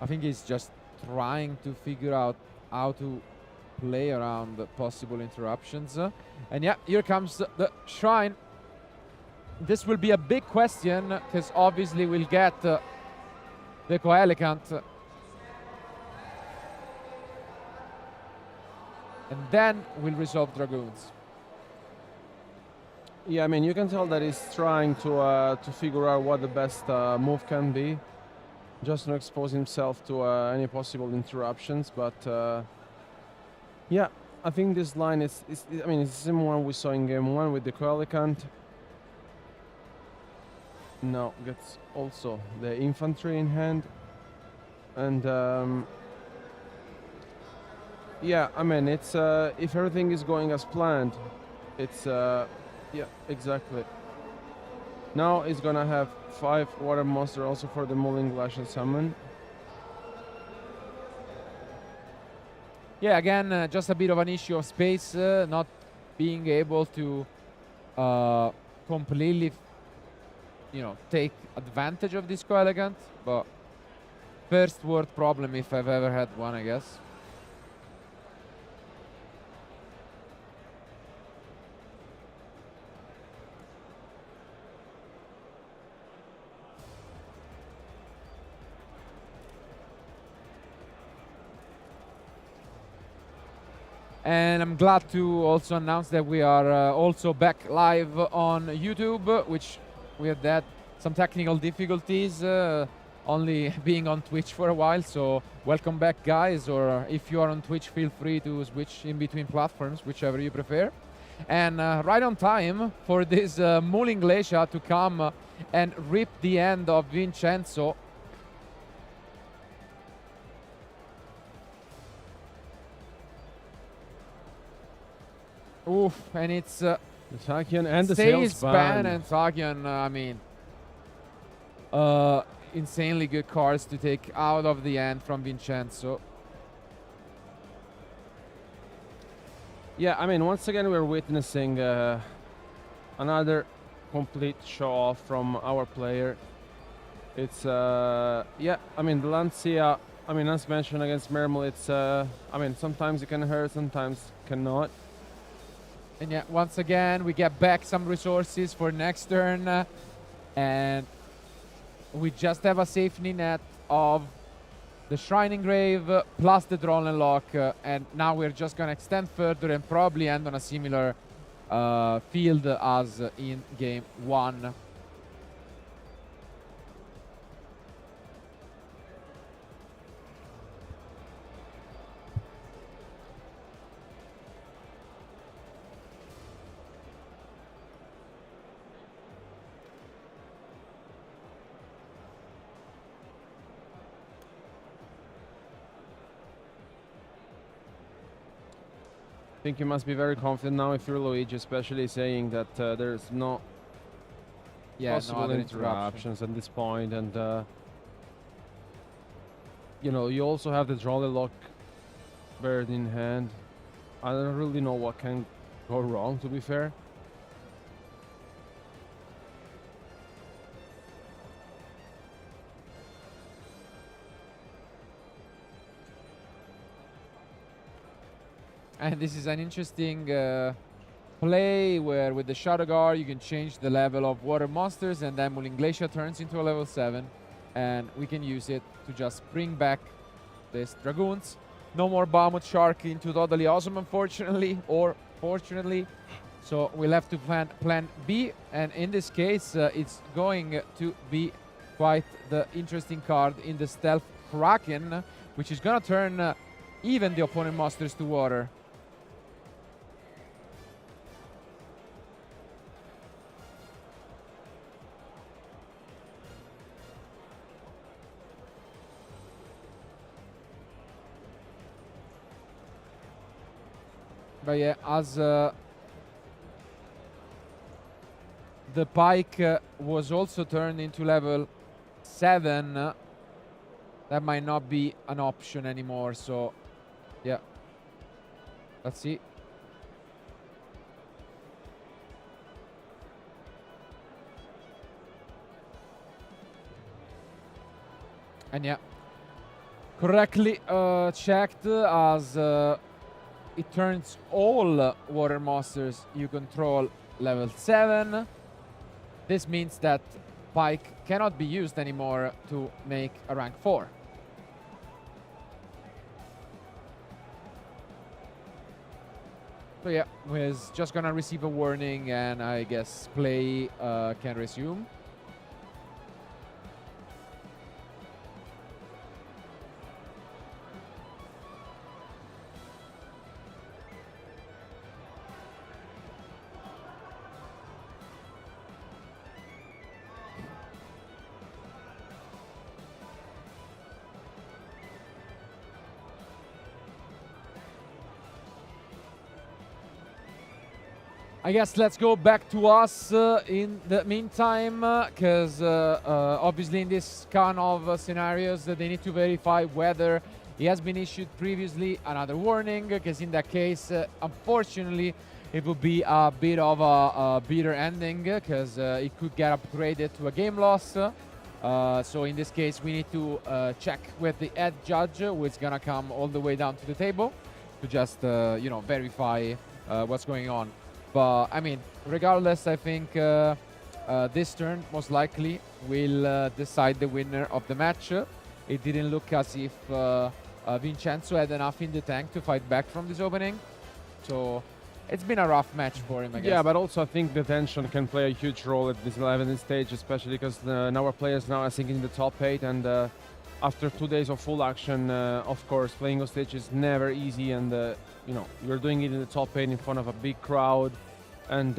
I think he's just trying to figure out how to play around the possible interruptions. And yeah, here comes the shrine. This will be a big question, because obviously we'll get the Coelegant. And then we'll resolve Dragoons. Yeah, I mean, you can tell that he's trying to figure out what the best move can be, just to expose himself to any possible interruptions. But yeah, I think this line is I mean, it's the same one we saw in game 1 with the Coelegant. Now gets also the infantry in hand, and yeah, I mean, it's if everything is going as planned, it's yeah, exactly. Now he's gonna have 5 water monster also for the Mulling Glacial Summon. Yeah, again, just a bit of an issue of space, not being able to completely, take advantage of this Coelegant, but first world problem if I've ever had one, I guess. And I'm glad to also announce that we are also back live on YouTube, which we had had some technical difficulties, only being on Twitch for a while. So welcome back, guys, or if you are on Twitch, feel free to switch in between platforms, whichever you prefer. And right on time for this Mulling Glacier to come and rip the end of Vincenzo. Oof, and it's The Tachyon and the Salespan Salespan. and Tachyon, I mean, insanely good cards to take out of the end from Vincenzo. Yeah, I mean, once again we're witnessing another complete show-off from our player. It's yeah, I mean, the Lancia, I mean, as mentioned against Mermel, it's I mean, sometimes it can hurt, sometimes cannot. And yeah, once again, we get back some resources for next turn. And we just have a safety net of the Shrine Grave plus the Droll Lock. And now we're just going to extend further and probably end on a similar field as in game 1. I think you must be very confident now if you're Luigi, especially saying that there's no possible other interruptions at this point, and you know, you also have the Droll Lock bird in hand. I don't really know what can go wrong, to be fair. And this is an interesting play where with the Shadow Guard you can change the level of water monsters, and then Mulling Glacier turns into a level 7, and we can use it to just bring back these Dragoons. No more Bahamut Shark into Totally Awesome, unfortunately, or fortunately. So we'll have to plan B, and in this case it's going to be quite the interesting card in the Stealth Kraken, which is going to turn even the opponent monsters to water. But yeah, as the Pike was also turned into level 7, that might not be an option anymore. So yeah, let's see. And yeah, correctly checked, as it turns all water monsters you control level 7. This means that Pike cannot be used anymore to make a rank 4. So yeah, he's just gonna receive a warning, and I guess play can resume. I guess let's go back to us in the meantime, because obviously in this kind of scenarios they need to verify whether he has been issued previously another warning, because in that case, unfortunately, it would be a bit of a bitter ending, because it could get upgraded to a game loss. So in this case, we need to check with the head judge, who is gonna come all the way down to the table to just verify what's going on. But I mean, regardless, I think this turn most likely will decide the winner of the match. It didn't look as if Vincenzo had enough in the tank to fight back from this opening. So it's been a rough match for him, I guess. Yeah, but also I think the tension can play a huge role at this 11th stage, especially because our players now are sinking in the top 8, and after 2 days of full action, of course, playing on stage is never easy, and you're doing it in the top 8 in front of a big crowd, and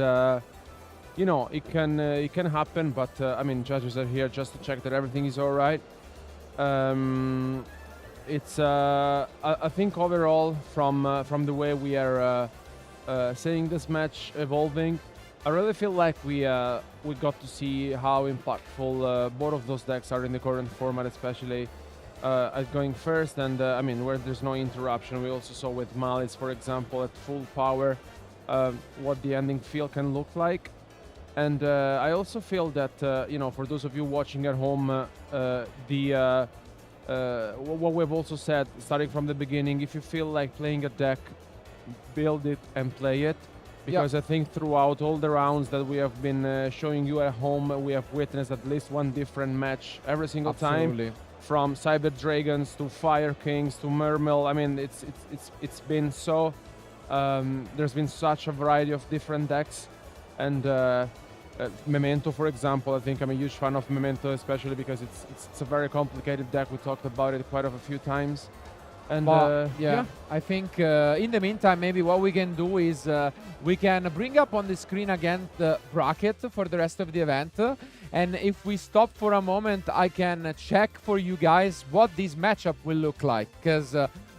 it can happen. But I mean, judges are here just to check that everything is all right. It's I think overall from the way we are seeing this match evolving, I really feel like we got to see how impactful both of those decks are in the current format, especially at going first, and I mean, where there's no interruption. We also saw with Malice, for example, at full power, what the ending feel can look like. And I also feel that for those of you watching at home, what we've also said starting from the beginning, if you feel like playing a deck, build it and play it, because I think throughout all the rounds that we have been showing you at home, we have witnessed at least one different match every single time, from Cyber Dragons to Fire Kings to Mermail. I mean, it's been so there's been such a variety of different decks, and Memento, for example, I think I'm a huge fan of Memento, especially because it's a very complicated deck. We talked about it quite a few times. And I think in the meantime, maybe what we can do is we can bring up on the screen again the bracket for the rest of the event. And if we stop for a moment, I can check for you guys what this matchup will look like. Because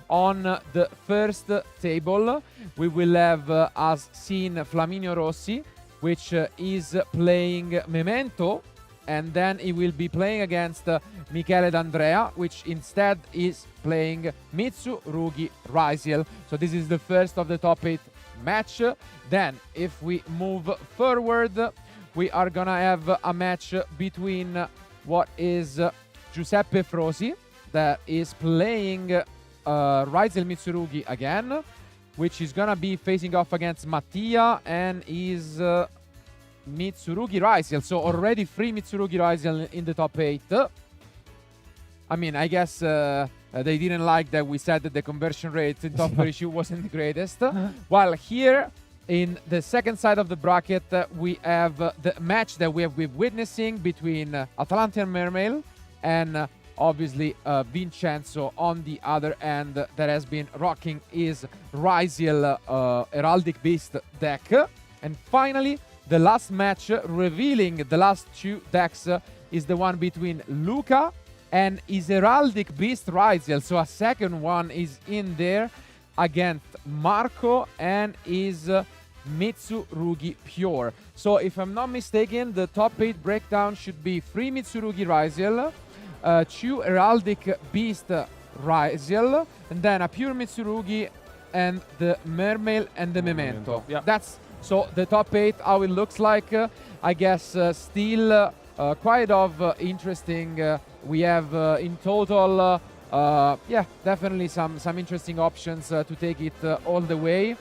on the first table, we will have, as seen, Flaminio Rossi, which is playing Memento. And then he will be playing against Michele D'Andrea, which instead is playing Mitsurugi Raisiel. So this is the first of the top 8 match. Then, if we move forward, we are gonna have a match between what is Giuseppe Frosi, that is playing Raisiel Mitsurugi again, which is gonna be facing off against Mattia, and is Mitsurugi Raisiel. So already 3 Mitsurugi Raisiel in the top 8. I mean, I guess they didn't like that we said that the conversion rate in top 32 wasn't the greatest. While here in the second side of the bracket, we have the match that we have been witnessing between Atlantean Mermail and obviously Vincenzo on the other end, that has been rocking his Raisiel Heraldic Beast deck. And finally, the last match revealing the last 2 decks is the one between Luca and his Heraldic Beast Raisiel. So a second one is in there against Marco and his Mitsurugi Pure. So if I'm not mistaken, the top 8 breakdown should be 3 Mitsurugi Raisiel, 2 Heraldic Beast Raisiel, and then a Pure Mitsurugi, and the Mermail and the Memento. Yeah. That's so the top 8, how it looks like. I guess still quite of interesting. We have in total Yeah, definitely some interesting options to take it all the way.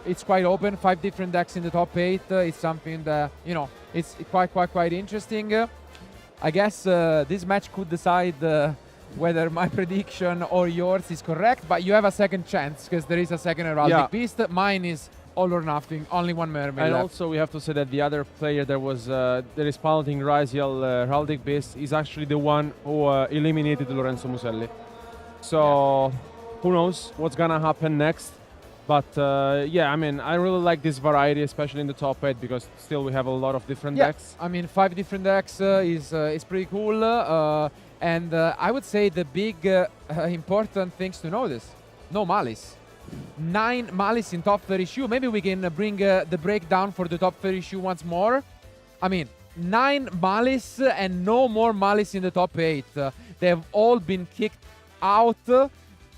It's quite open, 5 different decks in the top 8. It's something that, you know, it's quite interesting. I guess this match could decide whether my prediction or yours is correct, but you have a second chance because there is a second Heraldic Beast. Mine is all or nothing, only one mermaid And left. also we have to say that the other player that was that is piloting Raziel Heraldic Beast is actually the one who eliminated Lorenzo Muselli. So who knows what's gonna happen next. But yeah, I mean, I really like this variety, especially in the top 8, because still we have a lot of different decks. I mean, 5 different decks is pretty cool. And I would say the big important things to notice, no Malice. 9 Malice in top 30 issue. Maybe we can bring the breakdown for the top 30 issue once more. I mean, 9 Malice and no more Malice in the top 8. They have all been kicked out,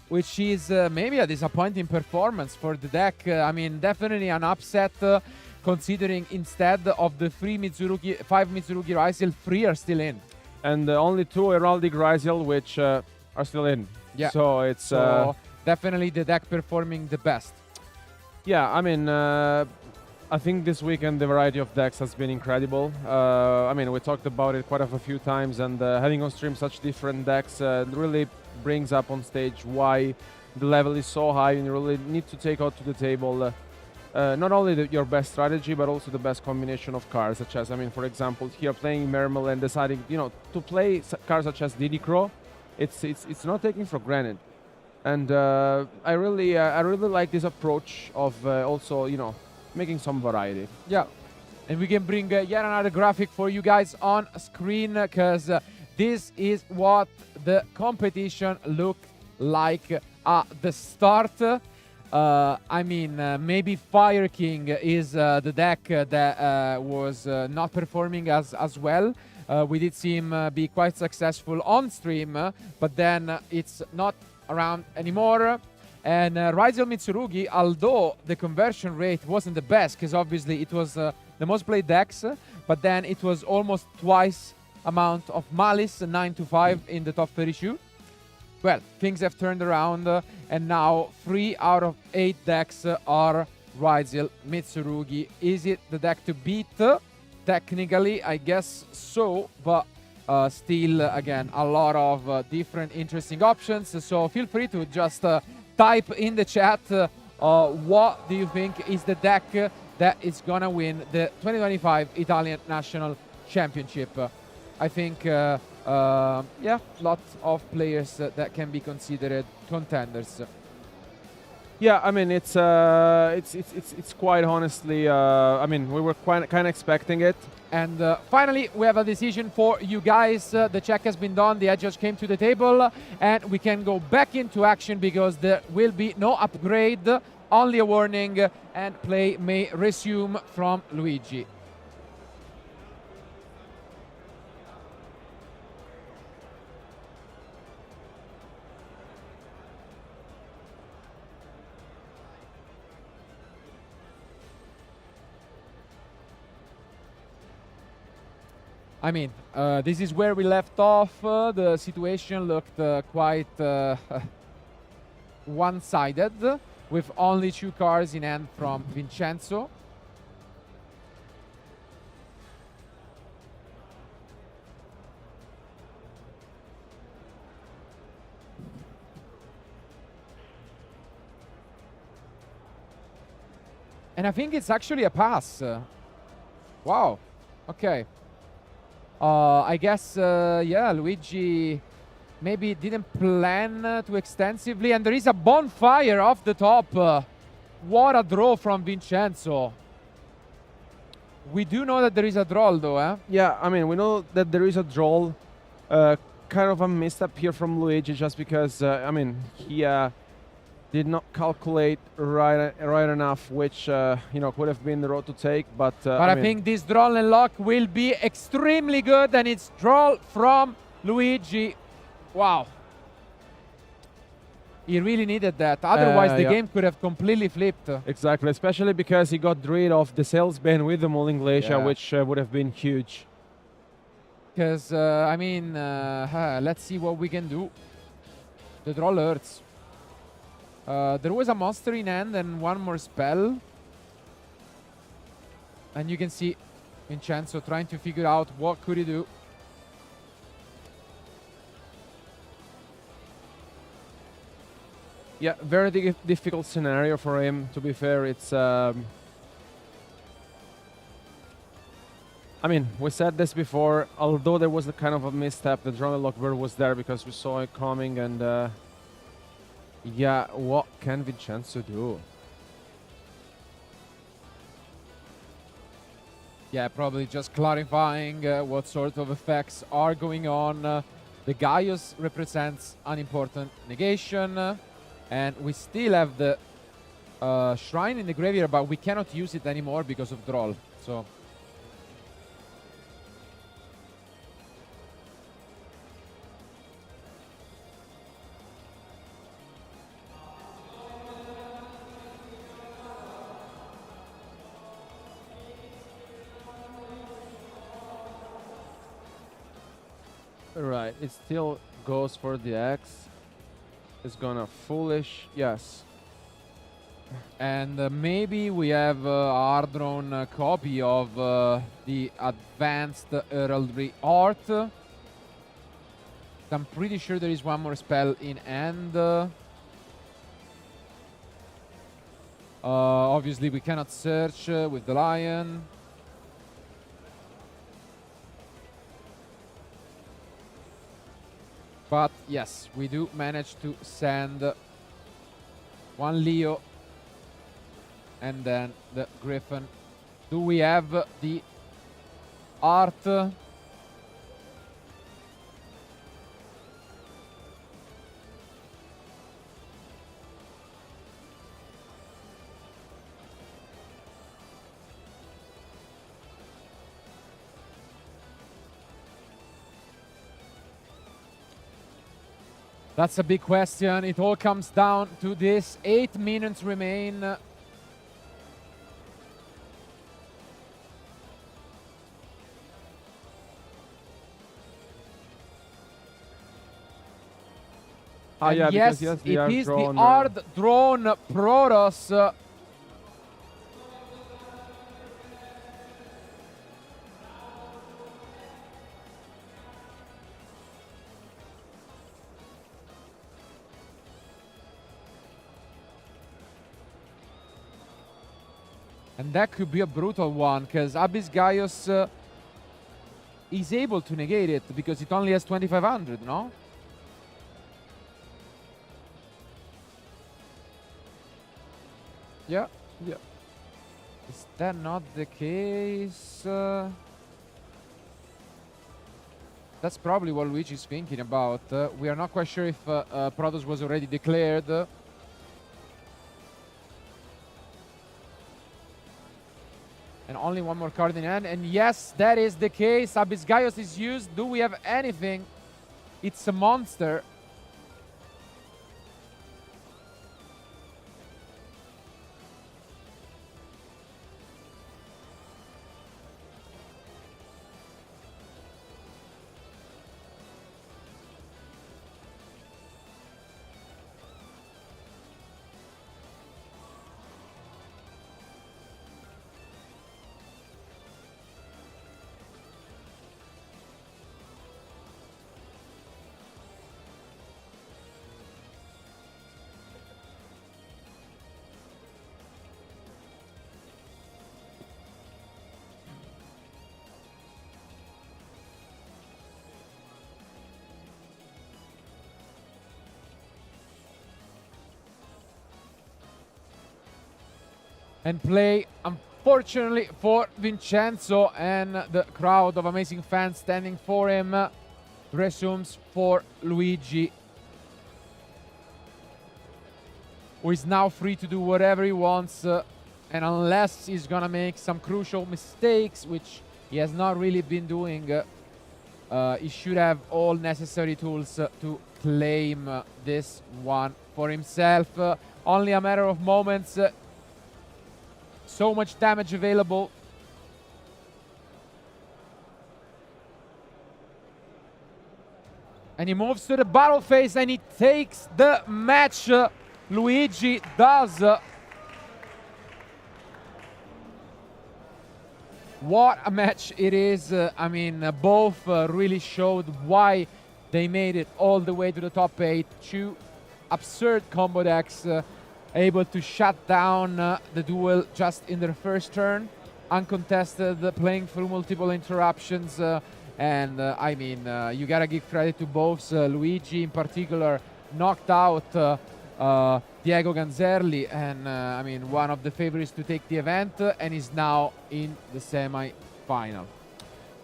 which is maybe a disappointing performance for the deck. I mean, definitely an upset, considering instead of the 5 Mitsurugi Raziel, 3 are still in. And only 2 Heraldic Raziel, which are still in. Yeah. So it's... definitely the deck performing the best. Yeah, I mean, I think this weekend the variety of decks has been incredible. I mean, we talked about it quite a few times, and having on stream such different decks really brings up on stage why the level is so high, and you really need to take out to the table not only your best strategy, but also the best combination of cards, such as, I mean, for example, here playing Mermal and deciding, you know, to play cards such as Diddy Crow, it's not taken for granted. And I really like this approach of also, you know, making some variety. Yeah, and we can bring yet another graphic for you guys on screen, because this is what the competition looked like at the start. I mean, maybe Fire King is the deck that was not performing as well. We did see him be quite successful on stream, but then it's not around anymore. And Raziel Mitsurugi, although the conversion rate wasn't the best, because obviously it was the most played decks, but then it was almost twice amount of Malice, 9 to 5 in the top 32. Well, things have turned around, and now 3 out of 8 decks are Raziel Mitsurugi. Is it the deck to beat? Technically, I guess so, but still, again, a lot of different interesting options. So feel free to just type in the chat what do you think is the deck that is gonna win the 2025 Italian National Championship. I think, yeah, lots of players that can be considered contenders. Yeah, I mean, it's quite honestly, I mean, we were kind of expecting it. And finally, we have a decision for you guys. The check has been done, the head judge came to the table, and we can go back into action because there will be no upgrade, only a warning, and play may resume from Luigi. I mean, this is where we left off. The situation looked quite one-sided, with only 2 cards in hand from Vincenzo. And I think it's actually a pass. Wow. Okay. I guess, yeah, Luigi maybe didn't plan too extensively. And there is a bonfire off the top. What a draw from Vincenzo. We do know that there is a draw, though, eh? Yeah, I mean, we know that there is a draw. Kind of a misstep here from Luigi, just because, I mean, he did not calculate right enough, which you know, could have been the road to take. But I think this draw and lock will be extremely good, and it's draw from Luigi. Wow. He really needed that. Otherwise, the game could have completely flipped. Exactly, especially because he got rid of the sales ban with the Mulling Glacier, which would have been huge. Because, I mean, let's see what we can do. The draw hurts. There was a monster in hand and one more spell. And you can see Vincenzo trying to figure out what could he do. Yeah, very difficult scenario for him, to be fair. It's... I mean, we said this before, although there was a kind of a misstep, the Drone Lockbird was there because we saw it coming, and yeah, what can Vincenzo do? Yeah, probably just clarifying what sort of effects are going on. The Gaius represents an important negation, and we still have the shrine in the graveyard, but we cannot use it anymore because of Droll. So Right, it still goes for the X. It's gonna foolish, yes. and maybe we have a hard-drawn copy of the advanced heraldry art. I'm pretty sure there is one more spell in hand. Obviously, we cannot search with the lion. But yes, we do manage to send one Leo and then the Griffin. Do we have the art? That's a big question. It all comes down to this. 8 minutes remain. Yeah, yes, because it is the drawn, hard-drawn Protoss. And that could be a brutal one, because Abyss Gaius is able to negate it, because it only has 2500, no? Yeah. Yeah. Is that not the case? That's probably what Luigi's thinking about. We are not quite sure if Protoss was already declared. And only one more card in hand. And yes, that is the case. Abyss Gaius is used. Do we have anything? It's a monster. And play, unfortunately, for Vincenzo, and the crowd of amazing fans standing for him resumes for Luigi, who is now free to do whatever he wants, and unless he's gonna make some crucial mistakes, which he has not really been doing, he should have all necessary tools to claim this one for himself. Only a matter of moments. So much damage available. And he moves to the battle phase and he takes the match. Luigi does. What a match it is. I mean, both really showed why they made it all the way to the top 8. Two absurd combo decks able to shut down the duel just in their first turn. Uncontested, playing through multiple interruptions. I mean, you gotta give credit to both. Luigi in particular knocked out Diego Ganzerli, and I mean, one of the favorites to take the event, and is now in the semi-final.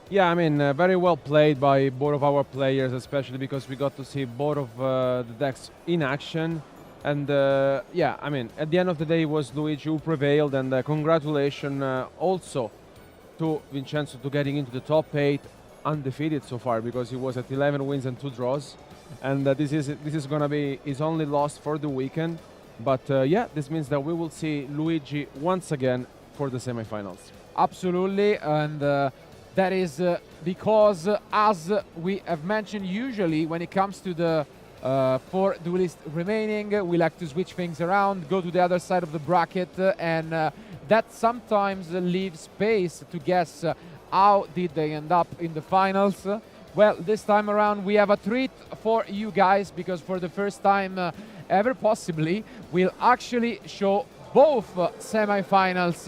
Yeah, I mean, very well played by both of our players, especially because we got to see both of the decks in action. And yeah, I mean, at the end of the day, it was Luigi who prevailed, and congratulations also to Vincenzo to getting into the top 8 undefeated so far, because he was at 11 wins and 2 draws. And this is gonna be his only loss for the weekend. But yeah, this means that we will see Luigi once again for the semifinals. Absolutely, and that is because, as we have mentioned, usually when it comes to the 4 duelists remaining, we like to switch things around, go to the other side of the bracket, and that sometimes leaves space to guess how did they end up in the finals. Well, this time around we have a treat for you guys, because for the first time ever possibly, we'll actually show both semi-finals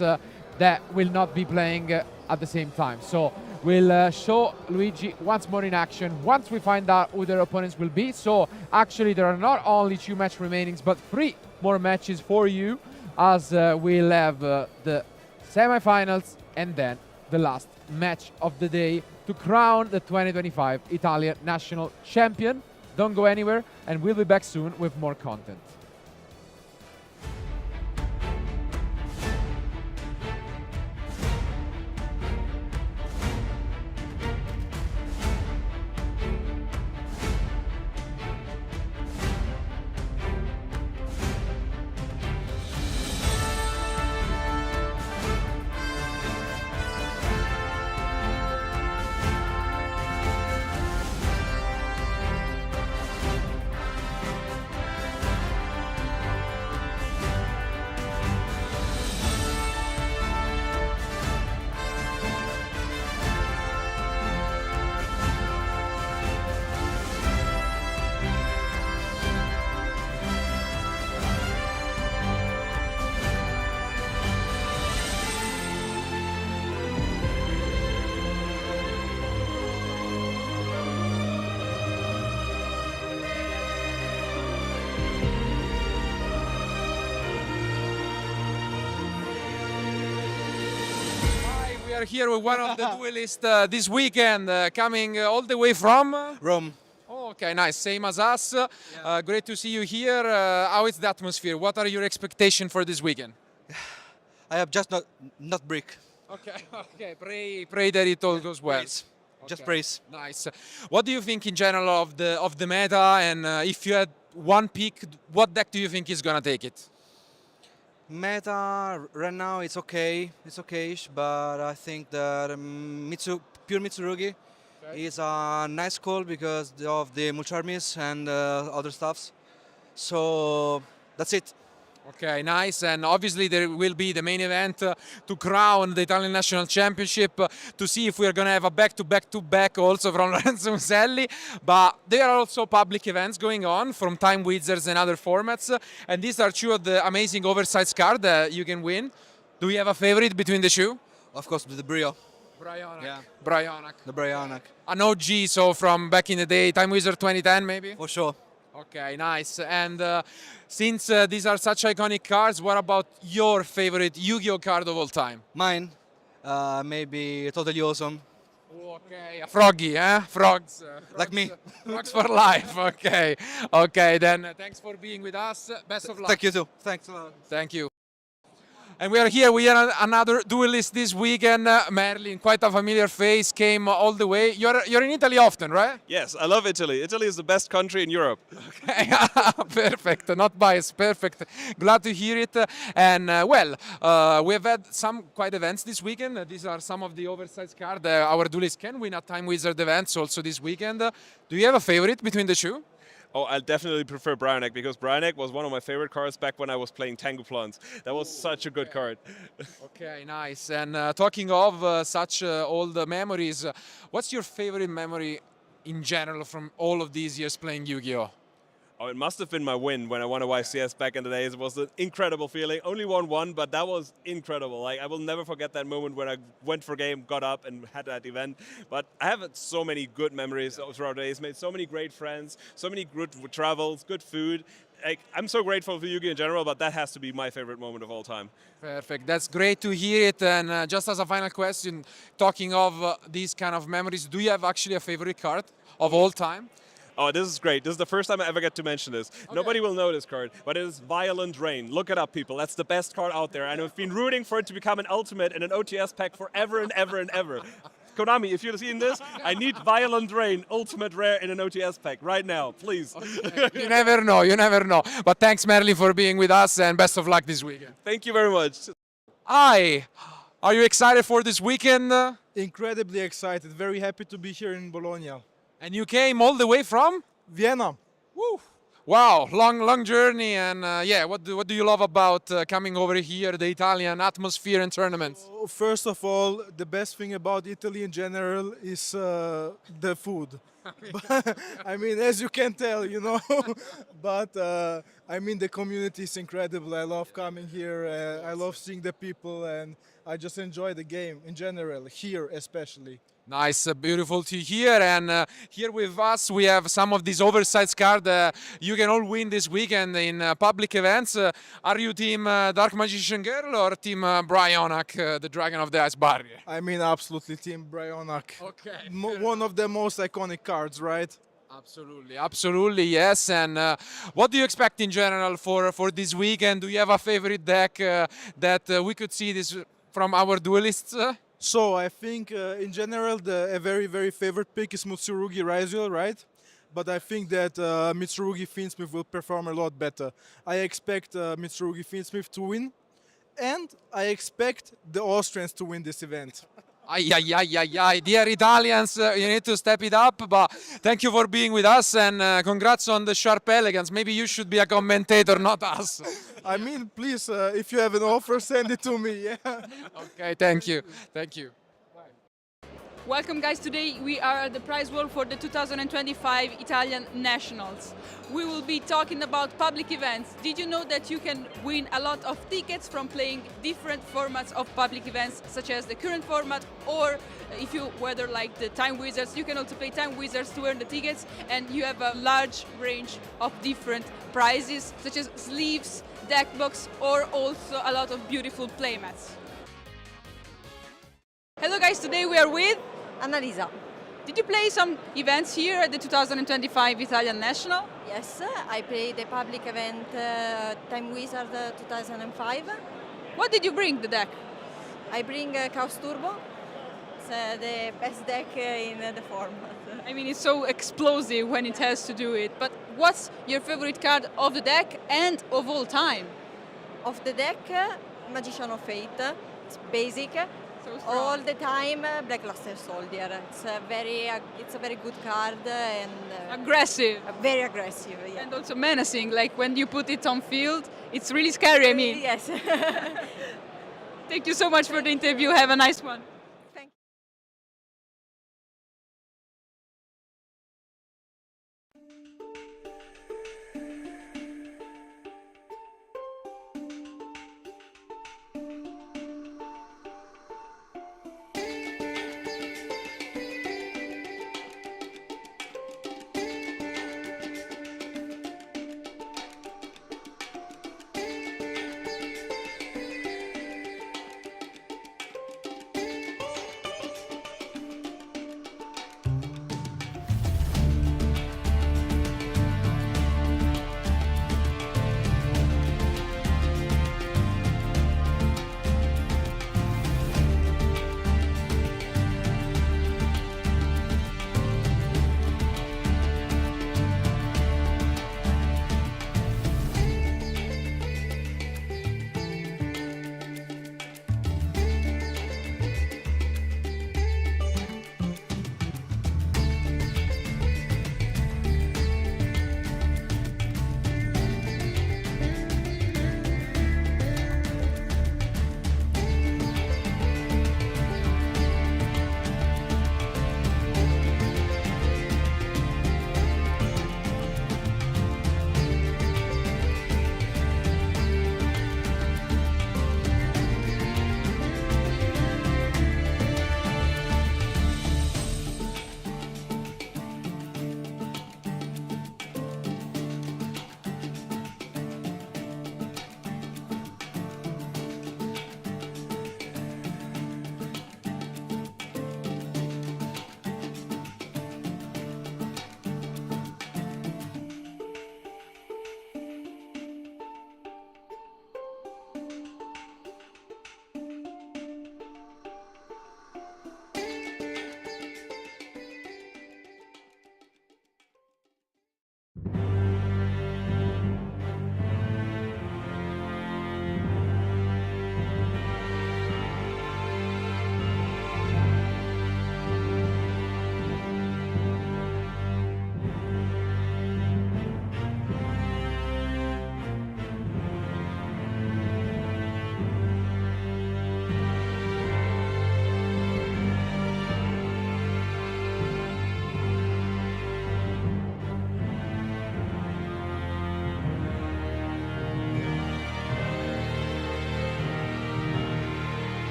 that will not be playing at the same time. So we'll show Luigi once more in action once we find out who their opponents will be. So actually there are not only 2 match remainings, but 3 more matches for you, as we'll have the semi-finals and then the last match of the day to crown the 2025 Italian national champion. Don't go anywhere, and we'll be back soon with more content. We are here with one of the duelists this weekend, coming all the way from Rome. Oh, okay, nice. Same as us. Great to see you here. How is the atmosphere? What are your expectations for this weekend? I have just not brick. Okay, okay. Pray that it all goes well. Praise. Just Okay. praise. Nice. What do you think in general of the meta? And if you had one pick, what deck do you think is gonna take it? Meta right now it's okay. It's okayish, but I think that pure Mitsurugi is a nice call because of the Mulcharmis and other stuffs. So that's it. Okay, nice. And obviously there will be the main event to crown the Italian National Championship, to see if we're going to have a back-to-back-to-back also from Lorenzo Muselli. But there are also public events going on from Time Wizards and other formats. And these are 2 of the amazing oversized cards that you can win. Do you have a favorite between the 2? Of course, the Brio. Brionac. Yeah. Brionac. The Brionac. An OG, so from back in the day, Time Wizard 2010 maybe? For sure. Okay, nice. And since these are such iconic cards, what about your favorite Yu-Gi-Oh card of all time? Mine, maybe Totally Awesome. Okay, a froggy, eh? Frogs. Like me. Frogs for life. Okay. Okay, then thanks for being with us. Best of luck. Thank you too. Thanks a lot. Thank you. And we are here. We are another duelist this weekend. Merlin, quite a familiar face, came all the way. You're in Italy often, right? Yes, I love Italy. Italy is the best country in Europe. Perfect. Not biased. Perfect. Glad to hear it. And we have had some quite events this weekend. These are some of the oversized cards. Our duelists can win at Time Wizard events also this weekend. Do you have a favorite between the two? Oh, I'll definitely prefer Brownek because Brownek was one of my favorite cards back when I was playing Tango Plans. That was such a good card. Okay, nice. And talking of such old memories, what's your favorite memory in general from all of these years playing Yu-Gi-Oh? Oh, it must have been my win when I won a YCS back in the days. It was an incredible feeling. Only won one, but that was incredible. Like, I will never forget that moment when I went for game, got up, and had that event. But I have had so many good memories throughout the days, made so many great friends, so many good travels, good food. Like, I'm so grateful for Yu-Gi in general, but that has to be my favorite moment of all time. Perfect. That's great to hear it. And just as a final question, talking of these kind of memories, do you have actually a favorite card of all time? Oh, this is great. This is the first time I ever get to mention this. Okay. Nobody will know this card, but it is Violent Rain. Look it up, people. That's the best card out there. And I've been rooting for it to become an ultimate and an OTS pack forever and ever and ever. Konami, if you're seeing this, I need Violent Rain, ultimate rare in an OTS pack right now, please. Okay. You never know, you never know. But thanks, Merlin, for being with us, and best of luck this weekend. Thank you very much. Hi, are you excited for this weekend? Incredibly excited, very happy to be here in Bologna. And you came all the way from? Vienna. Woo. Wow, long journey, and what do you love about coming over here, the Italian atmosphere and tournaments? First of all, the best thing about Italy in general is the food. I mean, as you can tell, you know, but I mean, the community is incredible. I love coming here, I love seeing the people, and I just enjoy the game in general, here especially. Nice, beautiful to hear. And here with us, we have some of these oversized cards you can all win this weekend in public events. Are you team Dark Magician Girl or team Bryonak, the Dragon of the Ice Barrier? I mean, absolutely team Bryonak. Okay. One of the most iconic cards, right? Absolutely, absolutely, yes. And what do you expect in general for this weekend? Do you have a favorite deck that we could see this from our duelists? So I think in general a very favorite pick is Mitsurugi Raziel, right? But I think that Mitsurugi Fiendsmith will perform a lot better. I expect Mitsurugi Fiendsmith to win, and I expect the Austrians to win this event. Ay. Dear Italians, you need to step it up, but thank you for being with us, and congrats on the sharp elegance. Maybe you should be a commentator, not us. I mean, please, if you have an offer, send it to me, yeah. Okay, thank you. Welcome guys, today we are at the prize wall for the 2025 Italian Nationals. We will be talking about public events. Did you know that you can win a lot of tickets from playing different formats of public events, such as the current format, or if you whether like the Time Wizards, you can also play Time Wizards to earn the tickets, and you have a large range of different prizes, such as sleeves, deck box, or also a lot of beautiful playmats. Hello guys, today we are with Annalisa. Did you play some events here at the 2025 Italian National? Yes, I played the public event Time Wizard 2005. What did you bring the deck? I bring Chaos Turbo. It's the best deck in the format. I mean, it's so explosive when it has to do it. But what's your favorite card of the deck and of all time? Of the deck, Magician of Fate. It's basic. So strong. All the time, Blackluster Soldier. It's a very good card and aggressive. Very aggressive. Yeah. And also menacing. Like when you put it on field, it's really scary. I mean. Yes. Thank you so much for the interview. Have a nice one.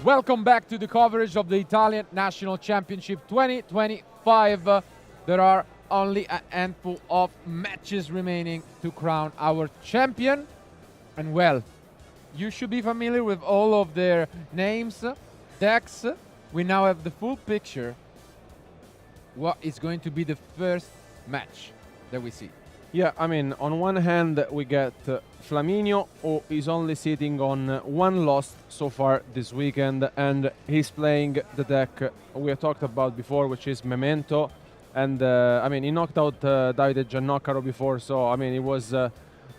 Welcome back to the coverage of the Italian National Championship 2025. There are only a handful of matches remaining to crown our champion. And well, you should be familiar with all of their names, decks. We now have the full picture. What is going to be the first match that we see? Yeah, I mean, on one hand, we get Flaminio, who is only sitting on one loss so far this weekend, and he's playing the deck we have talked about before, which is Memento. And, I mean, he knocked out Davide Giannoccaro before, so, I mean, it was a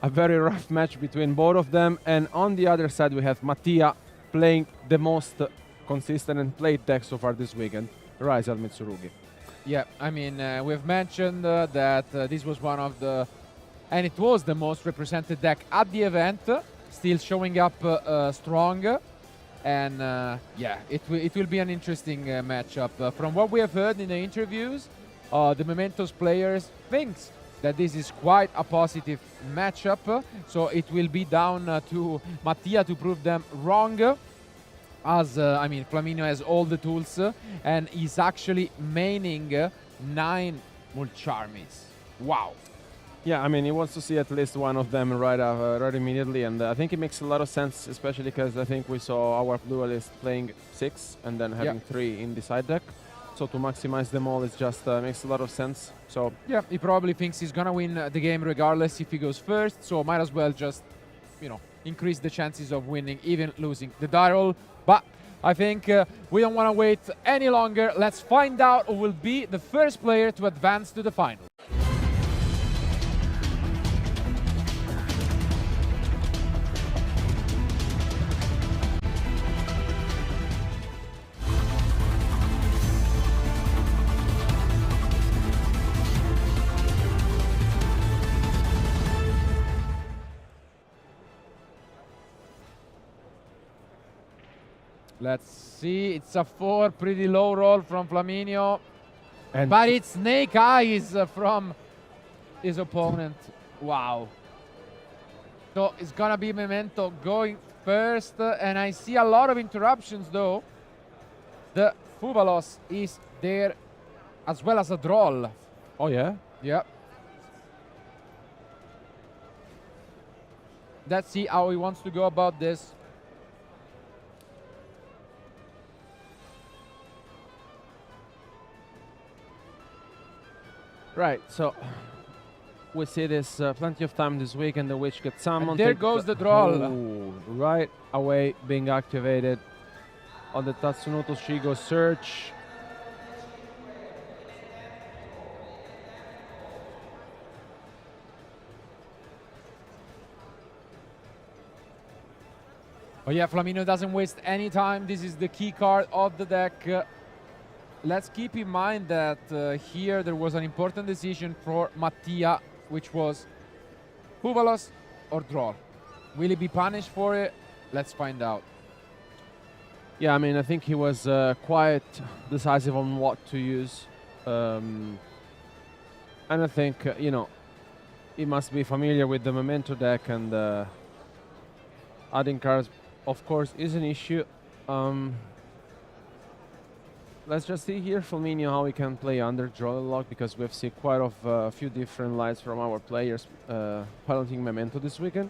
very rough match between both of them. And on the other side, we have Mattia playing the most consistent and played deck so far this weekend, Raisal Mitsurugi. Yeah, I mean, we've mentioned that this was one of the, and it was the most represented deck at the event, still showing up strong. And yeah, it will be an interesting matchup. From what we have heard in the interviews, the Mementos players thinks that this is quite a positive matchup. So it will be down to Mattia to prove them wrong. As I mean, Flaminio has all the tools and he's actually maining 9 Mulcharmis. Wow. Yeah, I mean, he wants to see at least one of them right immediately, and I think it makes a lot of sense, especially because I think we saw our duelist playing 6 and then having 3 in the side deck. So to maximize them all, it just makes a lot of sense. So yeah, he probably thinks he's gonna win the game regardless if he goes first. So might as well just, you know, increase the chances of winning, even losing the die roll. But I think we don't want to wait any longer. Let's find out who will be the first player to advance to the final. Let's see, it's a 4, pretty low roll from Flaminio. But it's Snake Eyes from his opponent. Wow. So it's gonna be Memento going first, and I see a lot of interruptions though. The Fuvalos is there as well as a Droll. oh yeah? Yep. Let's see how he wants to go about this. Right, so we see this plenty of time this weekend, the Witch gets summoned. And there goes the Droll. Ooh, right away being activated on the Tatsunoto Shigo search. Oh yeah, Flaminio doesn't waste any time. This is the key card of the deck. Let's keep in mind that here there was an important decision for Mattia, which was Fuvalos or Droll. Will he be punished for it? Let's find out. Yeah, I mean, I think he was quite decisive on what to use. And I think, you know, he must be familiar with the Memento deck, and adding cards, of course, is an issue. Let's just see here, Flaminio, how we can play under Draw Lock, because we've seen quite a few different lights from our players piloting Memento this weekend.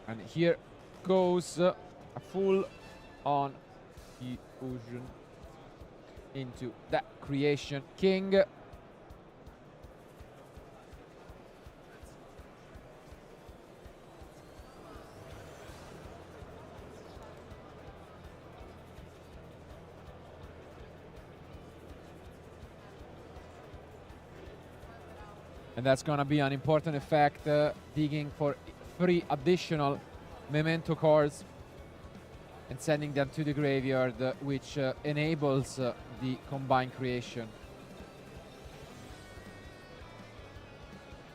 And here goes a full-on fusion into that Creation King. And that's going to be an important effect, digging for 3 additional Memento cards and sending them to the graveyard, which enables the combined creation.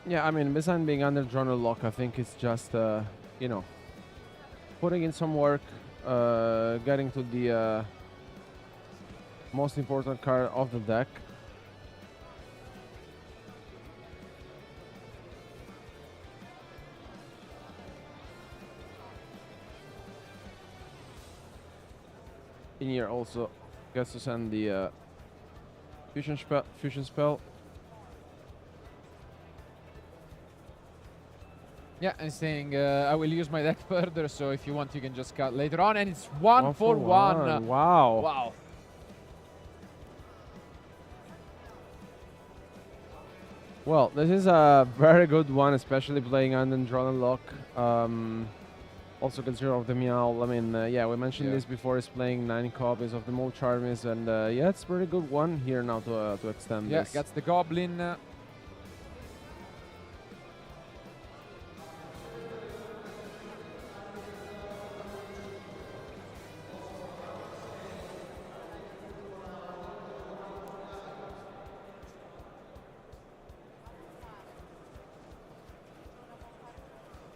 Yeah, I mean, besides being under Journal Lock, I think it's just, you know, putting in some work, getting to the most important card of the deck. in here also gets to send the fusion spell. Yeah, and he's saying I will use my deck further, so if you want, you can just cut later on. And it's 1 for 1. Wow. Wow. Well, this is a very good one, especially playing Anden Drawn and Lock. Also consider of the Meow. I mean, yeah, we mentioned this before. He's playing 9 copies of the Mole Charmis, and yeah, it's a pretty good one here now to extend this. Yeah, gets the Goblin.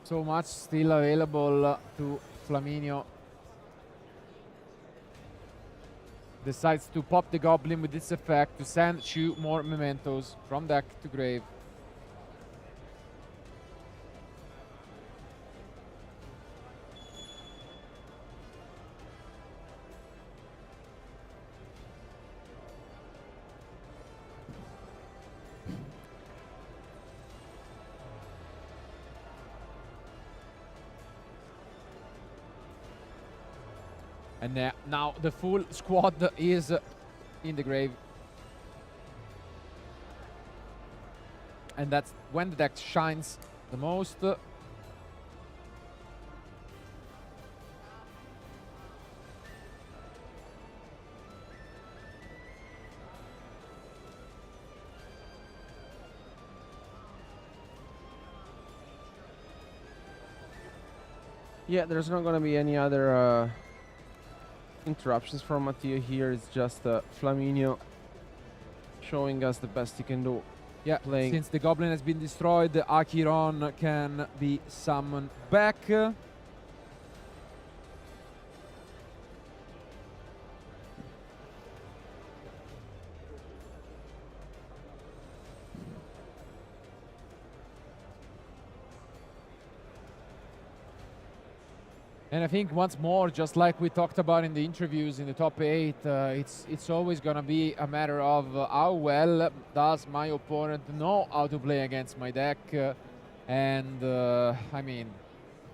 So much still available to Flaminio. Decides to pop the Goblin with this effect to send Shu more mementos from deck to grave. And now the full squad is in the grave. And that's when the deck shines the most. Yeah, there's not going to be any other interruptions from Mattia here. It's just Flaminio showing us the best he can do. Yeah, playing. Since the Goblin has been destroyed, the Acheron can be summoned back. And I think once more, just like we talked about in the interviews in the top 8, it's always going to be a matter of how well does my opponent know how to play against my deck. I mean,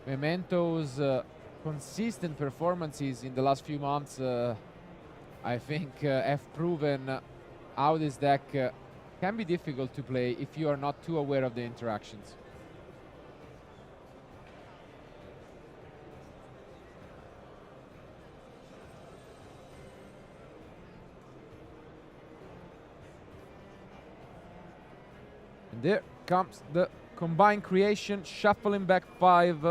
Memento's consistent performances in the last few months, I think, have proven how this deck can be difficult to play if you are not too aware of the interactions. There comes the combined creation, shuffling back 5.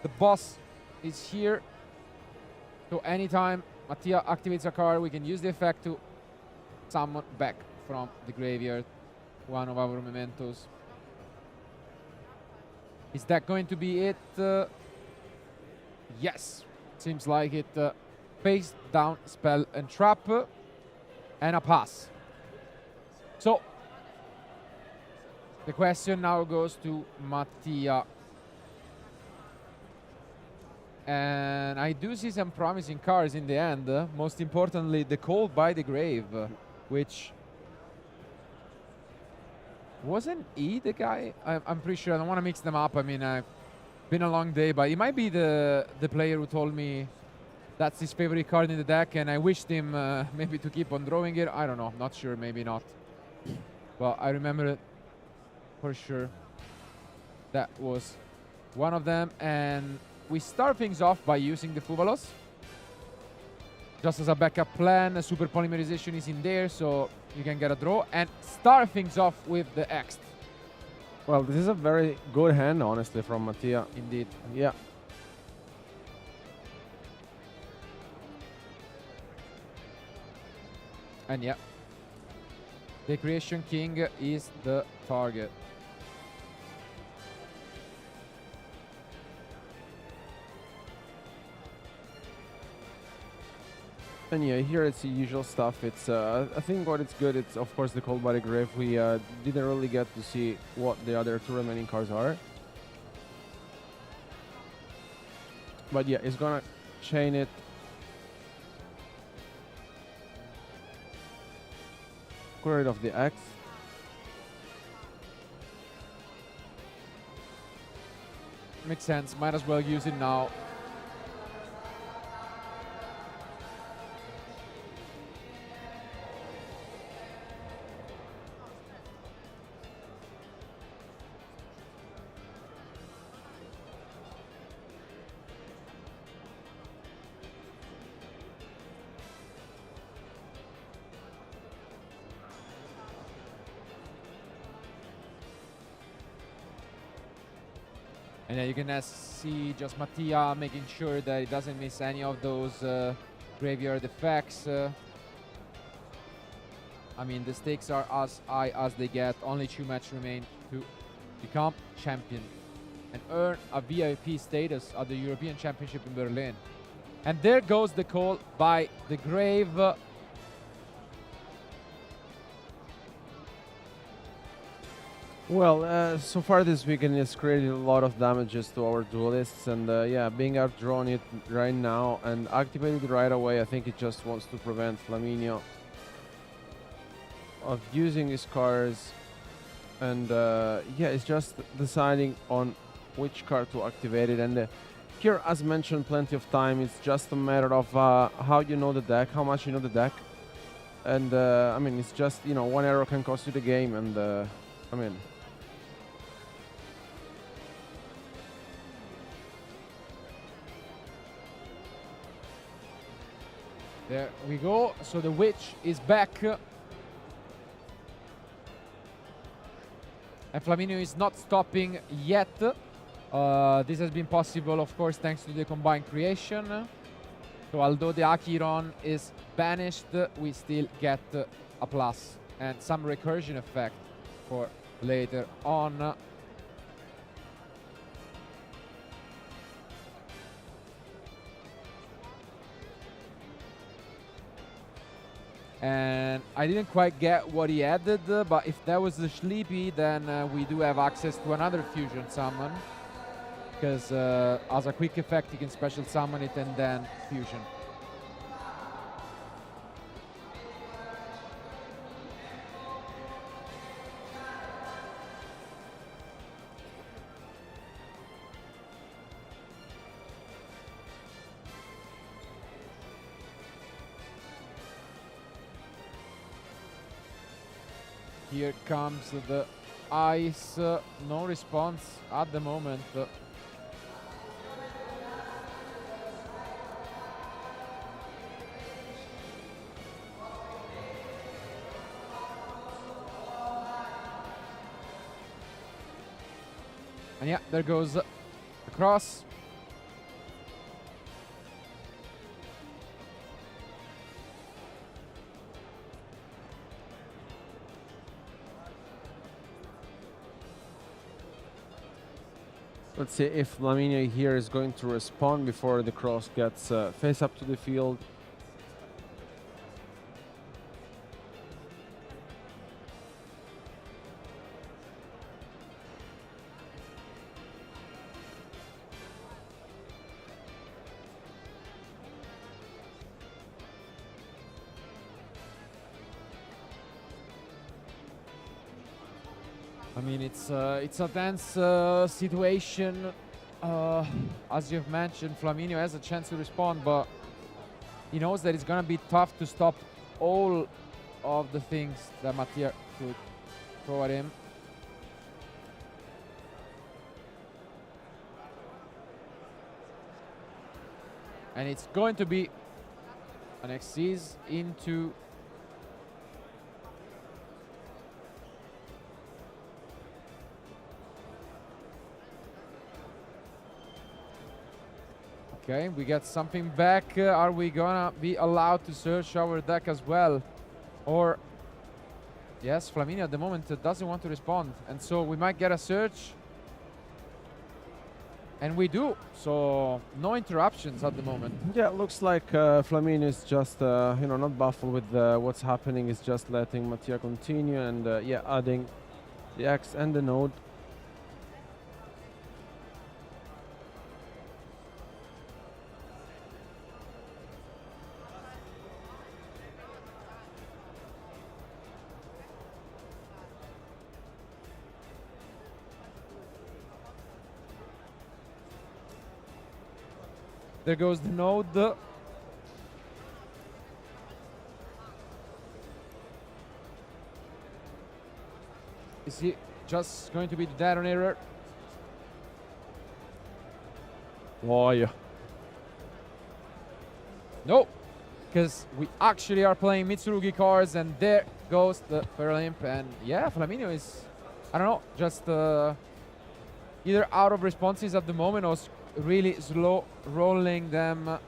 The boss is here. So anytime Mattia activates a card, we can use the effect to summon back from the graveyard one of our mementos. Is that going to be it? Yes, seems like it. Face down, spell and trap. And a pass. So the question now goes to Mattia. And I do see some promising cards in the end. Most importantly, the Call by the Grave, which wasn't he the guy? I'm pretty sure. I don't want to mix them up. I mean, it's been a long day, but he might be the player who told me that's his favorite card in the deck, and I wished him maybe to keep on drawing it. I don't know. I'm not sure. Maybe not. Well, I remember it for sure. That was one of them. And we start things off by using the Fuvalos. Just as a backup plan, a Super Polymerization is in there, so you can get a draw. And start things off with the X. Well, this is a very good hand, honestly, from Mattia. Indeed. Yeah. And yeah, the Creation King is the target. And yeah, here it's the usual stuff. It's I think what it's good, it's of course the Cold by the Grave. We didn't really get to see what the other 2 remaining cards are. But yeah, he's gonna chain it. Get rid of the X. Makes sense. Might as well use it now. And then you can see just Mattia making sure that he doesn't miss any of those graveyard effects. I mean, the stakes are as high as they get. Only 2 matches remain to become champion and earn a VIP status at the European Championship in Berlin. And there goes the call by the Grave. Well, so far this weekend has created a lot of damages to our duelists, and yeah, being outdrawn it right now and activated right away, I think it just wants to prevent Flaminio of using his cards, and yeah, it's just deciding on which card to activate it. And here, as mentioned plenty of time, it's just a matter of how you know the deck, how much you know the deck, and I mean, it's just, you know, one error can cost you the game, and I mean. There we go. So the witch is back. And Flaminio is not stopping yet. This has been possible, of course, thanks to the combined creation. So although the Achiron is banished, we still get a plus and some recursion effect for later on. And I didn't quite get what he added, but if that was the Sleepy, then we do have access to another fusion summon. Because as a quick effect, you can special summon it and then fusion. Here comes the ice. No response at the moment. And yeah, there goes the cross. Let's see if Flaminio here is going to respond before the cross gets face up to the field. I mean, it's a tense situation. As you've mentioned, Flaminio has a chance to respond, but he knows that it's gonna be tough to stop all of the things that Mattia could throw at him. And it's going to be an Xyz into okay, we get something back. Are we gonna be allowed to search our deck as well? Or yes, Flaminio at the moment doesn't want to respond, and so we might get a search. And we do, so no interruptions at the moment. Yeah, it looks like Flaminio is just, you know, not baffled with what's happening. Is just letting Mattia continue and, yeah, adding the X and the node. There goes the node. Is he just going to be the detonator? Oh, yeah. Nope. Because we actually are playing Mitsurugi cards, and there goes the Paralimp. And yeah, Flaminio is, I don't know, just either out of responses at the moment or really slow rolling them.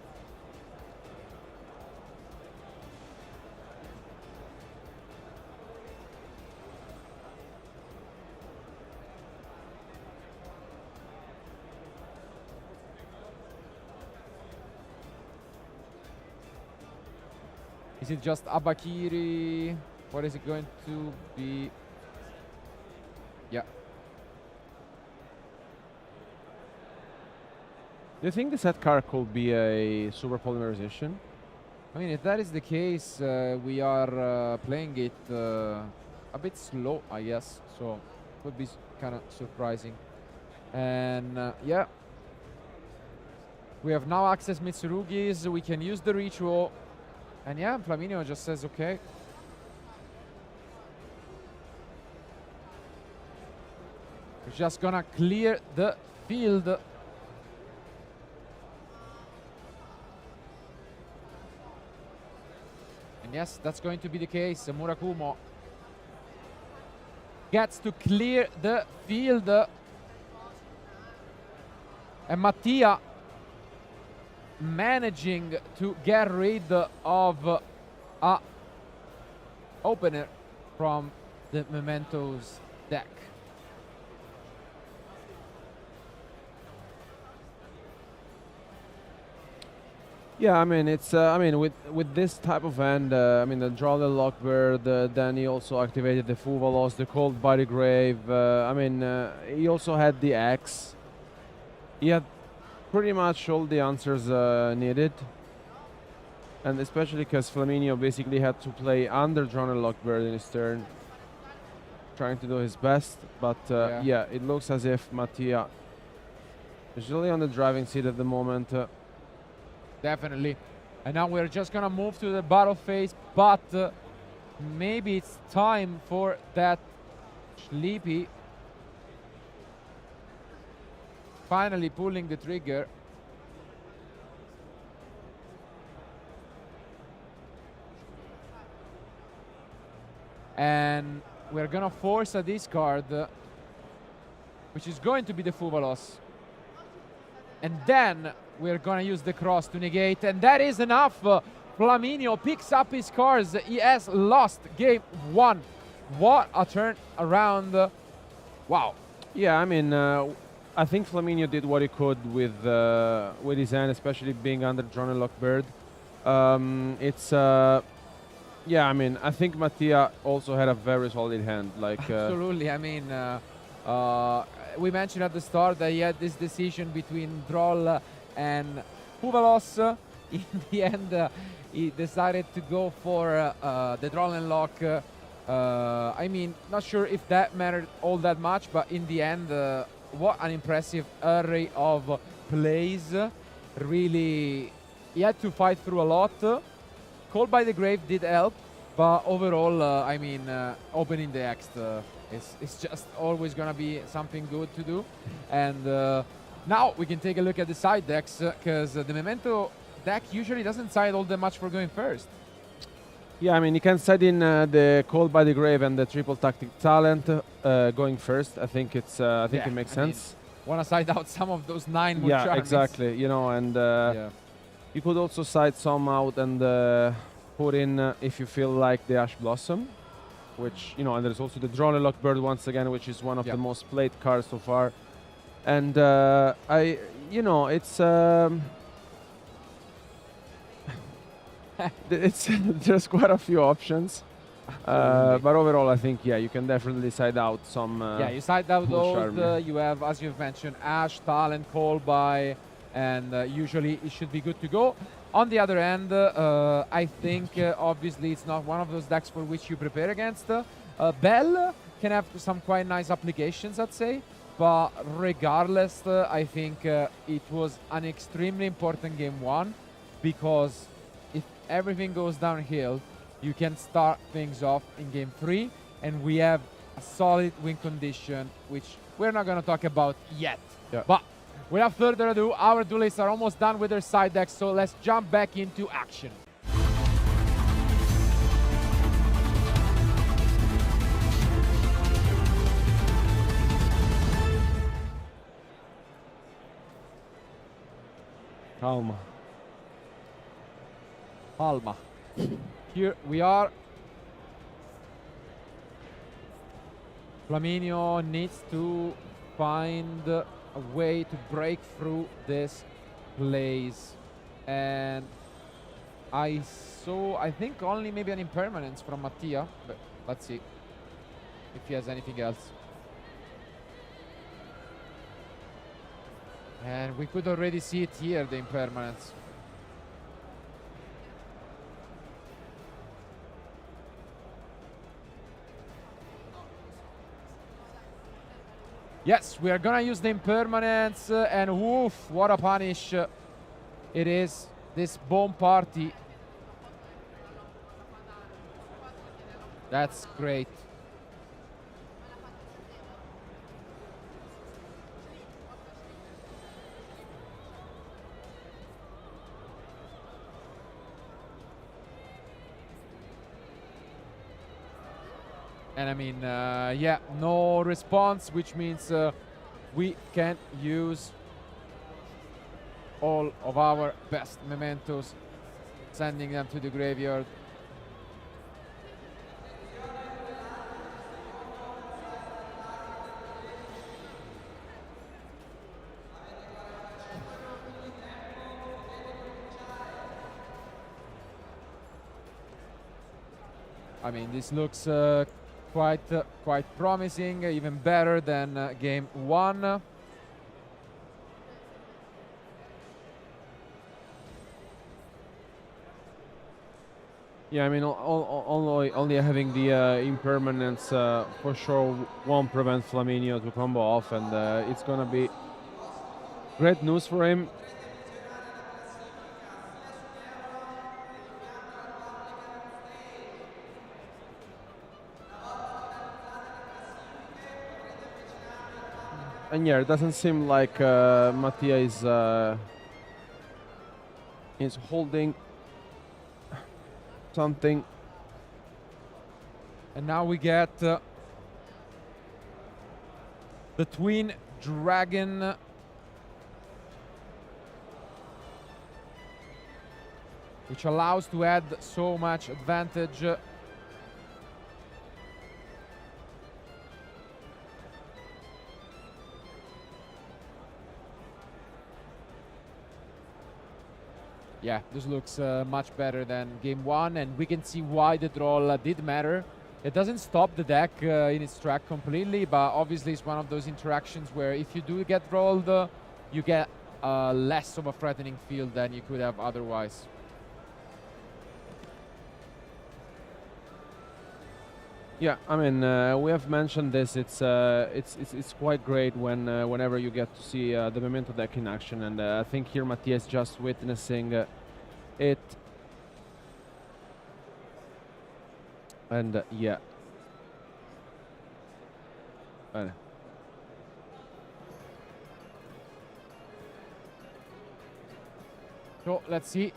Is it just Abakiri? What is it going to be? Yeah. Do you think the set card could be a super polymerization? I mean, if that is the case, we are playing it a bit slow, I guess. So, would be kind of surprising. And yeah, we have now access Mitsurugis. We can use the ritual. And yeah, Flaminio just says, okay. We're just gonna clear the field. And yes, that's going to be the case. Murakumo gets to clear the field. And Mattia managing to get rid of a opener from the Mementos deck. Yeah, I mean it's with this type of hand, I mean the draw the Lockbird, then he also activated the Fuvalos, the Cold by the Grave. I mean he also had the Axe. He had pretty much all the answers needed, and especially because Flaminio basically had to play under Drone Lockbird in his turn, trying to do his best. But yeah, it looks as if Mattia is really on the driving seat at the moment. Definitely. And now we're just gonna move to the battle phase, but maybe it's time for that Sleepy finally pulling the trigger. And we're gonna force a discard, which is going to be the Fuvalos. And then we're gonna use the cross to negate, and that is enough. Flaminio picks up his cards. He has lost game one. What a turn around. Wow. Yeah, I mean, I think Flaminio did what he could with his hand, especially being under Drone Lockbird. Yeah, I mean, I think Mattia also had a very solid hand. Like absolutely. I mean, we mentioned at the start that he had this decision between Droll and Fuvalos. In the end, he decided to go for the Droll and Lock. I mean, not sure if that mattered all that much, but in the end, what an impressive array of plays. Really, he had to fight through a lot. Called by the Grave did help, but overall, I mean, opening the X is just always gonna be something good to do. And now we can take a look at the side decks, because the Memento deck usually doesn't side all that much for going first. yeah, I mean, you can side in the Called by the Grave and the triple tactic talent going first. I think it's I think it makes sense. Wanna side out some of those 9 Yeah, Mulcharmies. exactly. You know, and you could also side some out and put in if you feel like the Ash Blossom, which, you know, and there's also the Drone Lockbird once again, which is one of the most played cards so far. And you know, it's it's there's quite a few options. But overall, I think you can definitely side out some. You side out those. Charmy. You have, as you've mentioned, Ash, Talent, Call by, and usually it should be good to go. On the other end, I think obviously it's not one of those decks for which you prepare against. Bell can have some quite nice applications, I'd say. But regardless, I think it was an extremely important game one, because if everything goes downhill, you can start things off in game three, and we have a solid win condition, which we're not going to talk about yet. Yeah. But without further ado, our duelists are almost done with their side decks, so let's jump back into action. Calma. Alma. Here we are. Flaminio needs to find a way to break through this place. And I think only maybe an impermanence from Mattia, but let's see if he has anything else. And we could already see it here, the impermanence. Yes, we are gonna use the impermanence, and woof, what a punish it is, this bomb party. That's great. And I mean, yeah, no response, which means we can use all of our best mementos, sending them to the graveyard. I mean, this looks quite promising, even better than game one. Yeah, I mean, only having the impermanence for sure won't prevent Flaminio to combo off, and it's gonna be great news for him. And yeah, it doesn't seem like Mattia is holding something. And now we get the twin dragon. Which allows to add so much advantage. Yeah, this looks much better than game one, and we can see why the draw did matter. It doesn't stop the deck in its track completely, but obviously it's one of those interactions where if you do get rolled, you get less of a threatening field than you could have otherwise. Yeah, I mean, we have mentioned this. It's quite great whenever you get to see the Memento deck in action, and I think here Mattia is just witnessing it. And yeah. So let's see.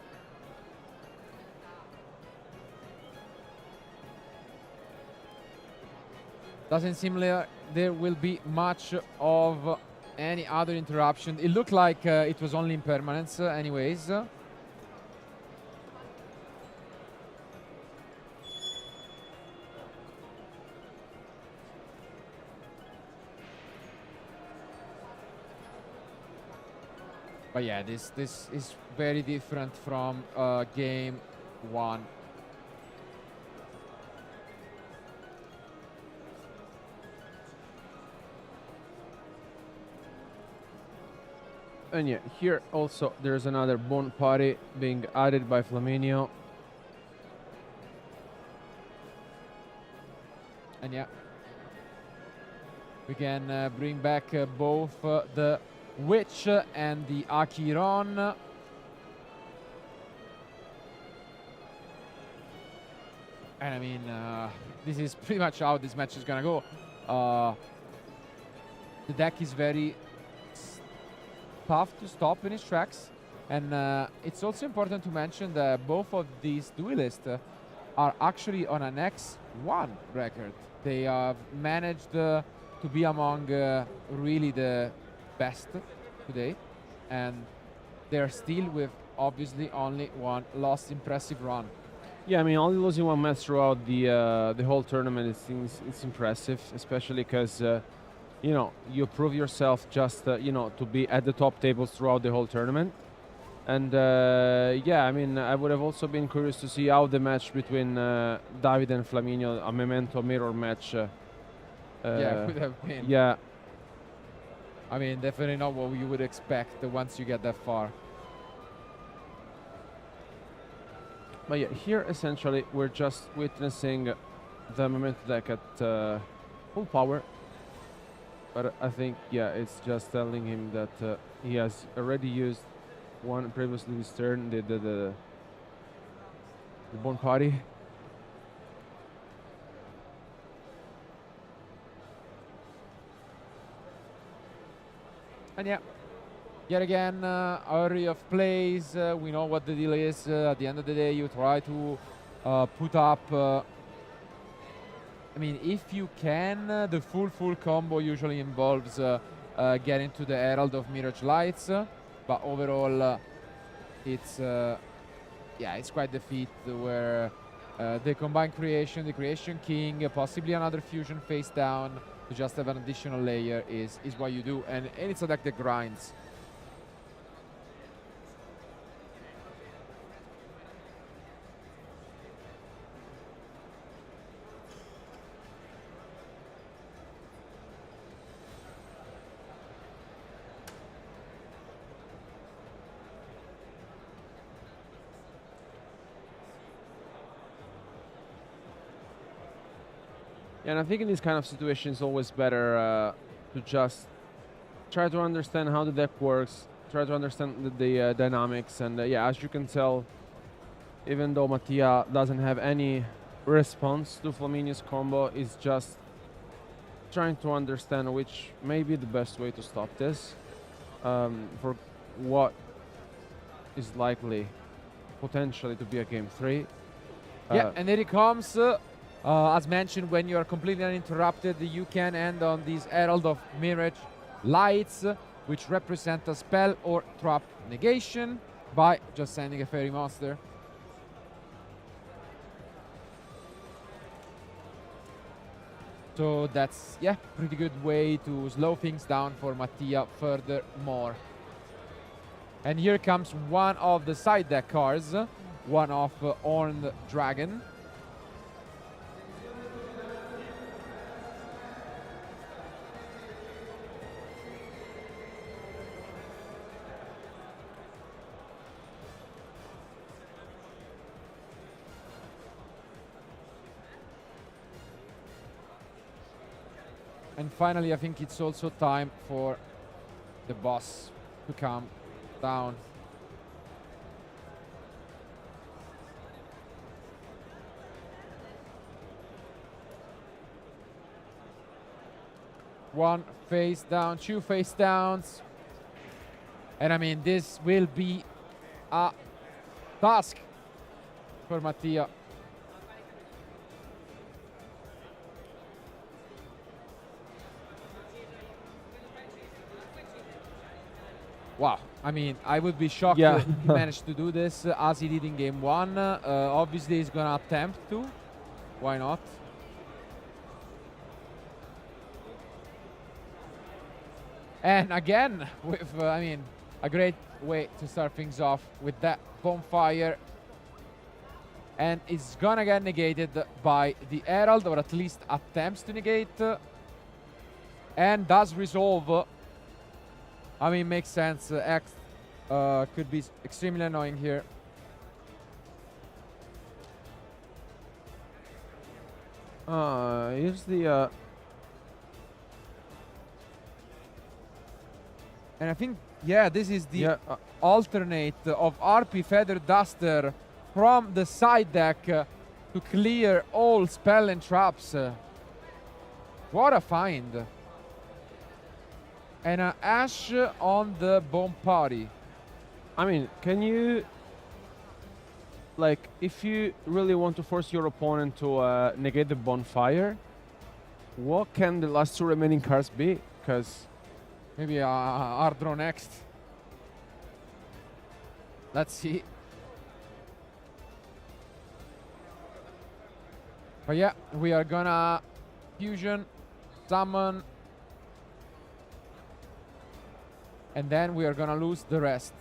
Doesn't seem like there will be much of any other interruption. It looked like it was only impermanence anyways. But yeah, this is very different from game one. And yeah, here also there's another bone party being added by Flaminio. And yeah, We can bring back both the Witch and the Achiron. And I mean, this is pretty much how this match is gonna go. The deck is very tough to stop in its tracks. And it's also important to mention that both of these duelists are actually on an X1 record. They have managed to be among really the best today. And they're still with obviously only one lost impressive run. Yeah, I mean, only losing one match throughout the whole tournament it's impressive, especially because you know, you prove yourself just you know, to be at the top tables throughout the whole tournament. And yeah, I mean, I would have also been curious to see how the match between David and Flaminio, a Memento mirror match. Yeah, would have been. Yeah, I mean, definitely not what you would expect once you get that far. but yeah, here essentially we're just witnessing the Memento deck at full power. But I think, yeah, it's just telling him that he has already used one previously this turn, the Born Party. And yeah, yet again, hurry of plays. We know what the deal is. At the end of the day, you try to put up. I mean, if you can, the full combo usually involves getting to the Herald of Mirage Lights. But overall, it's yeah, it's quite the feat where the combined creation, the creation king, possibly another fusion face down to just have an additional layer is what you do, and it's a deck that grinds. Yeah, and I think in these kind of situations, it's always better to just try to understand how the deck works, try to understand the dynamics, and yeah, as you can tell, even though Mattia doesn't have any response to Flaminio's combo, is just trying to understand which may be the best way to stop this for what is likely potentially to be a game 3. Yeah, and there it comes. As mentioned, when you are completely uninterrupted, you can end on these Herald of Mirage Lights, which represent a spell or trap negation by just sending a fairy monster. So that's, yeah, pretty good way to slow things down for Mattia furthermore. And here comes one of the side deck cards, one of Horned Dragon. And finally, I think it's also time for the boss to come down. One face down, 2 face downs. And I mean, this will be a task for Mattia. Wow, I mean, I would be shocked Yeah. if he managed to do this as he did in game 1. Obviously, he's gonna attempt to. Why not? And again, with, I mean, a great way to start things off with that bonfire. And it's gonna get negated by the Herald, or at least attempts to negate. And does resolve. I mean, makes sense. X could be extremely annoying here. Here's the And I think, yeah, this is the Yeah, alternate of RP Feather Duster from the side deck to clear all spell and traps. What a find. And Ash on the Bomb Party. I mean, can you, like, if you really want to force your opponent to negate the bonfire, what can the last two remaining cards be? Because Maybe Ardro next. Let's see. But yeah, we are gonna fusion, summon, and then we are gonna lose the rest.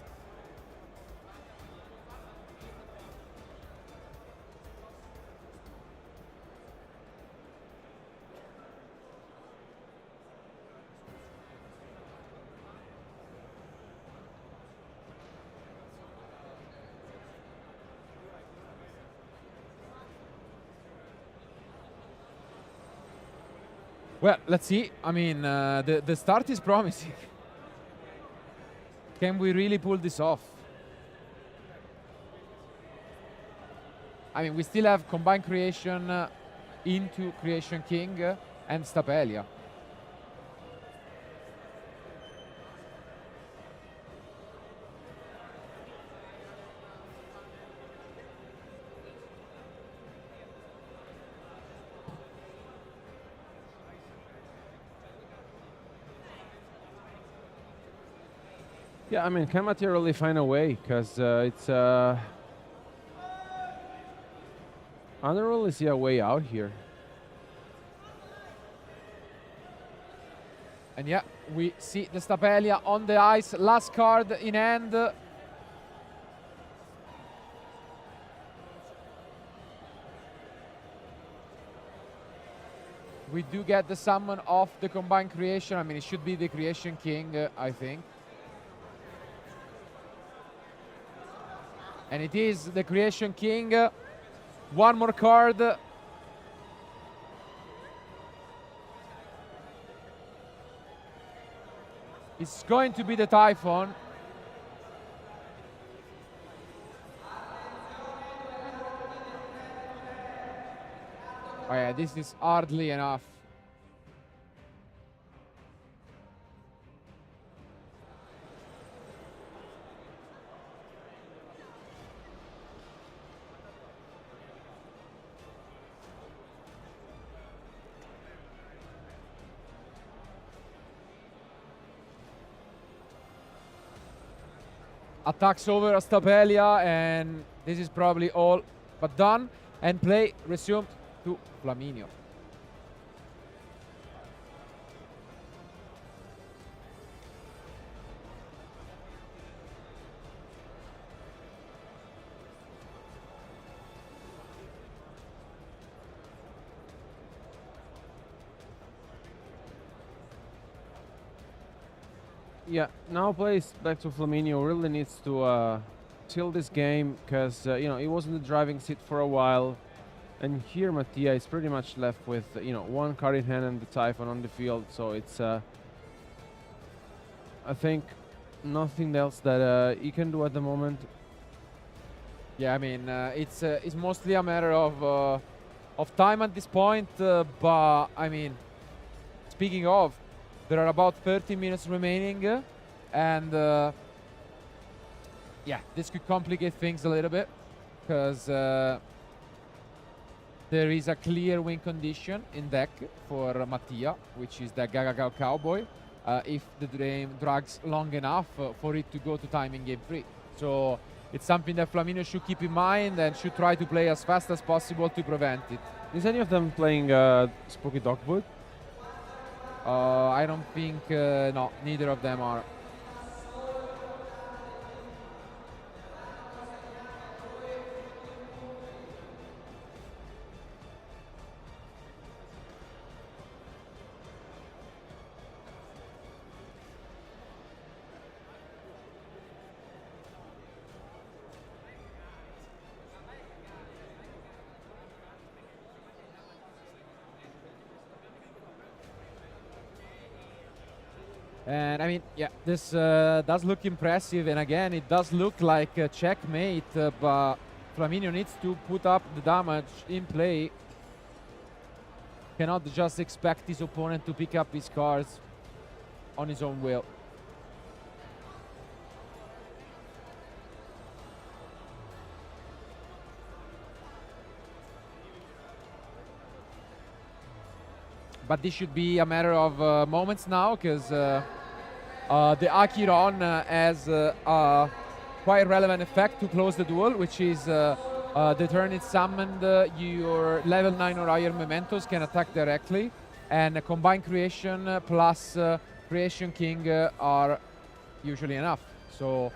Well, let's see. I mean, the start is promising. Can we really pull this off? I mean, we still have Combined Creation into Creation King and Stapelia. yeah, I mean, can Mattia really find a way? Because it's I don't really see a way out here. And yeah, we see the Stapelia on the ice. Last card in hand. We do get the summon of the Combined Creation. I mean, it should be the Creation King, I think. And it is the Creation King. One more card. It's going to be the Typhon. Oh yeah, this is hardly enough. Attacks over Stapelia, and this is probably all but done. And play resumed to Flaminio. Yeah, now plays back to Flaminio. Really needs to chill this game because you know, he was in the driving seat for a while, and here Mattia is pretty much left with one card in hand and the Typhon on the field. So it's I think nothing else that he can do at the moment. Yeah, I mean, it's mostly a matter of time at this point. But I mean, speaking of, there are about 30 minutes remaining, and yeah, this could complicate things a little bit because there is a clear win condition in deck for Mattia, which is the Gaga Cowboy, if the game drags long enough for it to go to time in game 3. So it's something that Flaminio should keep in mind and should try to play as fast as possible to prevent it. Is any of them playing Spooky Dogwood? I don't think, no, neither of them are. And I mean, yeah, this does look impressive, and again, it does look like a checkmate, but Flaminio needs to put up the damage in play. Cannot just expect his opponent to pick up his cards on his own will. But this should be a matter of moments now, because the Achiron has a quite relevant effect to close the duel, which is the turn it's summoned, your level 9 or higher mementos can attack directly, and Combined Creation plus Creation King are usually enough. So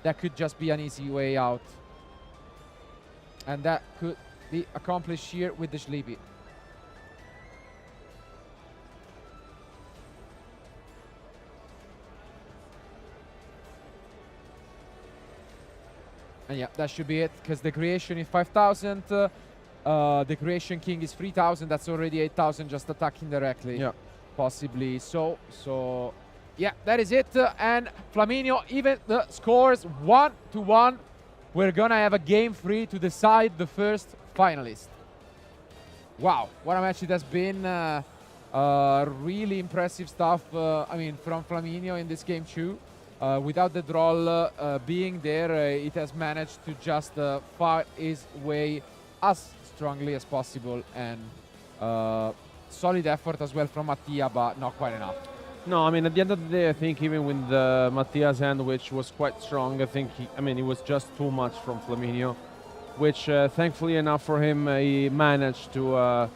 that could just be an easy way out. And that could be accomplished here with the Sleepy. And yeah, that should be it, because the creation is 5,000, the creation king is 3,000, that's already 8,000 just attacking directly. Yeah. Possibly. So yeah, that is it. And Flaminio, even the scores 1-1. We're gonna have a game 3 to decide the first finalist. Wow, what a match it has been. Really impressive stuff, I mean, from Flaminio in this game too. Without the draw being there, it has managed to just fight his way as strongly as possible, and solid effort as well from Mattia, but not quite enough. No, I mean, at the end of the day, I think even with Mattia's hand, which was quite strong, I think, it was just too much from Flaminio, which thankfully enough for him, he managed to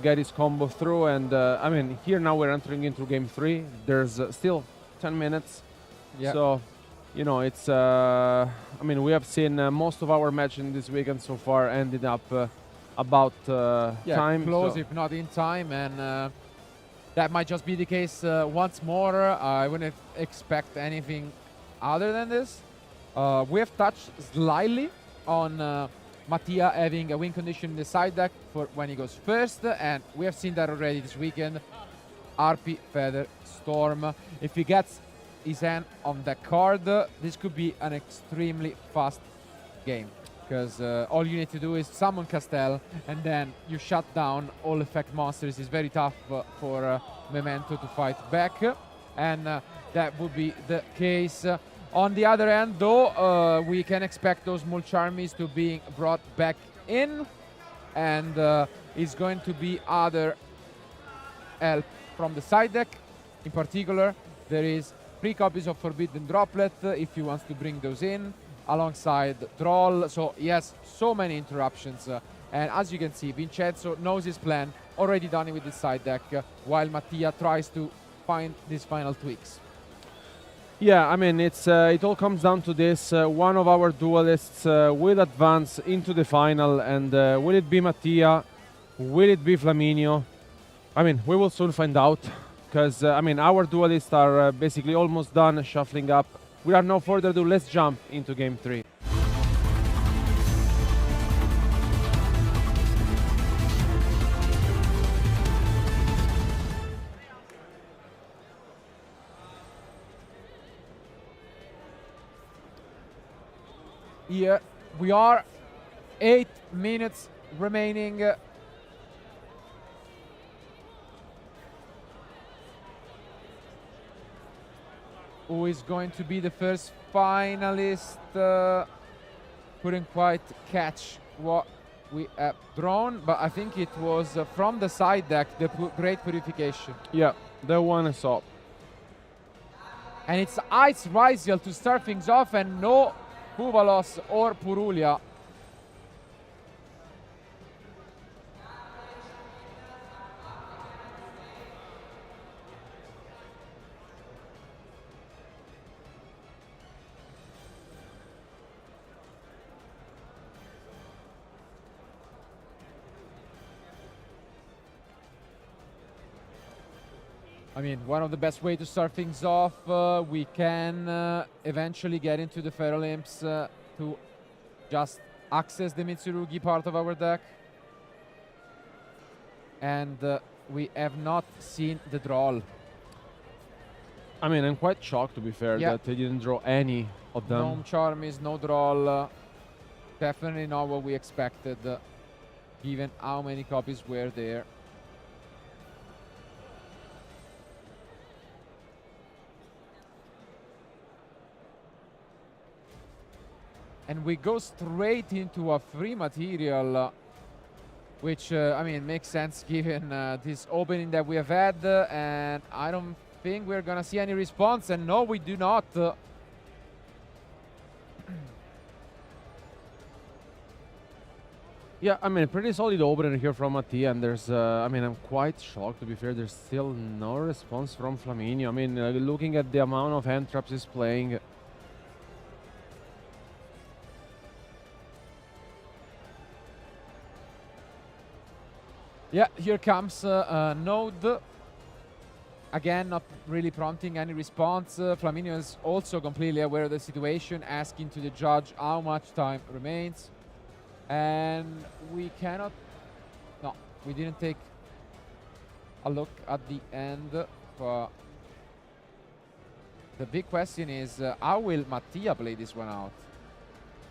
get his combo through. And I mean, here now we're entering into game 3. There's still 10 minutes. Yeah. So, you know, it's, I mean, we have seen most of our matches this weekend so far ended up about time. Close, so if not in time, and that might just be the case once more. I wouldn't expect anything other than this. We have touched slightly on Mattia having a win condition in the side deck for when he goes first, and we have seen that already this weekend. RP Feather Storm. If he gets his hand on that card, this could be an extremely fast game, because all you need to do is summon Castel and then you shut down all effect monsters. It's very tough for Memento to fight back, and that would be the case. On the other end, though, we can expect those Mulcharmies to be brought back in, and it's going to be other help from the side deck. In particular, there is 3 copies of Forbidden Droplet if he wants to bring those in, alongside Droll. So yes, so many interruptions. And as you can see, Vincenzo knows his plan, already done it with the side deck, while Mattia tries to find these final tweaks. yeah, I mean, it's it all comes down to this. One of our duelists will advance into the final, and will it be Mattia? Will it be Flaminio? I mean, we will soon find out, because I mean, our duelists are basically almost done shuffling up. Without no further ado, let's jump into game 3. Here we are, 8 minutes remaining. Who is going to be the first finalist? Couldn't quite catch what we have drawn, but I think it was from the side deck, the Great Purification. Yeah, the one I saw. And it's Ice Rysiel to start things off, and no Puvalos or Purulia. I mean, one of the best way to start things off. We can eventually get into the Feral Imps to just access the Mitsurugi part of our deck. And we have not seen the Droll. I mean, I'm quite shocked, to be fair, Yeah. that they didn't draw any of them. No Charmis, no Droll. Definitely not what we expected, given how many copies were there. And we go straight into a free material, which, I mean, makes sense given this opening that we have had. And I don't think we're going to see any response. And no, we do not. Yeah, I mean, pretty solid opener here from Mattia, and there's, I mean, I'm quite shocked, to be fair, there's still no response from Flaminio. I mean, looking at the amount of hand traps he's playing. Yeah, here comes Node. Again, not really prompting any response. Flaminio is also completely aware of the situation, asking to the judge how much time remains. And we cannot... No, we didn't take a look at the end. But the big question is, how will Mattia play this one out?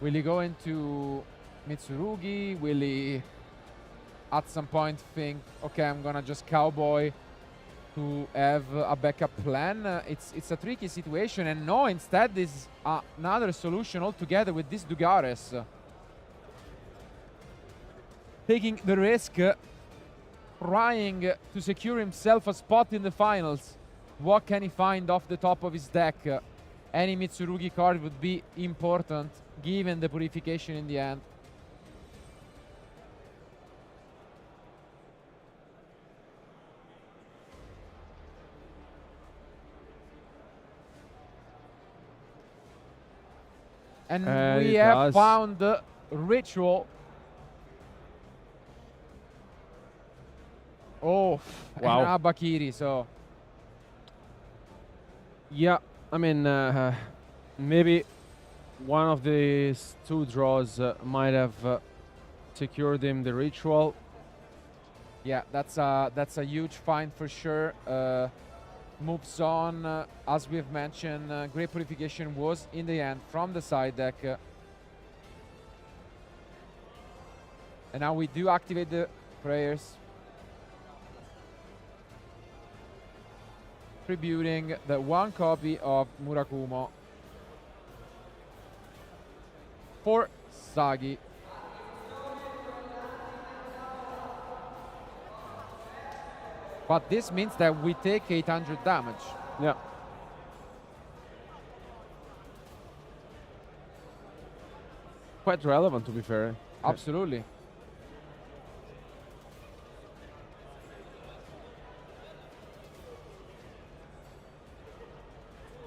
Will he go into Mitsurugi? Will he at some point think, okay, I'm gonna just cowboy to have a backup plan? It's a tricky situation, and no, instead this is another solution altogether with this Dugares. Taking the risk, trying to secure himself a spot in the finals. What can he find off the top of his deck? Any Mitsurugi card would be important, given the purification in the end. And we have found the ritual. Oh, wow. And Abakiri, so. Yeah, I mean, maybe one of these two draws might have secured him the ritual. Yeah, that's a huge find for sure. Moves on, as we've mentioned, Great Purification was in the end from the side deck. And now we do activate the prayers. Tributing the one copy of Murakumo for Sagi. But this means that we take 800 damage. Yeah. Quite relevant, to be fair. Absolutely.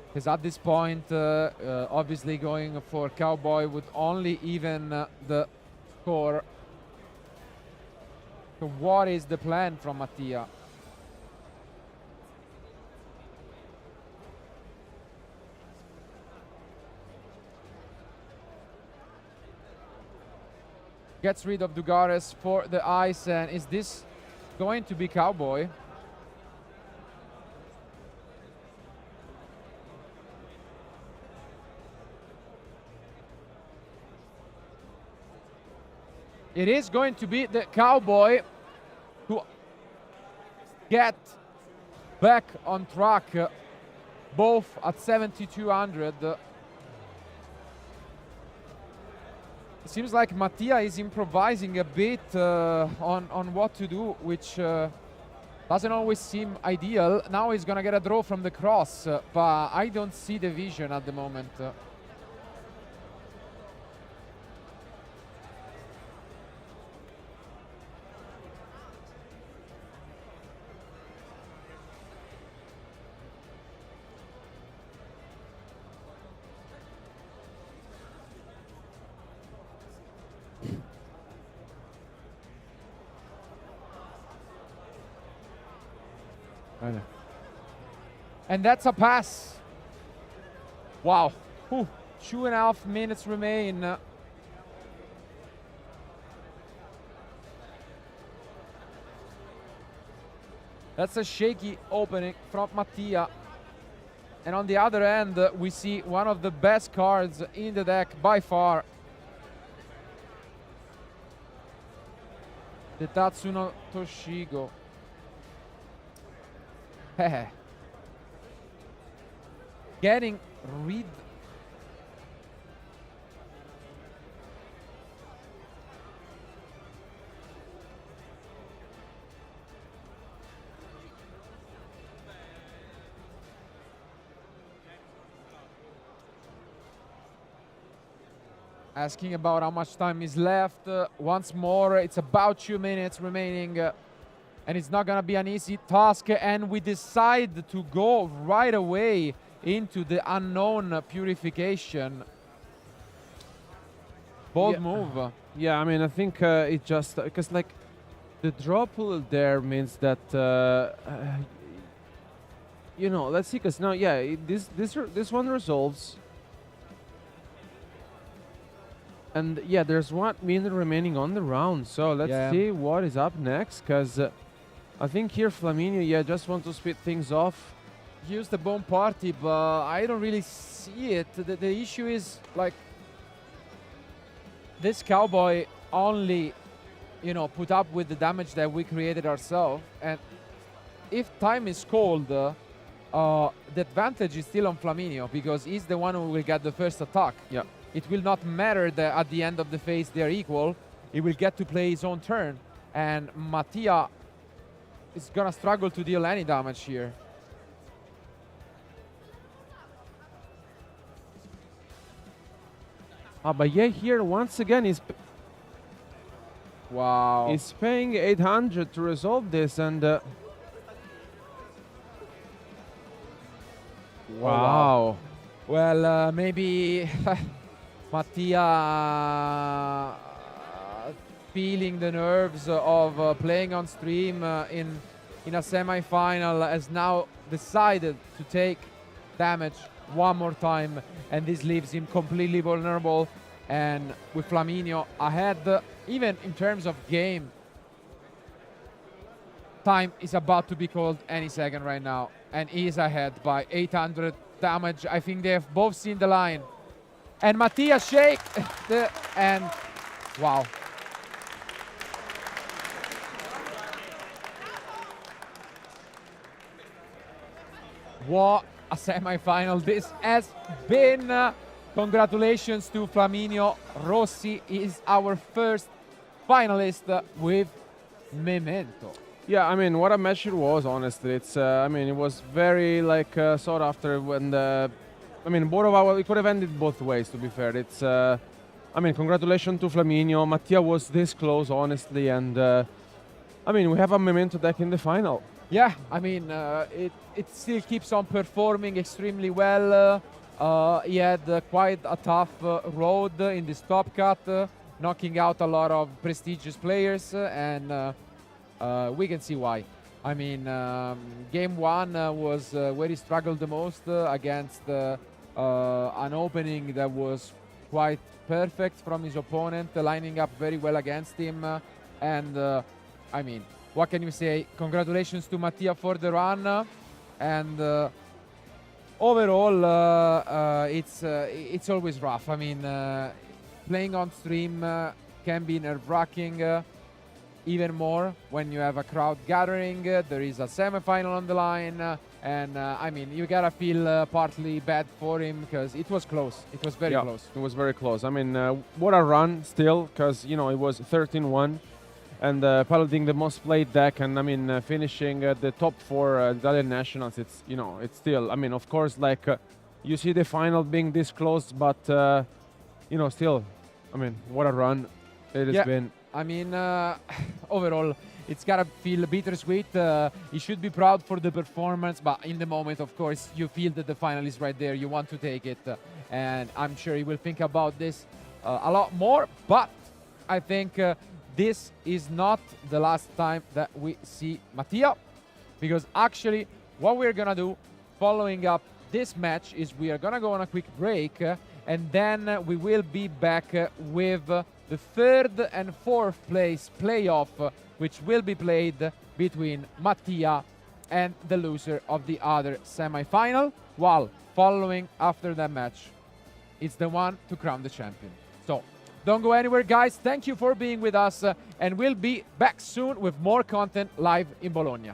Because at this point, obviously going for Cowboy would only even the score. So what is the plan from Mattia? Gets rid of Dugares for the ice, and is this going to be Cowboy? It is going to be the Cowboy to get back on track, both at 7,200. It seems like Mattia is improvising a bit on what to do, which doesn't always seem ideal. Now he's gonna get a draw from the cross, but I don't see the vision at the moment. And that's a pass. Wow. Whew. 2.5 minutes remain. That's a shaky opening from Mattia. And on the other end, we see one of the best cards in the deck by far. The Tatsuno Toshigo. Getting rid. Asking about how much time is left. Once more, it's about 2 minutes remaining. And it's not gonna be an easy task. And we decide to go right away into the unknown purification. Bold move. Yeah, I mean, I think it just because like the draw pool there means that you know, let's see, because now, yeah, this one resolves, and yeah, there's 1 minute remaining on the round. So let's see what is up next, because I think here Flaminio, yeah, just want to speed things off. Use the Bone Party, but I don't really see it. The issue is like this Cowboy only, you know, put up with the damage that we created ourselves. And if time is cold, the advantage is still on Flaminio because he's the one who will get the first attack. Yeah. It will not matter that at the end of the phase they're equal. He will get to play his own turn. And Mattia is gonna struggle to deal any damage here. But yeah, here once again he's paying 800 to resolve this, and wow. Well, maybe Mattia feeling the nerves of playing on stream in a semi-final has now decided to take damage one more time, and this leaves him completely vulnerable. And with Flaminio ahead, even in terms of game, time is about to be called any second right now, and he is ahead by 800 damage. I think they have both seen the line, and Mattia shake and wow. What a semi-final this has been. Congratulations to Flaminio. Rossi is our first finalist with Memento. Yeah, I mean, what a match it was, honestly. It's, I mean, it was very, like, sought after when the... I mean, both of our... It could have ended both ways, to be fair. It's, I mean, congratulations to Flaminio. Mattia was this close, honestly, and, I mean, we have a Memento deck in the final. Yeah, I mean, it still keeps on performing extremely well. He had quite a tough road in this top cut, knocking out a lot of prestigious players, and we can see why. I mean, game one was where he struggled the most against an opening that was quite perfect from his opponent, lining up very well against him. And I mean, what can you say? Congratulations to Mattia for the run. And overall, it's always rough. I mean, playing on stream can be nerve-wracking. Even more when you have a crowd gathering. There is a semi-final on the line, and I mean, you gotta feel partly bad for him because it was close. It was very close. It was very close. I mean, what a run still, because you know it was 13-1, and piloting the most played deck, and I mean finishing the top 4 Italian nationals. It's, you know, it's still. I mean, of course, like you see the final being this close, but you know, still, I mean, what a run it has been. I mean, overall, it's gotta feel bittersweet. You should be proud for the performance, but in the moment, of course, you feel that the final is right there. You want to take it, and I'm sure he will think about this a lot more. But I think this is not the last time that we see Mattia, because actually, what we're gonna do following up this match is we are gonna go on a quick break, and then we will be back with the 3rd and 4th place playoff, which will be played between Mattia and the loser of the other semi-final. while following after that match, it's the one to crown the champion. So don't go anywhere, guys. Thank you for being with us, and we'll be back soon with more content live in Bologna.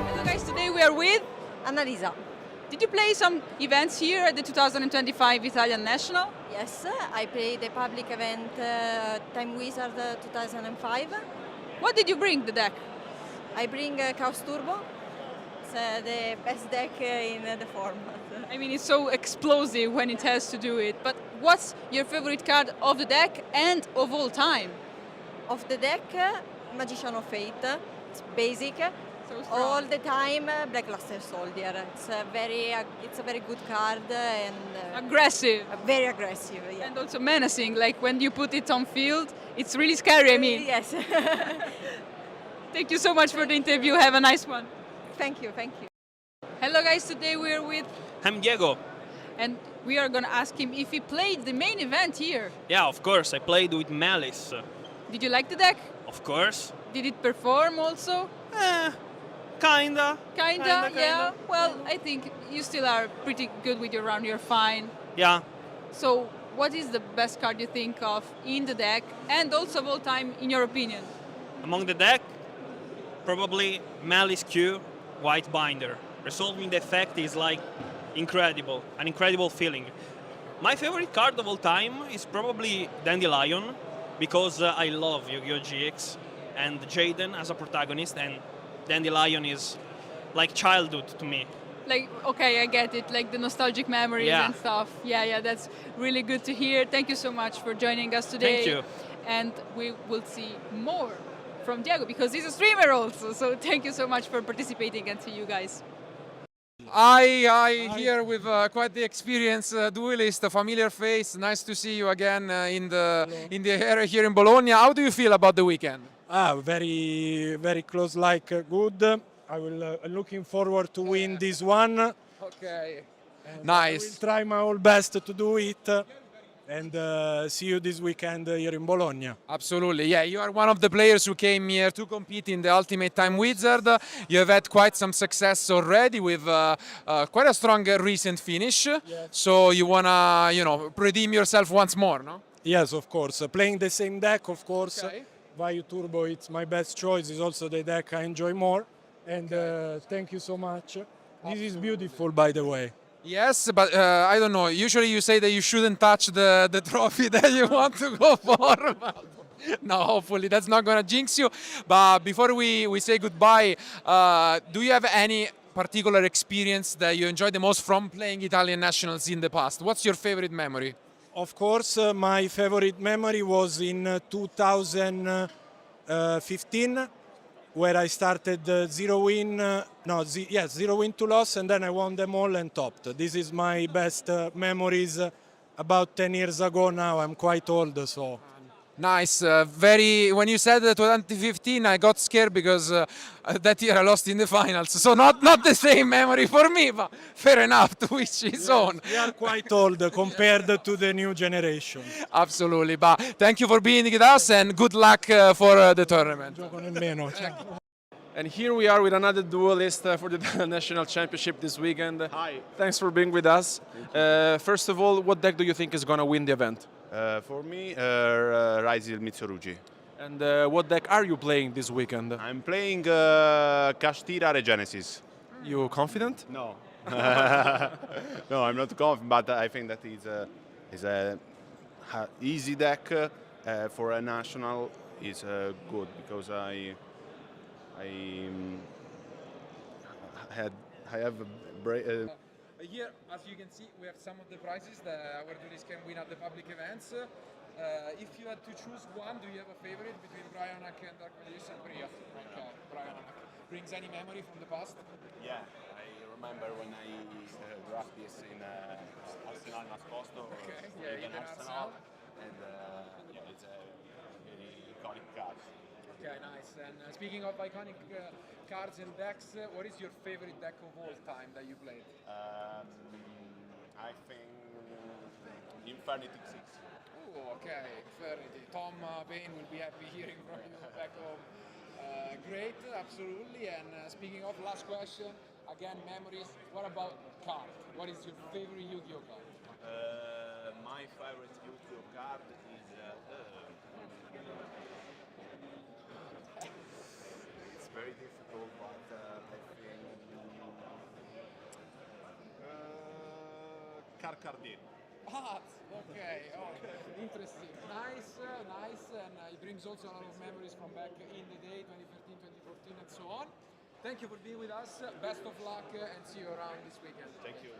Hello guys, today we are with. Annalisa. Did you play some events here at the 2025 Italian National? Yes, I played the public event Time Wizard 2005. What did you bring the deck? I bring Chaos Turbo. It's the best deck in the format. I mean, it's so explosive when it has to do it. But what's your favorite card of the deck and of all time? Of the deck, Magician of Fate. It's basic. So strong. All the time, Blackluster Soldier. It's a very good card and Aggressive. very aggressive. Yeah. And also menacing, like when you put it on field, it's really scary, I mean. Yes. Thank you so much for the interview, have a nice one. Thank you, thank you. Hello guys, today we're with, I'm Diego. and we are gonna ask him if he played the main event here. Yeah, of course, I played with Malice. Did you like the deck? Of course. Did it perform also? Kinda. Kinda, yeah. Well, I think you still are pretty good with your round, you're fine. Yeah. So what is the best card you think of in the deck and also of all time in your opinion? Among the deck, probably Malice Q, White Binder. Resolving the effect is like incredible, an incredible feeling. My favorite card of all time is probably Dandelion, because I love Yu-Gi-Oh! GX and Jaden as a protagonist, and Dandelion is like childhood to me. Like, okay, I get it, like the nostalgic memories Yeah. and stuff. Yeah, that's really good to hear. Thank you so much for joining us today. Thank you. And we will see more from Diego because he's a streamer also. So thank you so much for participating and see you guys. I here with quite the experienced duelist, a familiar face. Nice to see you again in the area here in Bologna. How do you feel about the weekend? Very close, like good. I will looking forward to win this one. Okay. I will Nice. try my whole best to do it, and see you this weekend here in Bologna. Absolutely, yeah. You are one of the players who came here to compete in the Ultimate Time Wizard. You have had quite some success already with quite a strong recent finish. So you wanna, redeem yourself once more, no? Yes, of course. Playing the same deck, of course. Okay. Vayu Turbo, it's my best choice. It's also the deck I enjoy more. And thank you so much. This is beautiful, by the way. Yes, but I don't know. Usually you say that you shouldn't touch the trophy that you want to go for. No, hopefully that's not going to jinx you. But before we say goodbye, do you have any particular experience that you enjoyed the most from playing Italian nationals in the past? What's your favorite memory? Of course, my favorite memory was in 2015, where I started 0 win, 0 win, 2 loss, and then I won them all and topped. This is my best memories. About 10 years ago now, I'm quite old, so. Nice. When you said 2015, I got scared because that year I lost in the finals. So not the same memory for me, but fair enough, to each his own. We are quite old compared to the new generation. Absolutely. But thank you for being with us and good luck for the tournament. Gioco nemmeno. Ciao. And here we are with another duelist for the national championship this weekend. Hi. Thanks for being with us. First of all, what deck do you think is going to win the event? For me, Raizil Mitsurugi. And what deck are you playing this weekend? I'm playing Kashtira Regenesis. You confident? No. No, I'm not confident, but I think that is a easy deck for a national. Is good because I have Here, as you can see, we have some of the prizes that our tourists can win at the public events. If you had to choose one, do you have a favorite between Brionac and Dark Magician? Brionac. Brings any memory from the past? Yeah, I remember when I draft this in Arsenal Nascosto, in Arsenal. and yeah, it's a very iconic card. Okay, nice. And speaking of iconic cards and decks, what is your favorite deck of all time that you played? I think Infinity 6. Oh, okay, Infernity. Tom Payne will be happy hearing from you back home. Great, absolutely. And speaking of, last question, again, memories. What about card? What is your favorite Yu-Gi-Oh card? My favorite Yu-Gi-Oh card is it's very difficult, but I think Karkardir. Ah, okay, interesting. Nice, and it brings also a lot of memories from back in the day, 2013, 2014, and so on. Thank you for being with us. Best of luck, and see you around this weekend. Thank you.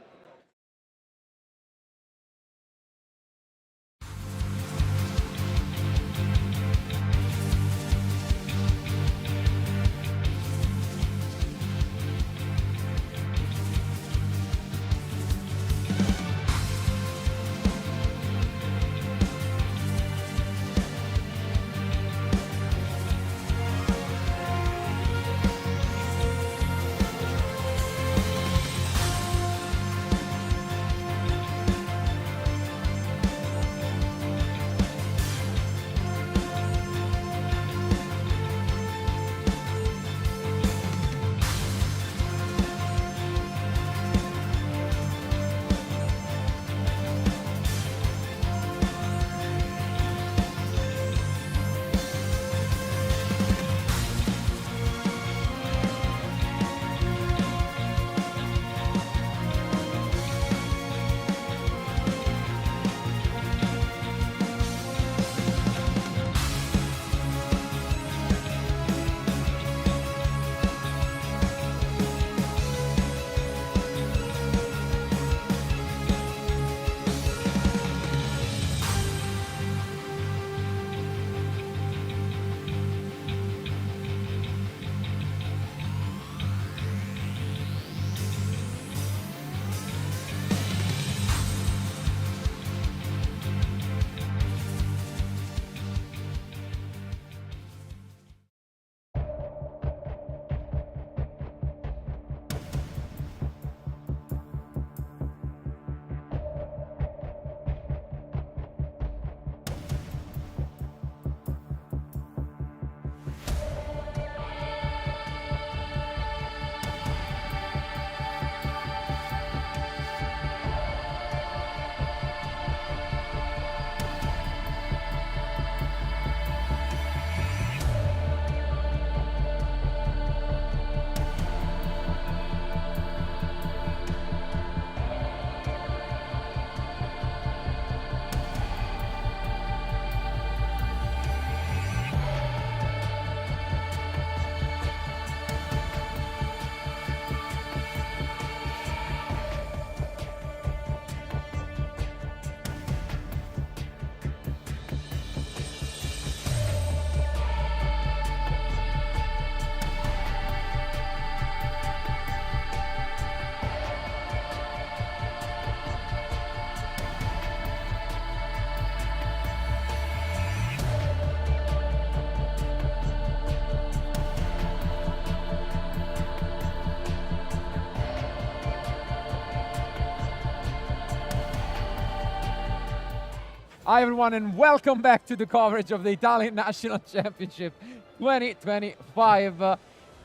Hi everyone, and welcome back to the coverage of the Italian National Championship 2025.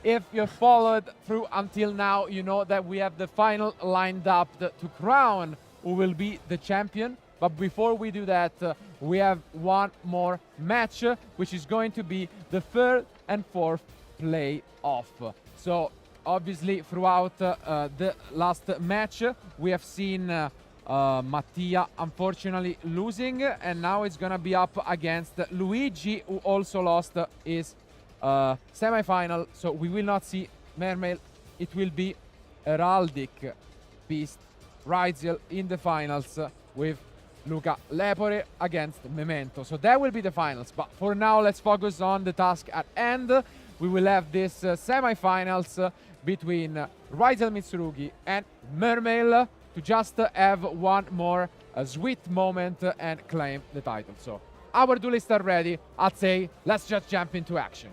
if you followed through until now, you know that we have the final lined up to crown who will be the champion. But before we do that, we have one more match, which is going to be the third and fourth playoff. So obviously throughout the last match, we have seen Mattia unfortunately losing, and now it's gonna be up against Luigi, who also lost his semi-final. So we will not see Mermail. It will be Heraldic Beast Ryziel in the finals with Luca Lepore against Memento. So that will be the finals. But for now, let's focus on the task at hand. We will have this semi-finals between Ryziel Mitsurugi and Mermail to just have one more sweet moment and claim the title. So our duelists are ready. I'd say let's just jump into action.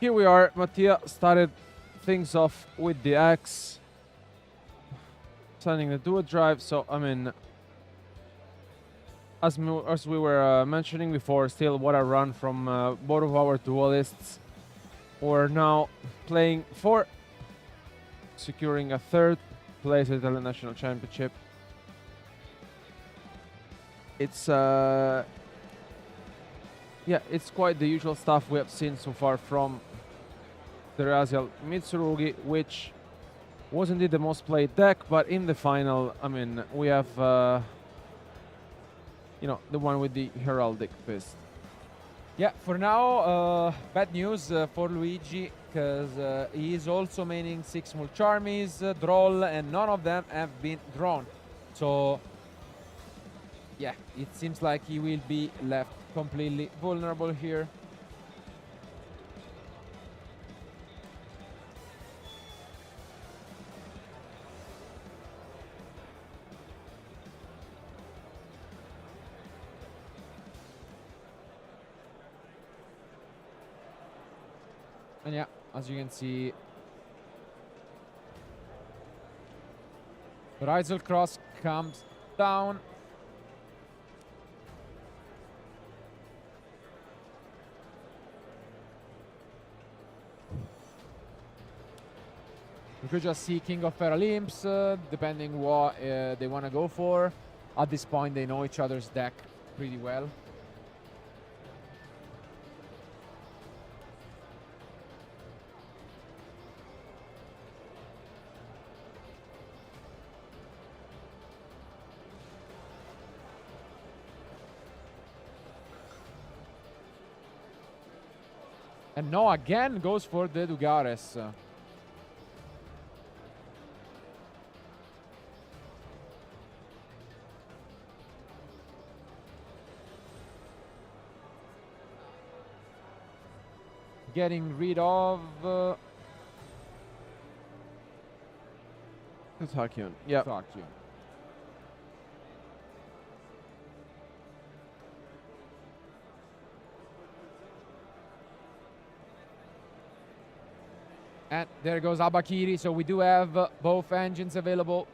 Here we are. Mattia started things off with the axe, sending the dual drive. So I mean, as we were mentioning before, still what a run from both of our duelists. We're now playing for securing a third place at the National Championship. It's yeah, it's quite the usual stuff we have seen so far from the Ryziel Mitsurugi, which was indeed the most played deck, but in the final, I mean, we have you know, the one with the Heraldic Fist. Yeah, for now, bad news for Luigi, because he is also maining 6 Mulcharmies, Droll, and none of them have been drawn. So, yeah, it seems like he will be left completely vulnerable here. And yeah, as you can see, the Ryziel Cross comes down. We could just see King of Paralymps, depending what they want to go for. At this point, they know each other's deck pretty well. And no, again goes for the Dugares. Getting rid of The Tachyon. Yeah. Tachyon. And there goes Abakiri, so we do have both engines available.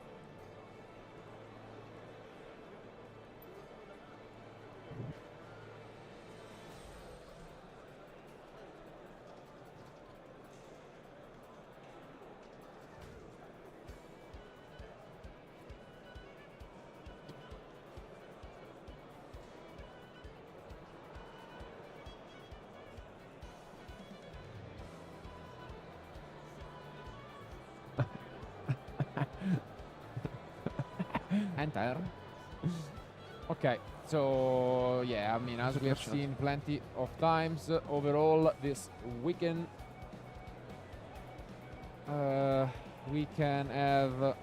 Enter. Okay, so yeah, I mean, as we have seen plenty of times overall this weekend, we can have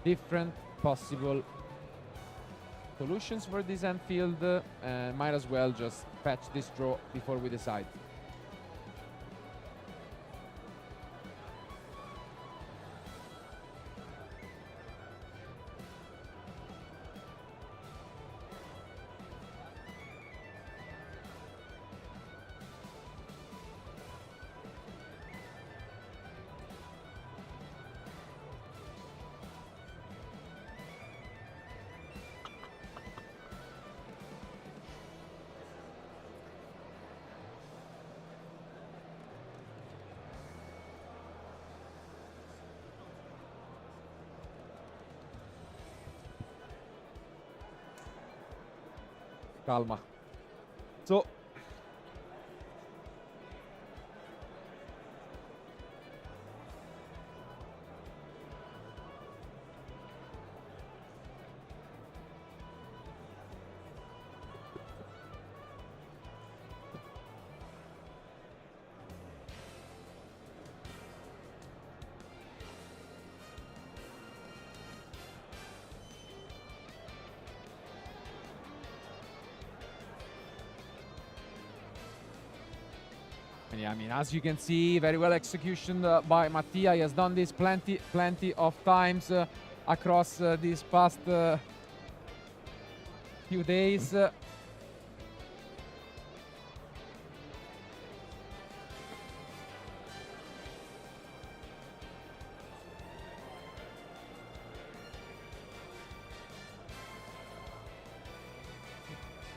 different possible solutions for this end field, and might as well just patch this draw before we decide. Calma. So yeah, I mean, as you can see, very well execution by Mattia. He has done this plenty of times across these past few days.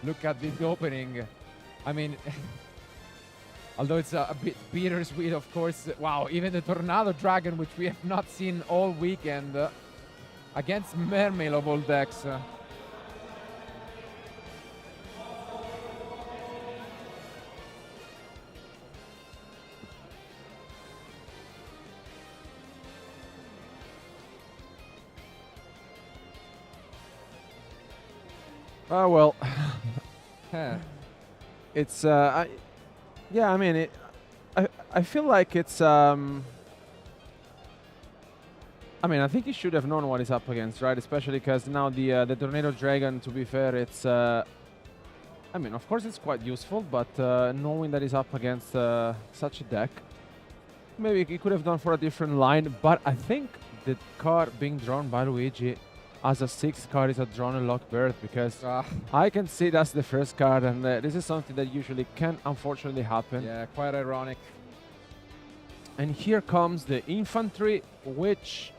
Look at this opening. I mean, although it's a bit bittersweet, of course. Wow, even the Tornado Dragon, which we have not seen all weekend, against Mermail of all decks. Well, Yeah. it's yeah, I mean, I feel like it's I mean, I think he should have known what he's up against, right? Especially because now the Tornado Dragon, to be fair, it's I mean, of course it's quite useful, but knowing that he's up against such a deck, maybe he could have gone for a different line. But I think the card being drawn by Luigi as a 6th card is a drawn and lock bird, because I can see that's the first card, and this is something that usually can unfortunately happen. Yeah, quite ironic. And here comes the infantry, which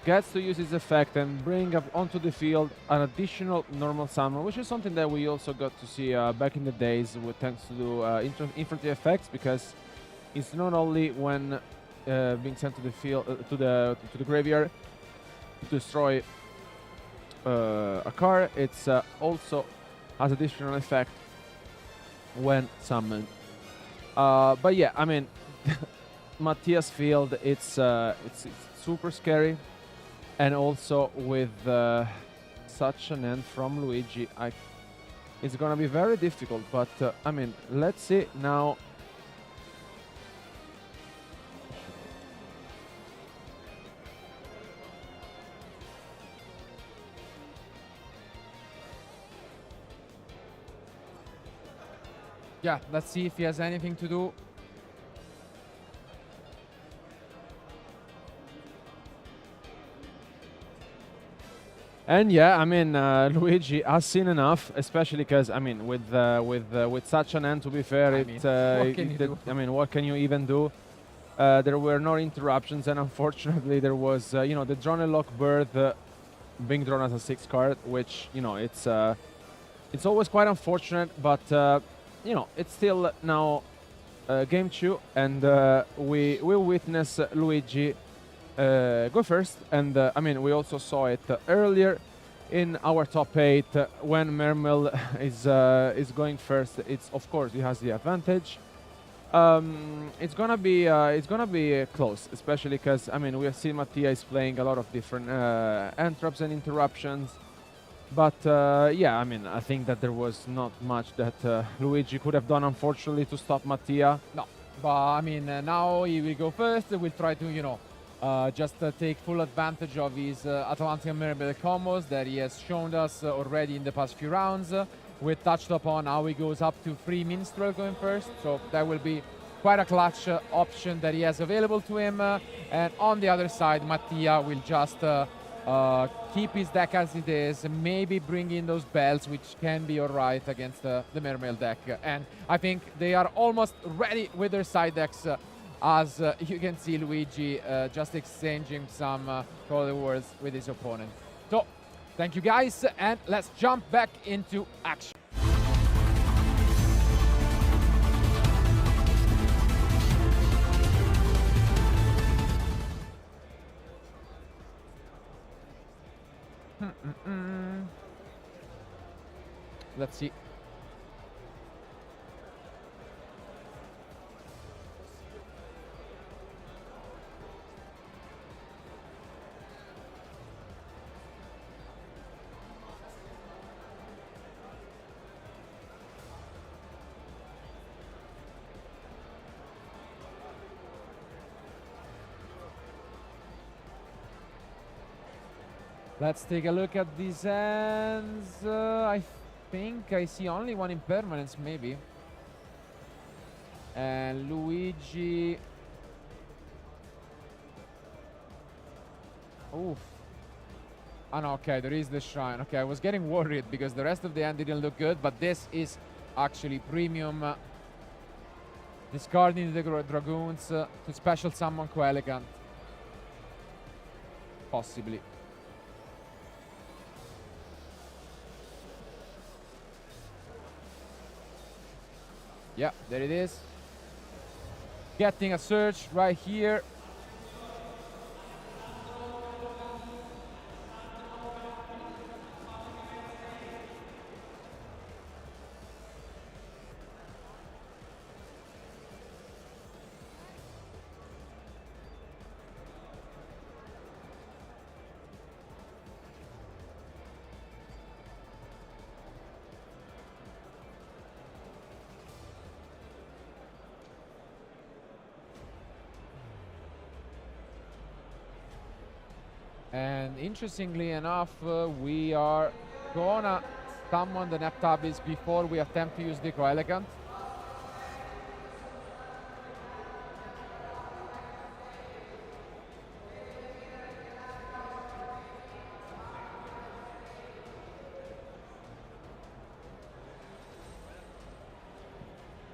gets to use its effect and bring up onto the field an additional normal summon, which is something that we also got to see back in the days with thanks to do infantry effects, because it's not only when being sent to the field to the graveyard to destroy a card, it's also has additional effect when summoned. But yeah, I mean, Mattia's field, it's super scary, and also with such an end from Luigi, it's gonna be very difficult. But I mean, let's see now. Yeah, let's see if he has anything to do. And yeah, I mean, Luigi has seen enough, especially because I mean, with such an end, to be fair, I mean, what can you do? I mean, what can you even do? There were no interruptions, and unfortunately, there was you know, the drawn and lock bird being drawn as a 6th card, which, you know, it's always quite unfortunate, but you know, it's still now game 2, and we will witness Luigi go first. And I mean, we also saw it earlier in our top 8 when Mermail is going first. It's, of course, he has the advantage, It's gonna be close, especially because I mean we have seen Mattia is playing a lot of different entraps and interruptions, but yeah, I mean I think that there was not much that Luigi could have done, unfortunately, to stop Mattia. No, but I mean now he will go first. We'll try to just take full advantage of his Atlantic Mirabelle combos that he has shown us already in the past few rounds. We touched upon how he goes up to 3 Minstrel going first, so that will be quite a clutch option that he has available to him. And on the other side, Mattia will just keep his deck as it is, maybe bring in those bells, which can be alright against the Mermail deck. And I think they are almost ready with their side decks, as you can see Luigi just exchanging some call words with his opponent. So, thank you guys, and let's jump back into action. Let's see. Let's take a look at these hands. I think I see only one impermanence, maybe. And Luigi. Oof. Oh no, okay, there is the shrine. Okay, I was getting worried because the rest of the hand didn't look good, but this is actually premium. Discarding the Dragoons to special summon Coelegant. Possibly. Yeah, there it is. Getting a search right here. And interestingly enough, we are gonna summon the Neptabis before we attempt to use the Coelegant.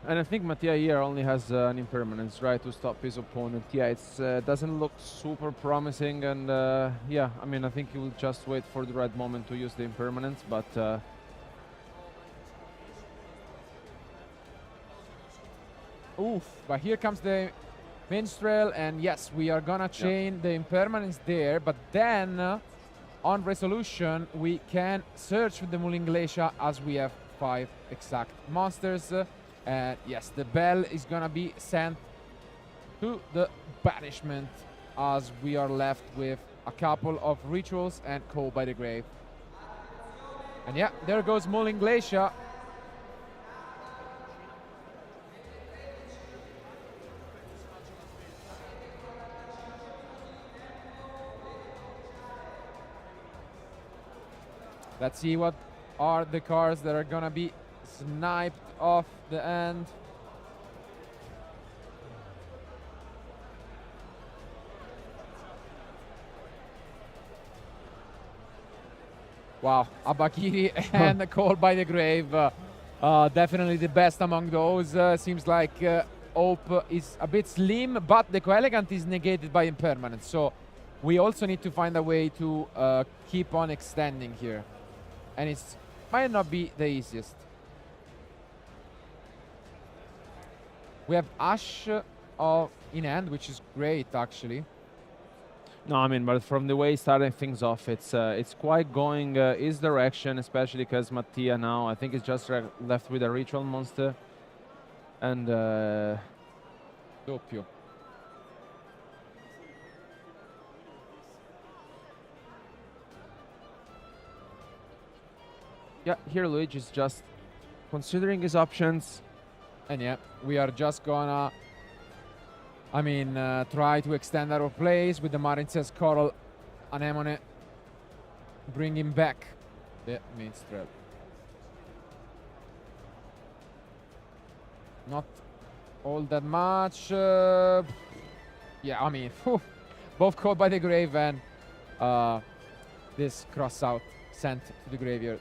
And I think Mattia here only has an impermanence, right, to stop his opponent. Yeah, it doesn't look super promising, and yeah, I mean, I think he will just wait for the right moment to use the impermanence, but oof, but here comes the Minstrel, and yes, we are gonna chain the impermanence there, but then on resolution, we can search with the Mulling Glacier as we have 5 exact monsters. And yes, the bell is gonna be sent to the banishment as we are left with a couple of rituals and Call by the Grave. And yeah, there goes Mulling Glacier. Let's see what are the cards that are gonna be sniped off the end. Wow, Abakiri and the Call by the Grave. Definitely the best among those. Seems like Hope is a bit slim, but the Coelegant is negated by impermanence. So we also need to find a way to keep on extending here. And it might not be the easiest. We have Ash in hand, which is great, actually. no, I mean, but from the way he's starting things off, it's quite going his direction, especially because Mattia now, I think, is just left with a ritual monster. And Doppio. Yeah, here Luigi's just considering his options. And yeah, we are just gonna, try to extend our plays with the Marincess Coral Anemone. Bring him back the Minstrel. Not all that much. Yeah, both caught by the grave and this cross out sent to the graveyard.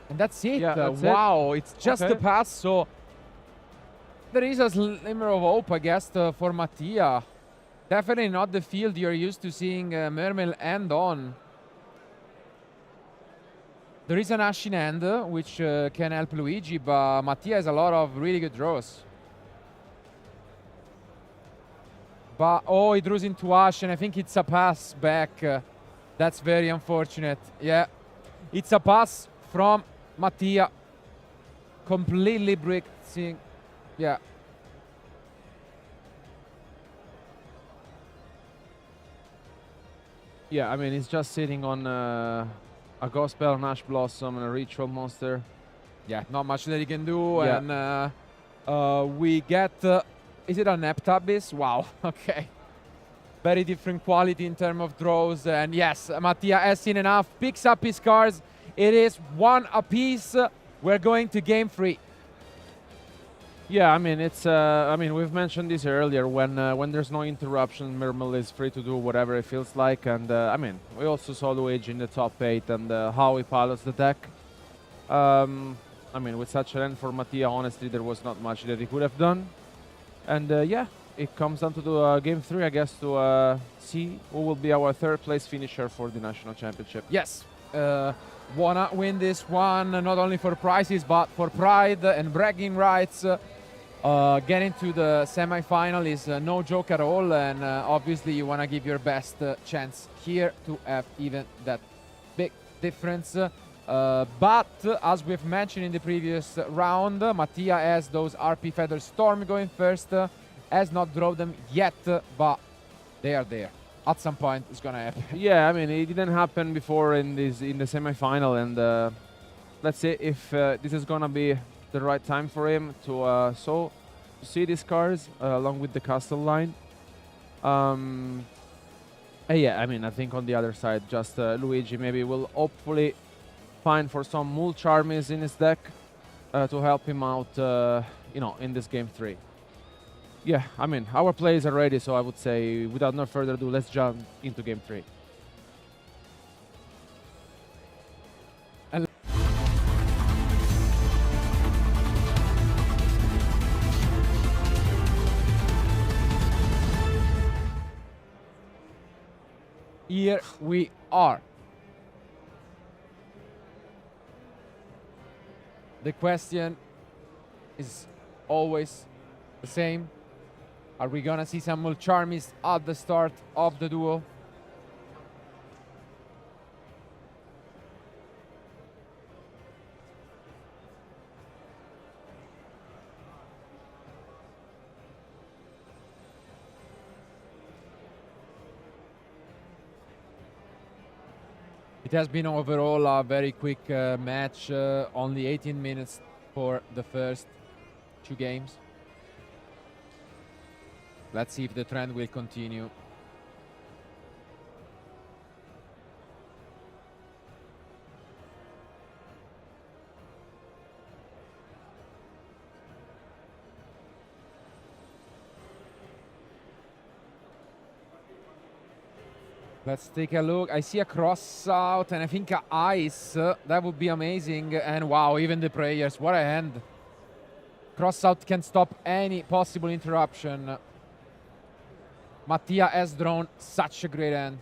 And that's it. Yeah, that's wow, it's just Okay. the pass. So there is a slimmer of hope, I guess, for Mattia. Definitely not the field you're used to seeing Mermel end on. There is an Ash in hand, which can help Luigi, but Mattia has a lot of really good draws. But, oh, he draws into Ash, and I think it's a pass back. That's very unfortunate. Yeah, it's a pass from Mattia. Completely breaking. Yeah. Yeah, I mean, he's just sitting on a Gospel, an Ash Blossom, and a Ritual Monster. Yeah, not much that he can do. Yeah. And we get... is it an Neptabis? Wow, okay. Very different quality in terms of draws. And yes, Mattia has seen enough. Picks up his cards. It is one apiece. We're going to game 3. Yeah, I mean, it's. We've mentioned this earlier. When there's no interruption, Mermel is free to do whatever it feels like. And we also saw Luigi in the top 8 and how he pilots the deck. With such an end for Mattia, honestly, there was not much that he could have done. And yeah, it comes down to the game 3, I guess, to see who will be our 3rd place finisher for the national championship. Yes. Wanna win this one, not only for prizes, but for pride and bragging rights. Getting to the semi-final is no joke at all, and obviously you want to give your best chance here to have even that big difference. But as we've mentioned in the previous round, Mattia has those RP Feather Storm going first, has not drawn them yet, but they are there. At some point it's gonna happen. Yeah, I mean, it didn't happen before in the semi-final, and let's see if this is gonna be the right time for him to see these cards along with the castle line. Yeah, I mean, I think on the other side, just Luigi maybe will hopefully find for some Mulch armies in his deck to help him out, in this game 3. Yeah, I mean, our plays are ready, so I would say, without no further ado, let's jump into game 3. Here we are. The question is always the same. Are we gonna see some Mulcharmis at the start of the duel? It has been overall a very quick match, only 18 minutes for the first 2 games. Let's see if the trend will continue. Let's take a look. I see a cross out and I think a ice. That would be amazing. And wow, even the prayers. What a hand. Cross out can stop any possible interruption. Mattia has drawn such a great hand.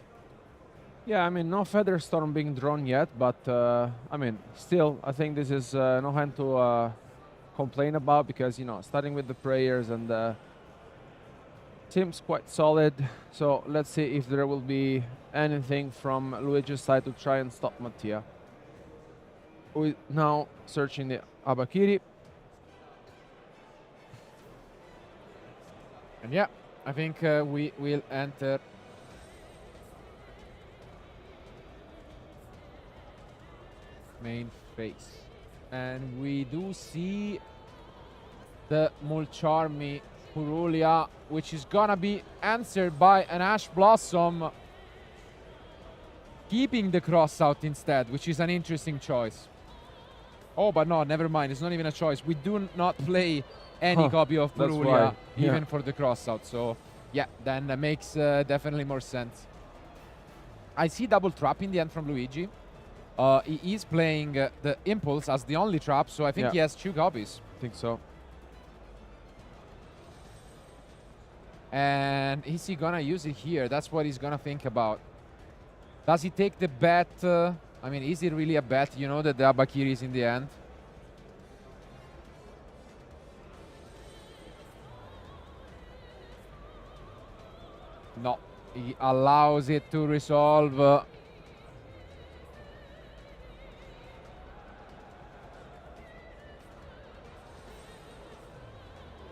Yeah, I mean, no Feather Storm being drawn yet, but I mean, still, I think this is no hand to complain about because, you know, starting with the prayers and seems quite solid. So let's see if there will be anything from Luigi's side to try and stop Mattia. We now searching the Abakiri. And yeah, I think we will enter main phase. And we do see the Mulcharmi Purulia, which is gonna be answered by an Ash Blossom, keeping the cross out instead, which is an interesting choice. Oh, but no, never mind. It's not even a choice. We do not play any copy of That's Purulia, why. even Yeah. for the cross out. So, yeah, then that makes definitely more sense. I see double trap in the end from Luigi. He is playing the Impulse as the only trap, so I think Yeah. he has 2 copies. I think so. And is he gonna use it here? That's what he's gonna think about. Does he take the bet? I mean, is it really a bet? You know that the Abakiri is in the end. No, he allows it to resolve.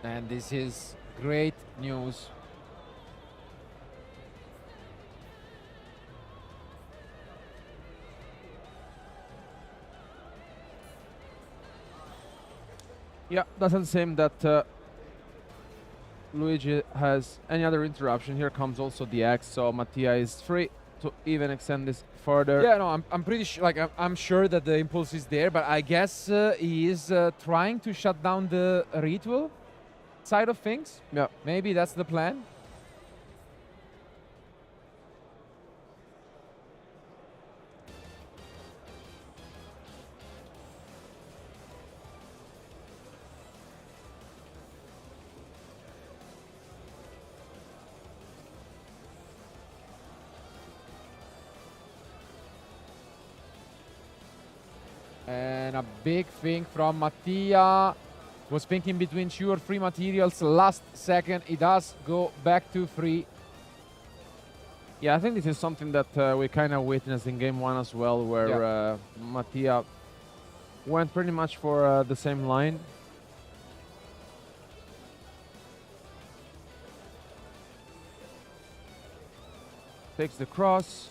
And this is great news. Yeah, doesn't seem that Luigi has any other interruption. Here comes also the X, so Mattia is free to even extend this further. Yeah, no, I'm pretty sure. Like, I'm sure that the impulse is there, but I guess he is trying to shut down the ritual side of things. Yeah. Maybe that's the plan. And a big thing from Mattia. Was thinking between 2 or 3 materials. Last second, he does go back to 3. Yeah, I think this is something that we kind of witnessed in game 1 as well, where Mattia went pretty much for the same line. Takes the cross.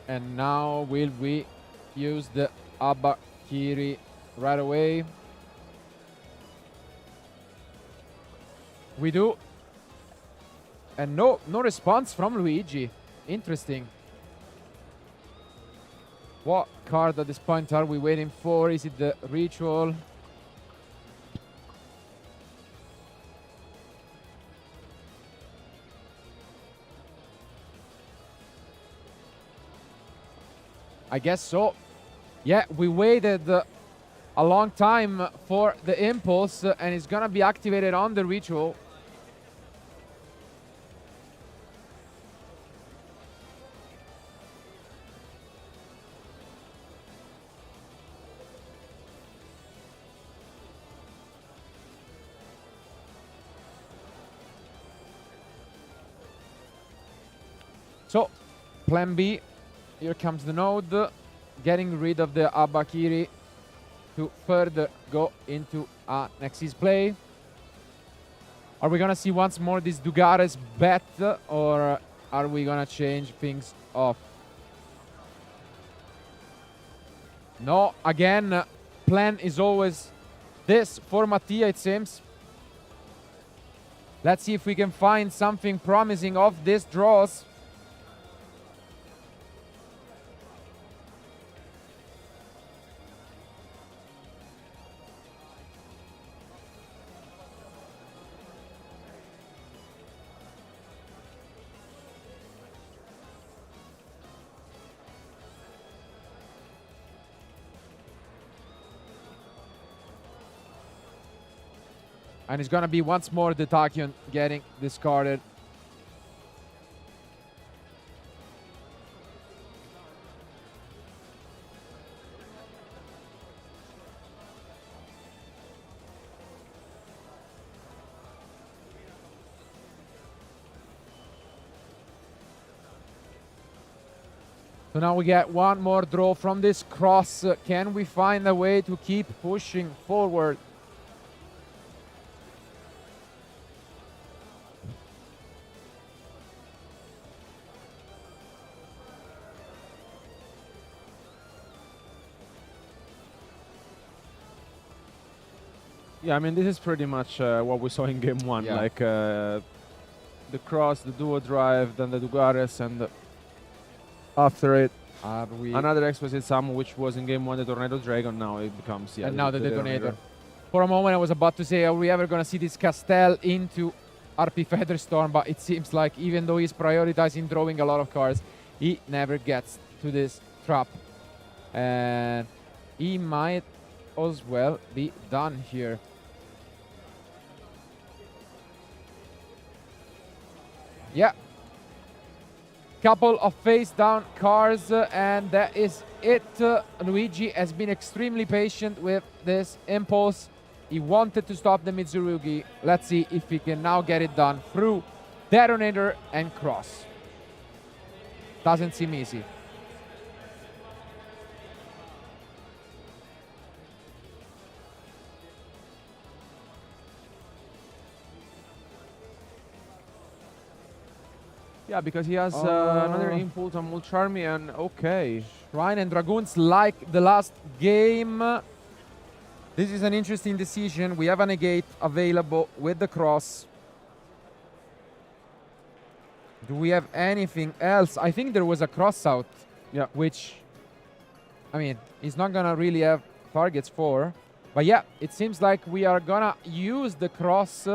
And now will we use the Abakiri right away? We do. And no response from Luigi. Interesting. What card at this point are we waiting for? Is it the ritual? I guess so. Yeah, we waited a long time for the impulse, and it's gonna be activated on the ritual. So, plan B. Here comes the node, getting rid of the Abakiri to further go into a Nexus play. Are we gonna see once more this Dugares bet, or are we gonna change things off? No, again, plan is always this for Mattia, it seems. Let's see if we can find something promising of these draws. And it's going to be once more the Tachyon getting discarded. So now we get one more draw from this cross. Can we find a way to keep pushing forward? Yeah, I mean, this is pretty much what we saw in game one. Yeah. Like the cross, the duo drive, then the Dugares, and after it, another exquisite summon, which was in game one the Tornado Dragon. Now it becomes, yeah. And now the Detonator. For a moment, I was about to say, are we ever going to see this Castel into RP Featherstorm? But it seems like even though he's prioritizing drawing a lot of cards, he never gets to this trap. And he might as well be done here. Yeah. Couple of face down cards, and that is it. Luigi has been extremely patient with this impulse. He wanted to stop the Mitsurugi. Let's see if he can now get it done through Detonator and Cross. Doesn't seem easy. Yeah, because he has another impulse on Mulcharmy, and okay. Shrine and Dragoons like the last game. This is an interesting decision. We have a negate available with the cross. Do we have anything else? I think there was a cross out. Yeah. Which, I mean, he's not gonna really have targets for. But yeah, it seems like we are gonna use the cross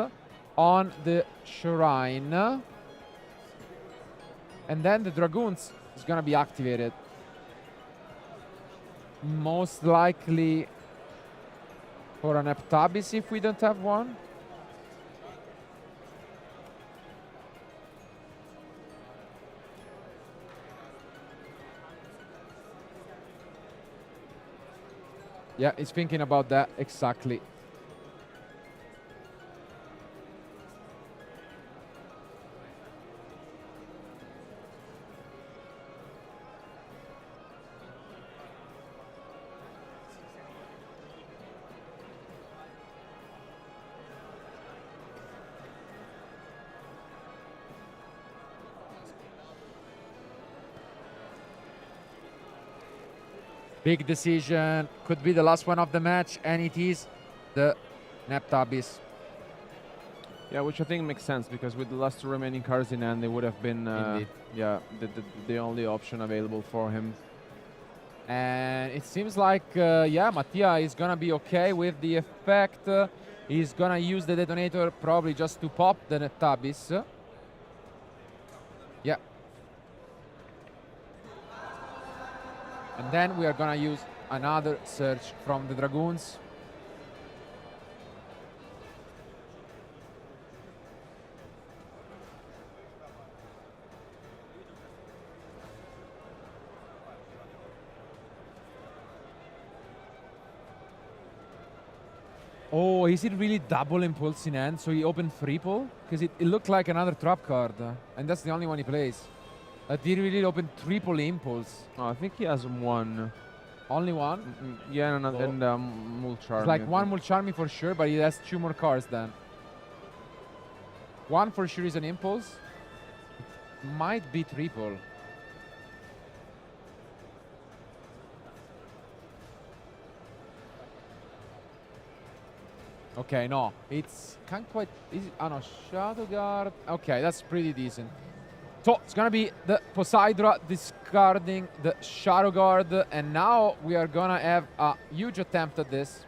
on the Shrine. And then the Dragoons is gonna be activated. Most likely for an Heptabis if we don't have one. Yeah, he's thinking about that exactly. Big decision, could be the last one of the match, and it is the Neptabis. Yeah, which I think makes sense, because with the last two remaining cards in hand, they would have been yeah, the only option available for him. And it seems like, yeah, Mattia is gonna be okay with the effect. He's gonna use the Detonator probably just to pop the Neptabis. Yeah. And then we are gonna use another search from the Dragoons. Oh, is it really double impulse in hand? So he opened triple? Because it looked like another trap card. And that's the only one he plays. Did he really open triple impulse? Oh, I think he has one. Only one? Yeah, and Mulcharmy. It's like one Mulcharmy for sure, but he has two more cards then. One for sure is an impulse. It might be triple. Okay, no. It's can't quite... Is it, oh no, Shadow Guard. Okay, that's pretty decent. So it's gonna be the Poseidra discarding the Shadow Guard, and now we are gonna have a huge attempt at this.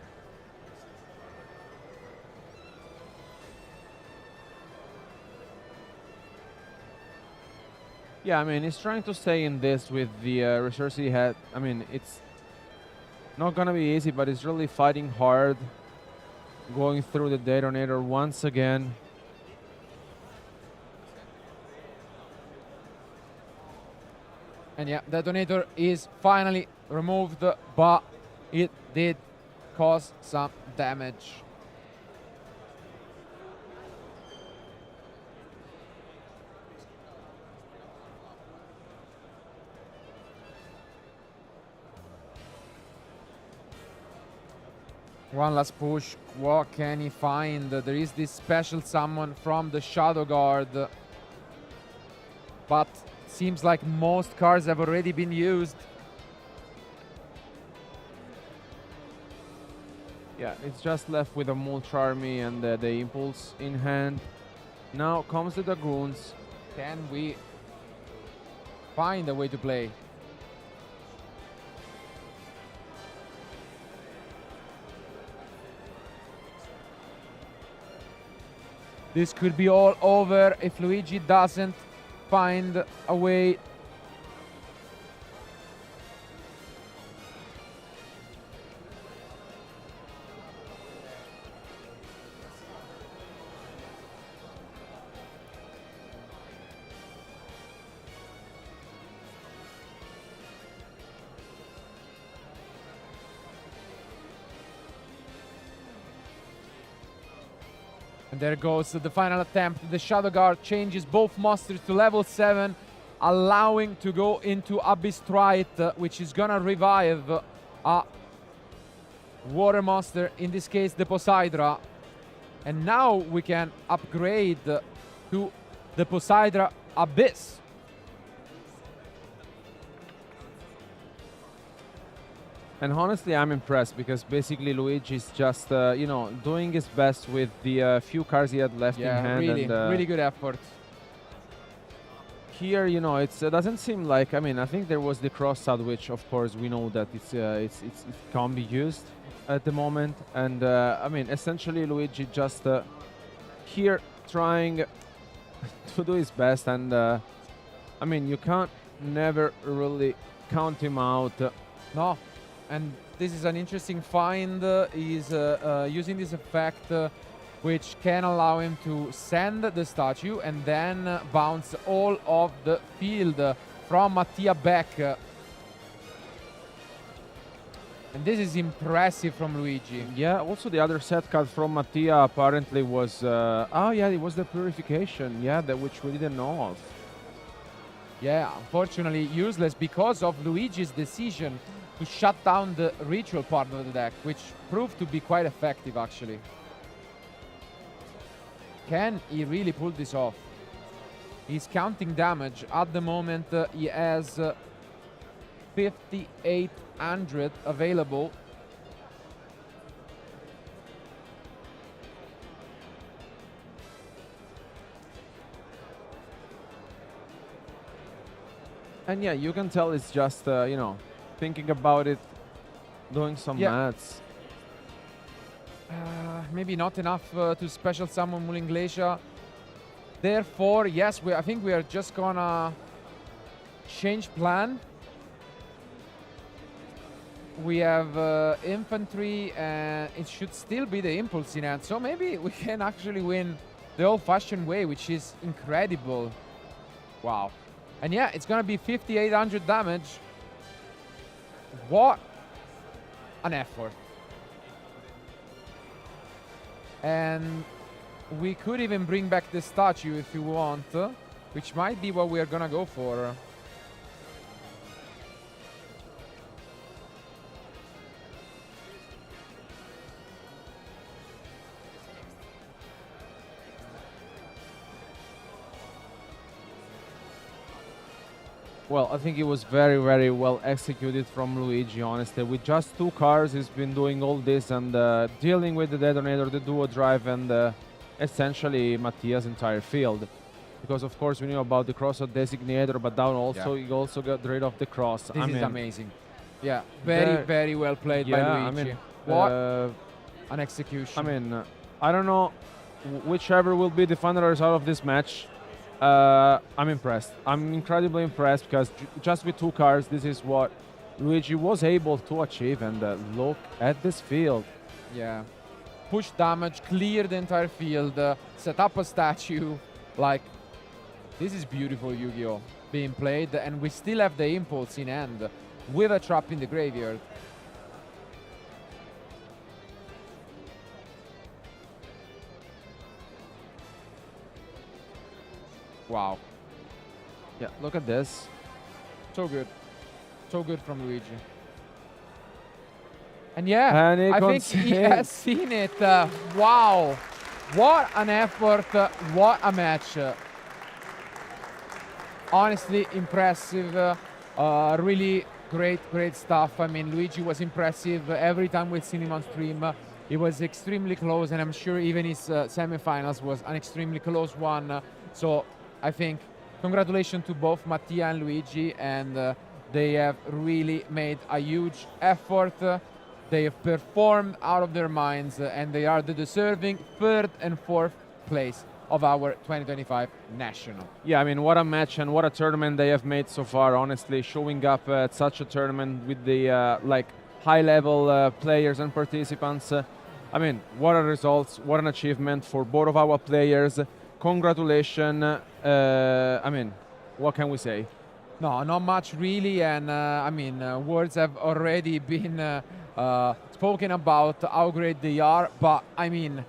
Yeah, I mean, he's trying to stay in this with the resource he had. I mean, it's not gonna be easy, but he's really fighting hard. going through the detonator once again. And yeah, detonator is finally removed, but it did cause some damage. One last push. What can he find? There is this special summon from the Shadow Guard, but seems like most cards have already been used. Yeah, it's just left with a Mulch Army and the Impulse in hand. Now comes the Dragoons. Can we find a way to play? This could be all over if Luigi doesn't find a way. And there goes the final attempt. The Shadow Guard changes both monsters to level 7, allowing to go into Abyss Strike, which is gonna revive a water monster, in this case the Poseidra. And now we can upgrade to the Poseidra Abyss. And honestly, I'm impressed because basically Luigi's just, you know, doing his best with the few cards he had left in hand. Really, and, really good effort. Here, you know, it doesn't seem like. I mean, I think there was the cross out, which of course we know that it can't be used at the moment. And I mean, essentially Luigi just here trying to do his best. And I mean, you can't never really count him out. No. And this is an interesting find. He's using this effect, which can allow him to send the statue and then bounce all of the field from Mattia back. And this is impressive from Luigi. Yeah, also the other set card from Mattia apparently was... oh yeah, it was the Purification, yeah, which we didn't know of. Yeah, unfortunately useless because of Luigi's decision to shut down the ritual part of the deck, which proved to be quite effective actually. Can he really pull this off? He's counting damage. At the moment, he has 5,800 available. And yeah, you can tell it's just, you know, thinking about it, doing some maths. Maybe not enough to special summon Mulling Glacier. Therefore, yes, I think we are just gonna change plan. We have infantry, and it should still be the impulse in hand. So maybe we can actually win the old-fashioned way, which is incredible. Wow. And yeah, it's gonna be 5,800 damage. What an effort. And we could even bring back the statue if you want, which might be what we are gonna go for. Well, I think it was very, very well executed from Luigi, honestly. With just 2 cards, he's been doing all this and dealing with the detonator, the duo drive, and essentially Mattia's entire field. Because, of course, we knew about the cross-out designator, but down also, he also got rid of the cross. This is amazing. Yeah, very, very well played by Luigi. I mean, what an execution. I mean, I don't know whichever will be the final result of this match. I'm impressed. I'm incredibly impressed because just with 2 cards, this is what Luigi was able to achieve. And look at this field. Yeah. push damage, clear the entire field, set up a statue. Like, this is beautiful Yu-Gi-Oh! Being played, and we still have the impulse in hand with a trap in the graveyard. Wow. Yeah, look at this. So good. So good from Luigi. And yeah, And he I think he has seen it. Wow. What an effort. What a match. Honestly, impressive. Really great stuff. I mean, Luigi was impressive. Every time we've seen him on stream, it was extremely close, and I'm sure even his semifinals was an extremely close one. So I think congratulations to both Mattia and Luigi, and they have really made a huge effort. They have performed out of their minds, and they are the deserving 3rd and 4th place of our 2025 national. Yeah, I mean, what a match and what a tournament they have made so far, honestly. Showing up at such a tournament with the like high-level players and participants. I mean, what a results, what an achievement for both of our players. Congratulations. I mean, what can we say? No, not much really, and I mean, words have already been spoken about how great they are, but I mean,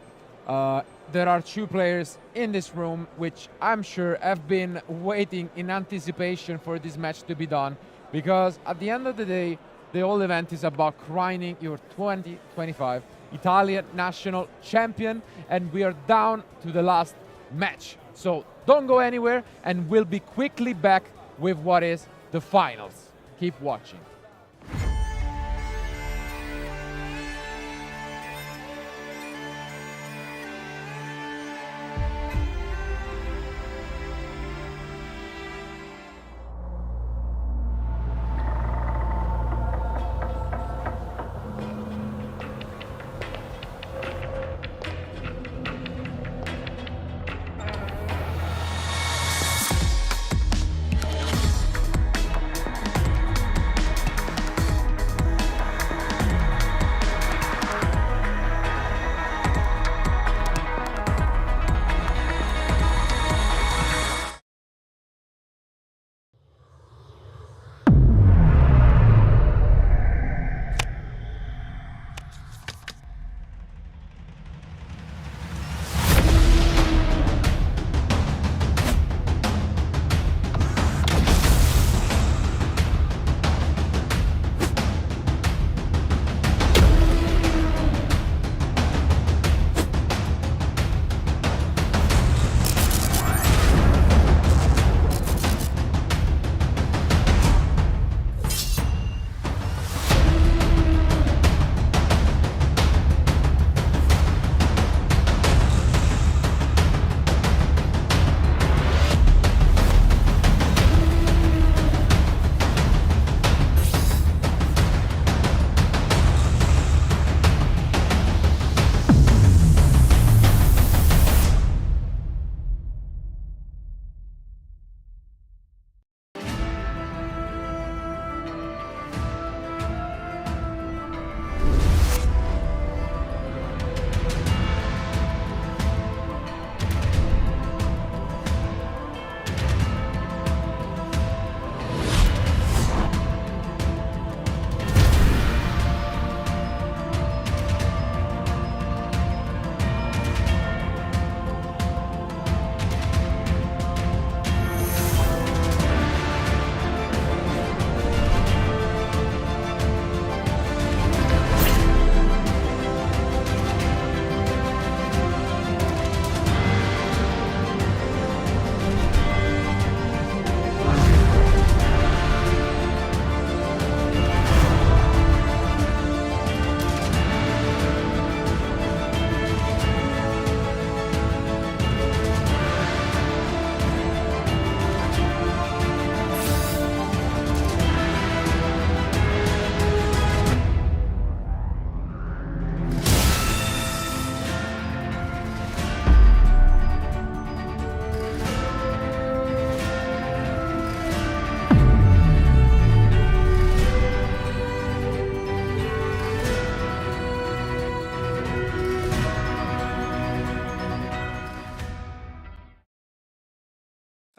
there are 2 players in this room which I'm sure have been waiting in anticipation for this match to be done, because at the end of the day, the whole event is about crowning your 2025 Italian national champion, and we are down to the last match. So don't go anywhere, and we'll be quickly back with what is the finals. Keep watching.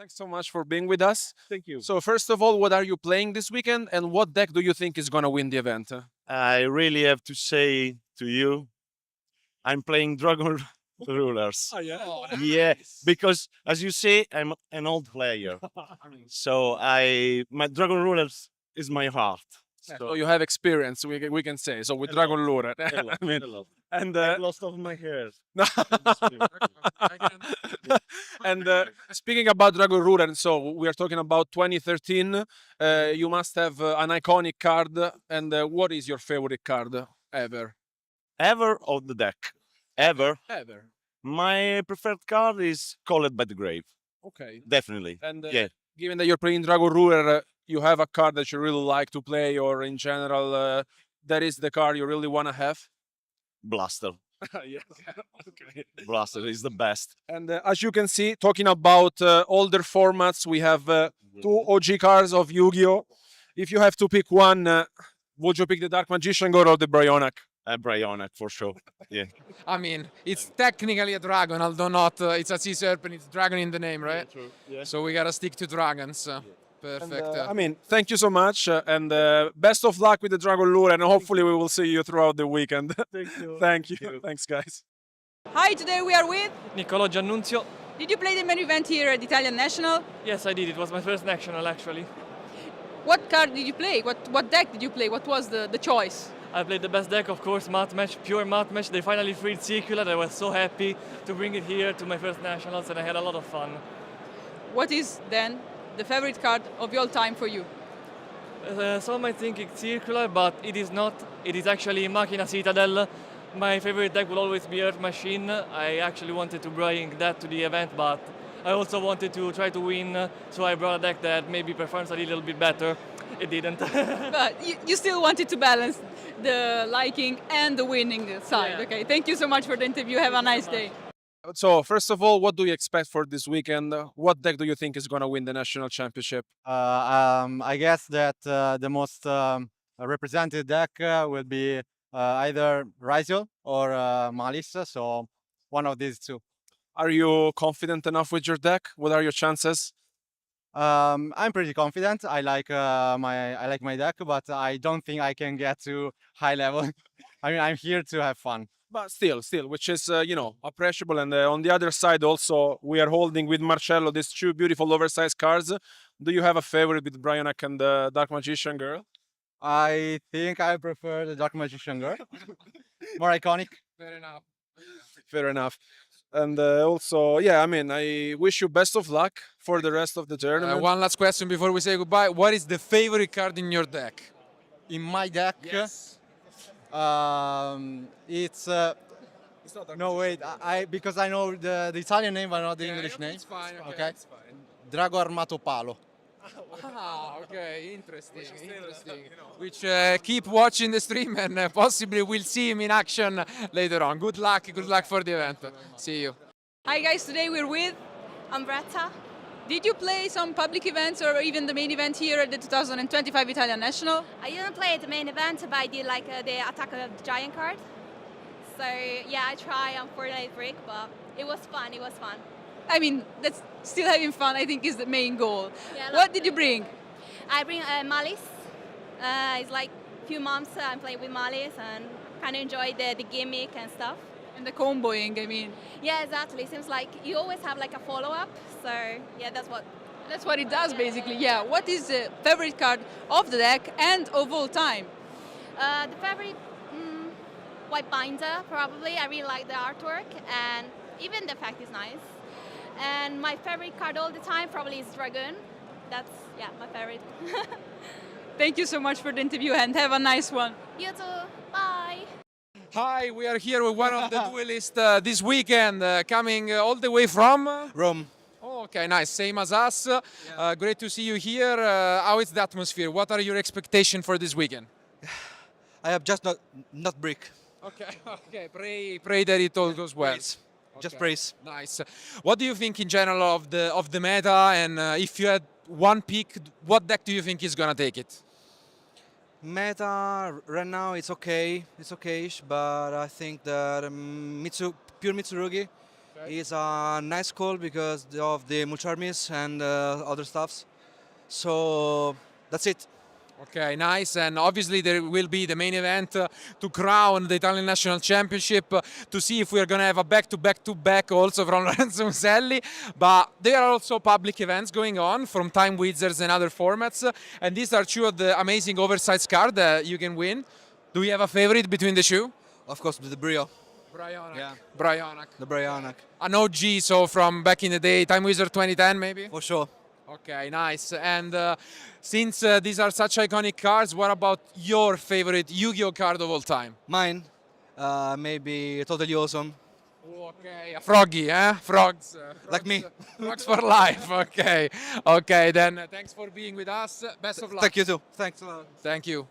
Thanks so much for being with us. Thank you. So first of all, what are you playing this weekend, and what deck do you think is gonna win the event? I really have to say to you, I'm playing Dragon Rulers. yeah. Yeah, because as you say, I'm an old player. So my Dragon Rulers is my heart. So you have experience, we can say. So with Dragon Lure. Hello, I mean, hello. and I've lost all my hair. and speaking about Dragon Ruler, so we are talking about 2013. You must have an iconic card. And what is your favorite card ever? Ever of the deck. Ever. Ever. My preferred card is Called by the Grave. Okay. Definitely. And Yeah. given that you're playing Dragon Ruler, you have a card that you really like to play, or in general, that is the card you really want to have? Blaster. Yeah. Okay. Blaster is the best. And as you can see, talking about older formats, we have two OG cards of Yu-Gi-Oh! If you have to pick one, would you pick the Dark Magician Girl or the Bryonac? Bryonac for sure. Yeah. I mean, it's technically a dragon, although not. It's a sea serpent. It's dragon in the name, right? True. Yeah. So we gotta stick to dragons. Perfect. And, I mean, thank you so much, and best of luck with the Dragon Lure, and hopefully we will see you throughout the weekend. Thank you. Thank you. Thanks, guys. Hi, today we are with. Niccolò Giannunzio. Did you play the main event here at Italian National? Yes, I did. It was my first national, actually. What card did you play? What deck did you play? What was the choice? I played the best deck, of course, Math Match, pure Math Match. They finally freed Circular. I was so happy to bring it here to my first nationals, and I had a lot of fun. What is then the favorite card of your time for you? Some might think it's Circular, but it is not. It is actually Machina Citadel. My favorite deck will always be Earth Machine. I actually wanted to bring that to the event, but I also wanted to try to win, so I brought a deck that maybe performs a little bit better. It didn't. But you still wanted to balance the liking and the winning side. Yeah. Okay, thank you so much for the interview. Have a nice day. So, first of all, what do you expect for this weekend? What deck do you think is going to win the national championship? I guess that the most represented deck will be either Rizal or Malice, so one of these two. Are you confident enough with your deck? What are your chances? I'm pretty confident. I like my deck, but I don't think I can get to high level. I mean, I'm here to have fun. But still, which is, appreciable. And on the other side also, we are holding with Marcello these two beautiful oversized cards. Do you have a favorite with Bryonac and the Dark Magician Girl? I think I prefer the Dark Magician Girl. More iconic. Fair enough. Fair enough. And also, yeah, I mean, I wish you best of luck for the rest of the tournament. One last question before we say goodbye. What is the favorite card in your deck? In my deck, Yes. it's no wait. I because I know the Italian name, but not the English name. It's fine. Okay. It's fine. Drago Armato Palo. Ah, okay, interesting. Which keep watching the stream and possibly we'll see him in action later on. Good luck for the event. See you. Hi guys, today we're with Umbretta. Did you play some public events or even the main event here at the 2025 Italian National? I didn't play at the main event, but I did like the Attack of the Giant card. So yeah, I tried on Fortnite Break, but it was fun. It was fun. I mean, that's still having fun, I think, is the main goal. Yeah, What did you bring? I bring Malice. It's like a few months I'm playing with Malice and kind of enjoy the gimmick and stuff. And the comboing, I mean. Yeah, exactly. Seems like you always have like a follow-up. So yeah, That's what it does, basically. Yeah. What is the favorite card of the deck and of all time? the favorite White Binder, probably. I really like the artwork and even the fact is nice. And my favorite card all the time probably is Dragoon. That's, yeah, my favorite. Thank you so much for the interview and have a nice one. You too. Bye. Hi, we are here with one of the duelists this weekend, coming all the way from Rome. Oh, okay, nice. Same as us. Great to see you here. How is the atmosphere? What are your expectations for this weekend? I have just not brick. Okay, okay. Pray that it all goes well. Praise. Just praise. Nice. What do you think in general of the meta? And if you had one pick, what deck do you think is gonna take it? Meta right now it's okay, it's okayish, but I think that pure Mitsurugi It's a nice call because of the Mulcharmis and other stuffs. So that's it. Okay, nice. And obviously there will be the main event to crown the Italian National Championship to see if we are going to have a back-to-back also from Lorenzo Muselli. But there are also public events going on from Time Wizards and other formats. And these are two of the amazing oversized cards that you can win. Do you have a favorite between the two? Of course, the Brio. Brionac. Yeah. Brionac. The Brionac. An OG, so from back in the day, Time Wizard 2010 maybe? For sure. Okay, nice. And since these are such iconic cards, what about your favorite Yu-Gi-Oh card of all time? Mine, maybe Totally Awesome. Okay, a froggy, eh? Frogs. Like me. Frogs for life. Okay. Okay, then thanks for being with us. Best of luck. Thank you too. Thanks a lot. Thank you.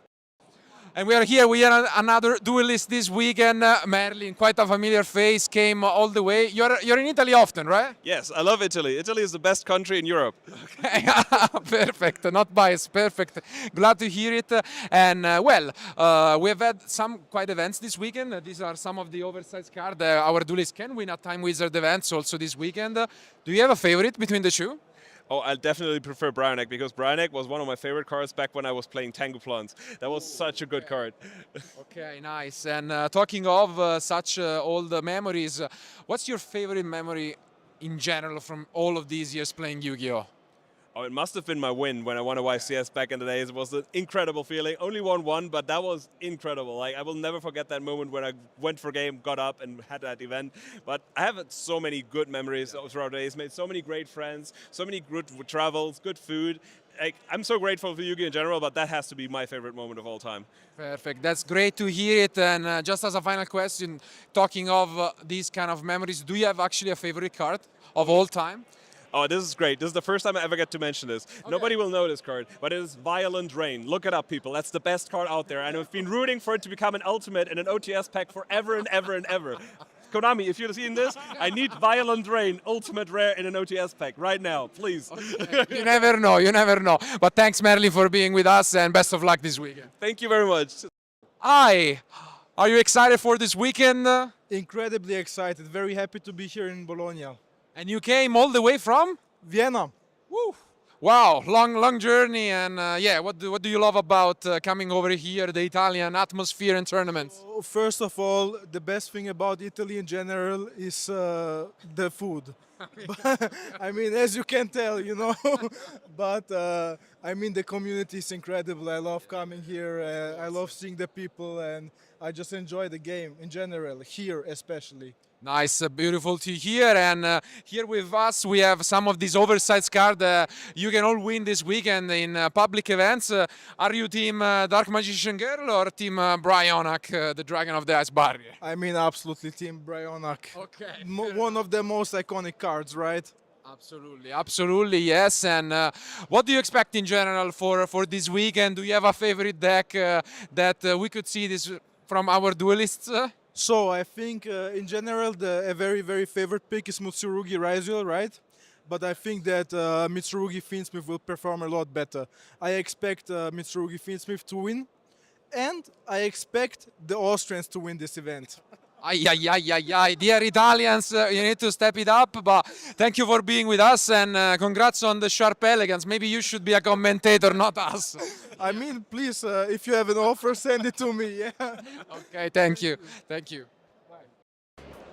And we are here. We are another duelist this weekend. Merlin, quite a familiar face, came all the way. You're in Italy often, right? Yes, I love Italy. Italy is the best country in Europe. Okay, perfect. Not biased. Perfect. Glad to hear it. And we have had some quite events this weekend. These are some of the oversized cards. Our duelists can win at Time Wizard events also this weekend. Do you have a favorite between the two? Oh, I definitely prefer Brionac because Brionac was one of my favorite cards back when I was playing Tango Plants. That was such a good card. Okay, nice. And talking of such old memories, what's your favorite memory in general from all of these years playing Yu-Gi-Oh? Oh, it must have been my win when I won a YCS back in the days. It was an incredible feeling. Only won one, but that was incredible. Like, I will never forget that moment when I went for game, got up, and had that event. But I have had so many good memories throughout the days, made so many great friends, so many good travels, good food. Like, I'm so grateful for Yu-Gi in general, but that has to be my favorite moment of all time. Perfect. That's great to hear it. And just as a final question, talking of these kind of memories, do you have actually a favorite card of all time? Oh, this is great. This is the first time I ever get to mention this. Okay. Nobody will know this card, but it is Violent Rain. Look it up, people. That's the best card out there. And I've been rooting for it to become an ultimate and an OTS pack forever and ever and ever. Konami, if you're seeing this, I need Violent Rain, ultimate rare in an OTS pack right now, please. Okay. You never know, you never know. But thanks, Merlin, for being with us, and best of luck this weekend. Thank you very much. Hi. Are you excited for this weekend? Incredibly excited. Very happy to be here in Bologna. And you came all the way from? Vienna. Woo. Wow, long journey. And what do you love about coming over here, the Italian atmosphere and tournaments? First of all, the best thing about Italy in general is the food. I mean, as you can tell, you know. But I mean, the community is incredible. I love coming here. I love seeing the people, and I just enjoy the game in general, here especially. Nice, beautiful to hear. And here with us, we have some of these oversized cards you can all win this weekend in public events. Are you team Dark Magician Girl or team Brionac, the Dragon of the Ice Barrier? I mean, absolutely team Brionac. Okay. One of the most iconic cards, right? Absolutely, absolutely, yes. And what do you expect in general for this weekend? Do you have a favorite deck that we could see this from our duelists? So I think in general a very, very favorite pick is Mitsurugi Raizio, right? But I think that Mitsurugi Fiendsmith will perform a lot better. I expect Mitsurugi Fiendsmith to win, and I expect the Austrians to win this event. Dear Italians, you need to step it up, but thank you for being with us, and congrats on the sharp elegance. Maybe you should be a commentator, not us. I mean, please, if you have an offer, send it to me, yeah? Okay, thank you. Thank you.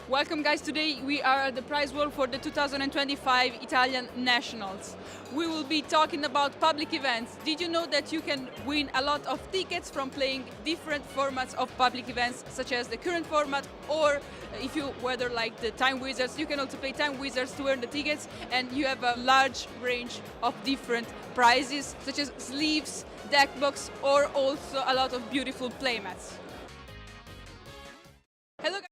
Welcome guys, today we are at the prize wall for the 2025 Italian Nationals. We will be talking about public events. Did you know that you can win a lot of tickets from playing different formats of public events, such as the current format, or if you whether like the Time Wizards, you can also play Time Wizards to earn the tickets, and you have a large range of different prizes, such as sleeves, deck box, or also a lot of beautiful playmats. Hello guys.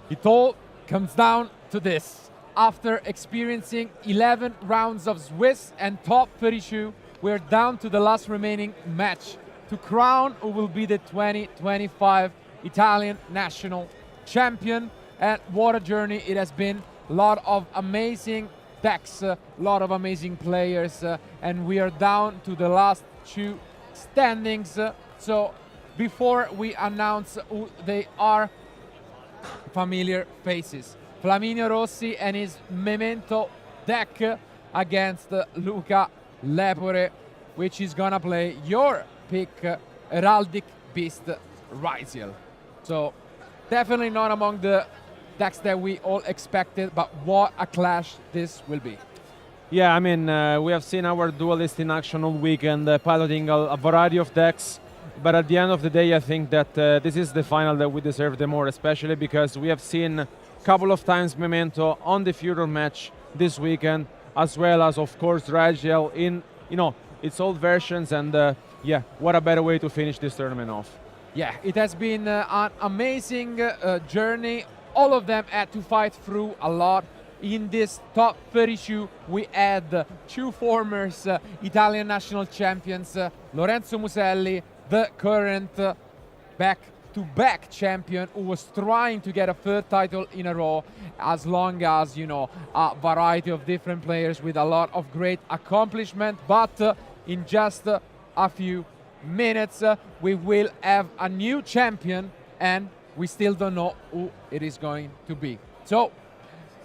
It all comes down to this. After experiencing 11 rounds of Swiss and top 32, we're down to the last remaining match to crown who will be the 2025 Italian national champion. And what a journey it has been. A lot of amazing decks, a lot of amazing players, and we are down to the last two standings. So before we announce who they are, familiar faces. Flaminio Rossi and his Memento deck against Luca Lepore, which is gonna play your pick, Heraldic Beast Ryziel. So definitely not among the decks that we all expected, but what a clash this will be. Yeah, I mean, we have seen our duelist in action all weekend, piloting a variety of decks. But at the end of the day, I think that this is the final that we deserve the more, especially because we have seen a couple of times Memento on the Furor match this weekend, as well as, of course, Ryziel in, its old versions. And yeah, what a better way to finish this tournament off. Yeah, it has been an amazing journey. All of them had to fight through a lot. In this top 32, we had two former Italian national champions, Lorenzo Muselli, the current back-to-back champion who was trying to get a third title in a row, as long as, a variety of different players with a lot of great accomplishment. But in just a few minutes, we will have a new champion, and we still don't know who it is going to be. So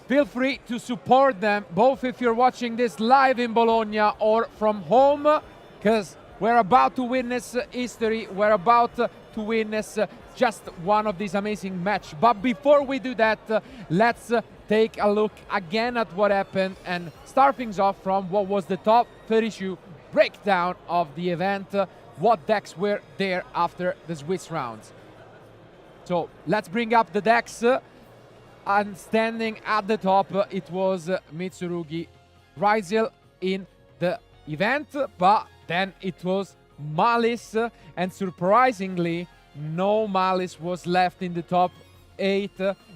feel free to support them, both if you're watching this live in Bologna or from home, because we're about to witness history. We're about to witness just one of these amazing matches. But before we do that, let's take a look again at what happened and start things off from what was the top 32 breakdown of the event. What decks were there after the Swiss rounds. So let's bring up the decks. And standing at the top, it was Mitsurugi Ryziel in the event, but then it was Malice, and surprisingly, no Malice was left in the top 8.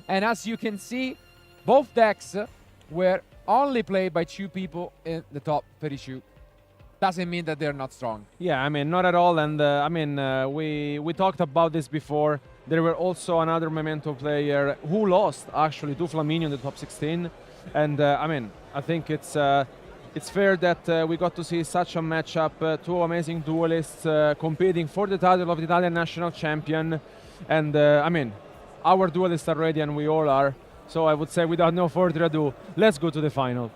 And as you can see, both decks were only played by 2 people in the top 32. Doesn't mean that they're not strong. Yeah, I mean, not at all. And we talked about this before. There were also another Memento player who lost actually to Flaminio in the top 16. And I think it's fair that we got to see such a matchup, 2 amazing duelists competing for the title of the Italian national champion. And our duelists are ready, and we all are. So I would say, without no further ado, let's go to the final.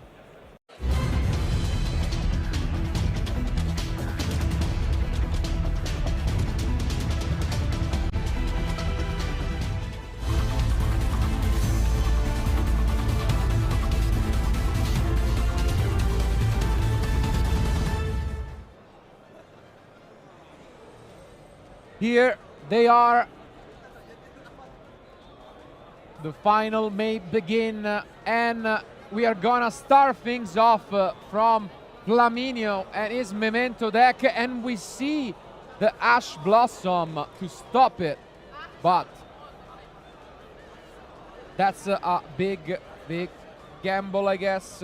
Here they are. The final may begin, and we are gonna start things off from Flaminio and his Memento deck, and we see the Ash Blossom to stop it, but that's a big gamble, I guess.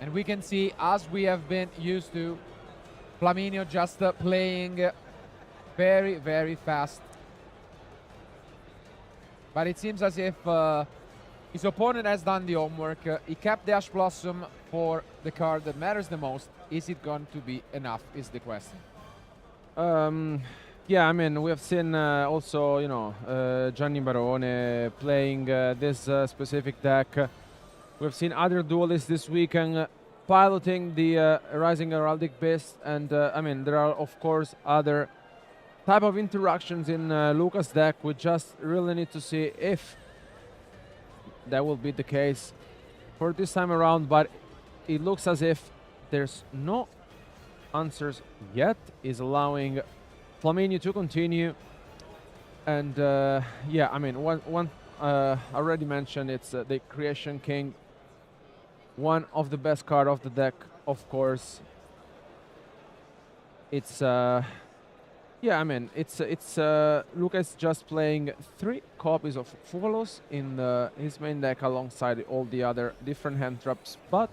And we can see, as we have been used to, Flaminio just playing very, very fast. But it seems as if his opponent has done the homework. He kept the Ash Blossom for the card that matters the most. Is it going to be enough, is the question. Yeah, I mean, we have seen also, Gianni Barone playing this specific deck. We've seen other duelists this weekend piloting the Rising Heraldic Beast, and there are of course other type of interactions in Luca's deck. We just really need to see if that will be the case for this time around, but it looks as if there's no answers yet. Is allowing Flaminio to continue, and one already mentioned, it's the Creation King. One of the best card of the deck, of course. it's yeah, I mean, it's Lucas just playing 3 copies of Fugalos in his main deck alongside all the other different hand traps, but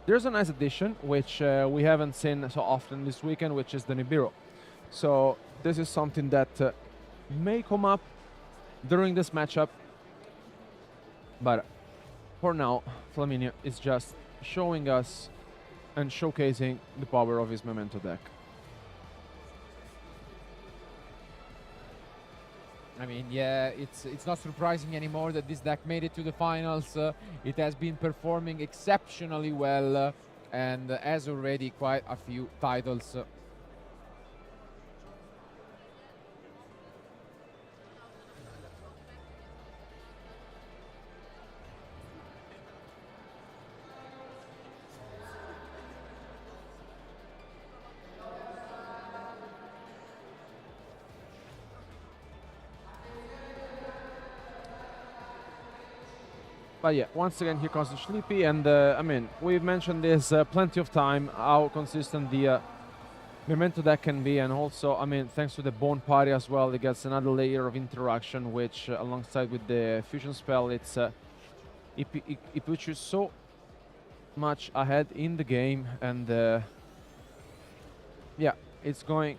there's a nice addition which we haven't seen so often this weekend, which is the Nibiru. So this is something that may come up during this matchup, but for now, Flaminio is just showing us and showcasing the power of his Memento deck. I mean, yeah, it's not surprising anymore that this deck made it to the finals. It has been performing exceptionally well and has already quite a few titles. But yeah, once again, here comes the Sleepy, and I mean, we've mentioned this plenty of time, how consistent the Memento deck can be, and also, I mean, thanks to the Bone Party as well, it gets another layer of interaction, which alongside with the Fusion spell, it puts you so much ahead in the game, and yeah, it's going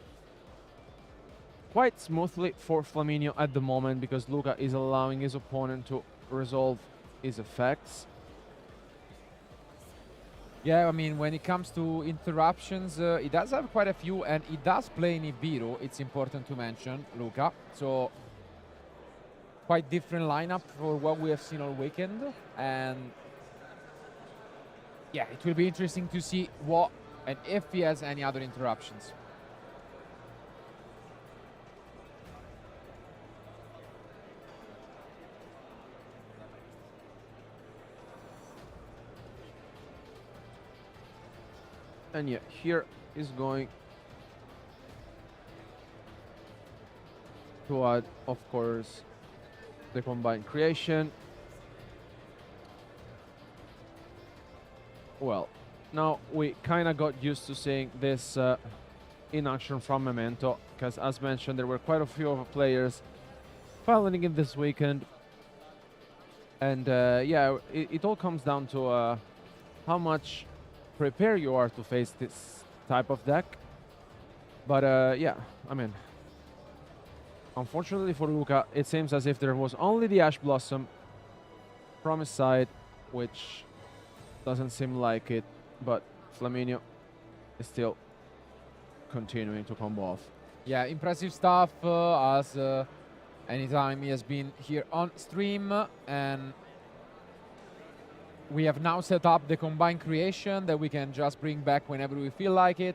quite smoothly for Flaminio at the moment, because Luca is allowing his opponent to resolve his effects. Yeah, I mean, when it comes to interruptions, he does have quite a few, and he does play Nibiru, it's important to mention, Luca. So, quite different lineup for what we have seen all weekend. And yeah, it will be interesting to see what and if he has any other interruptions. And yeah, here is going to add, of course, the combined creation. Well, now we kind of got used to seeing this in action from Memento, because as mentioned, there were quite a few of players piloting in this weekend. And yeah, it all comes down to how much prepared you are to face this type of deck. But yeah, I mean, unfortunately for Luca, it seems as if there was only the Ash Blossom from his side, which doesn't seem like it, but Flaminio is still continuing to combo off. Yeah, impressive stuff as anytime he has been here on stream, and we have now set up the combined creation that we can just bring back whenever we feel like it.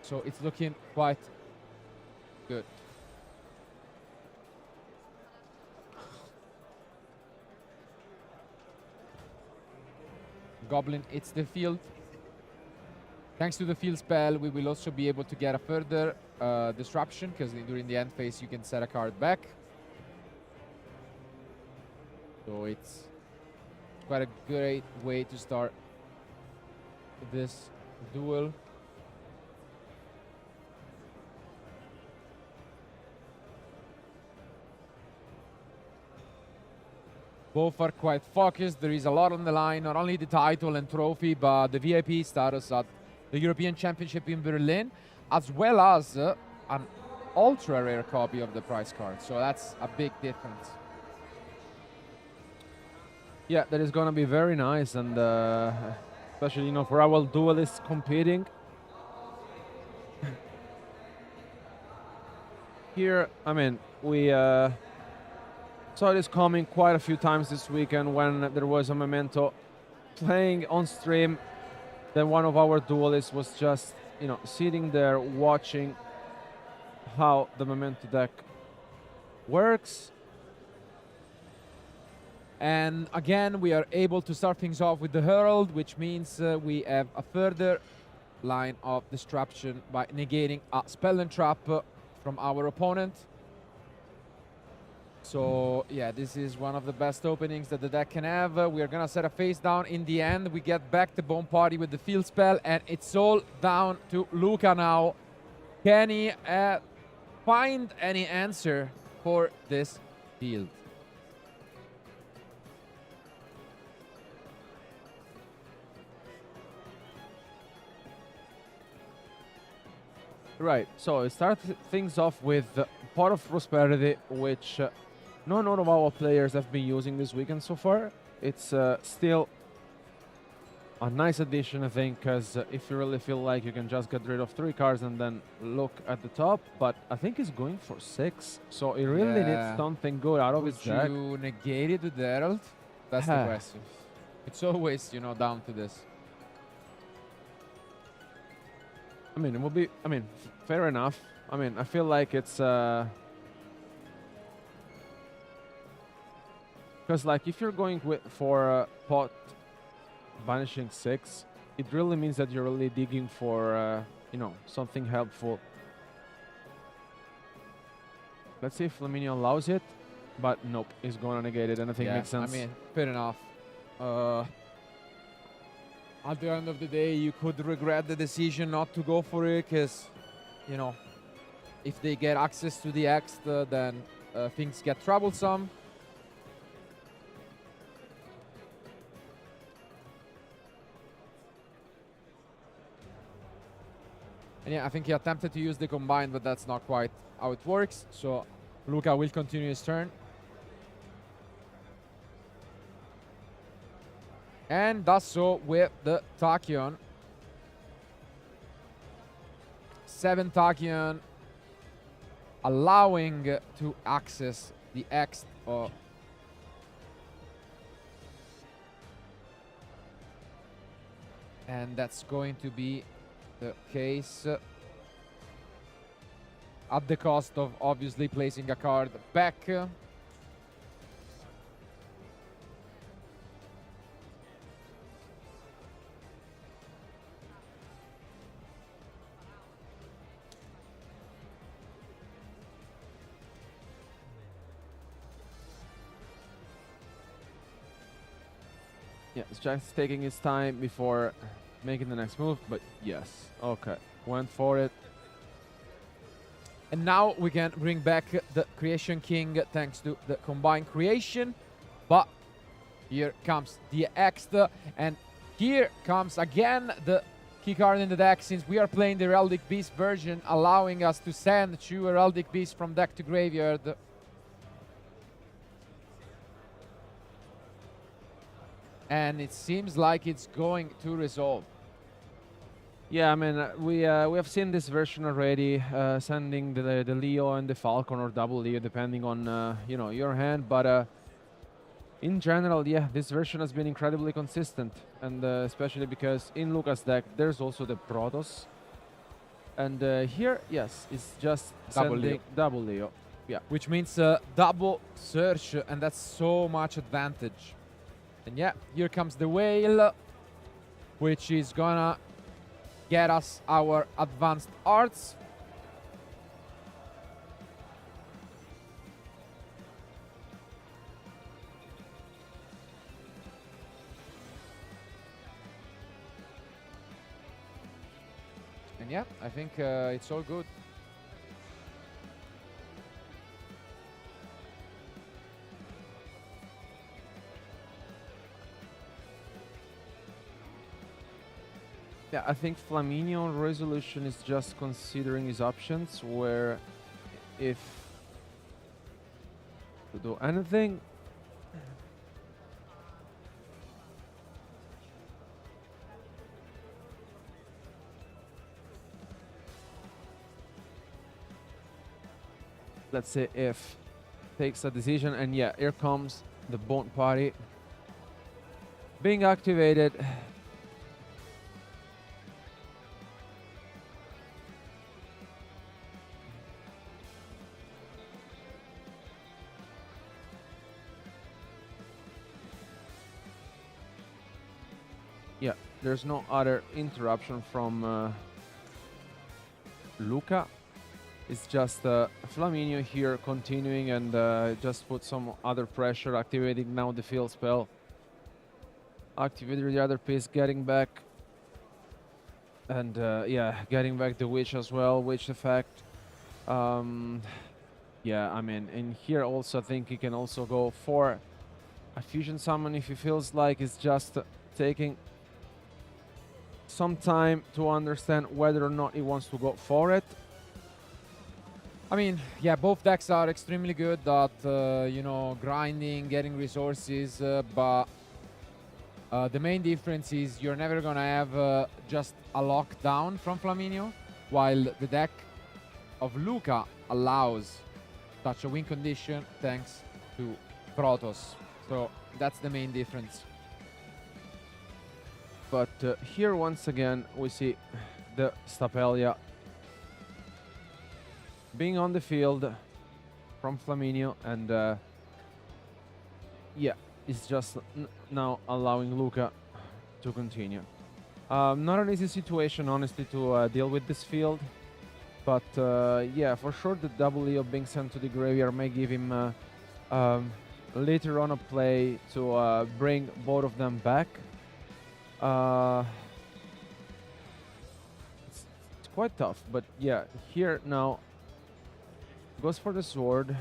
So it's looking quite good. Goblin hits the field. Thanks to the field spell, we will also be able to get a further disruption, because during the end phase you can set a card back. So it's quite a great way to start this duel. Both are quite focused. There is a lot on the line, not only the title and trophy, but the VIP status at the European Championship in Berlin, as well as an ultra rare copy of the prize card. So that's a big difference. Yeah, that is gonna be very nice, and especially, you know, for our duelists competing. Here, I mean, we saw this coming quite a few times this weekend when there was a Memento playing on stream. Then one of our duelists was just, you know, sitting there watching how the Memento deck works. And again, we are able to start things off with the Herald, which means we have a further line of disruption by negating a spell and trap from our opponent. So yeah, this is one of the best openings that the deck can have. We are gonna set a face down in the end. We get back the Bone Party with the field spell, and it's all down to Luca now. Can he find any answer for this field? Right, so we start things off with Pot of Prosperity, which none of our players have been using this weekend so far. It's still a nice addition, I think, because if you really feel like you can just get rid of 3 cards and then look at the top, but I think he's going for 6, so he really needs something good out of his deck. Would you negate it with the Herald? That's the question. It's always, you know, down to this. I mean, it will be, I mean, fair enough. I mean, I feel like it's, because like if you're going for pot banishing 6, it really means that you're really digging for, you know, something helpful. Let's see if Flaminio allows it, but nope, he's going to negate it, and I think it makes sense. I mean, fair enough. At the end of the day, you could regret the decision not to go for it, because, you know, if they get access to the X, then things get troublesome. And yeah, I think he attempted to use the combine, but that's not quite how it works. So Luca will continue his turn. And does so with the Tachyon. 7 Tachyon, allowing to access the X. And that's going to be the case at the cost of obviously placing a card back. Yeah, it's just taking his time before making the next move, but yes. Okay, went for it. And now we can bring back the Creation King thanks to the combined creation. But here comes the X, and here comes again the key card in the deck, since we are playing the Heraldic Beast version, allowing us to send 2 Heraldic Beasts from deck to graveyard. And it seems like it's going to resolve. Yeah, I mean, we have seen this version already, sending the Leo and the Falcon, or double Leo, depending on you know, your hand. But in general, yeah, this version has been incredibly consistent, and especially because in Luca's deck there's also the Protoss, and here, yes, it's just double Leo. Yeah, which means double search, and that's so much advantage. And yeah, here comes the Whale, which is gonna get us our advanced arts. And yeah, I think it's all good. yeah, I think Flaminio Resolution is just considering his options, where if to do anything, let's say if takes a decision, and yeah, here comes the Bone Party being activated. Yeah, there's no other interruption from Luca. It's just Flaminio here continuing and just put some other pressure, activating now the field spell. Activated the other piece, getting back. And yeah, getting back the witch as well, witch effect. Yeah, I mean, in here also I think he can also go for a fusion summon if he feels like it's just taking some time to understand whether or not he wants to go for it. I mean, yeah, both decks are extremely good at, you know, grinding, getting resources, but the main difference is you're never gonna have just a lockdown from Flaminio, while the deck of Luca allows such a win condition thanks to Protoss. So that's the main difference. But here once again we see the Stapelia being on the field from Flaminio, and yeah, it's just now allowing Luca to continue. Not an easy situation, honestly, to deal with this field, but yeah, for sure the double Leo being sent to the graveyard may give him later on a play to bring both of them back. It's quite tough, but yeah, here now goes for the sword.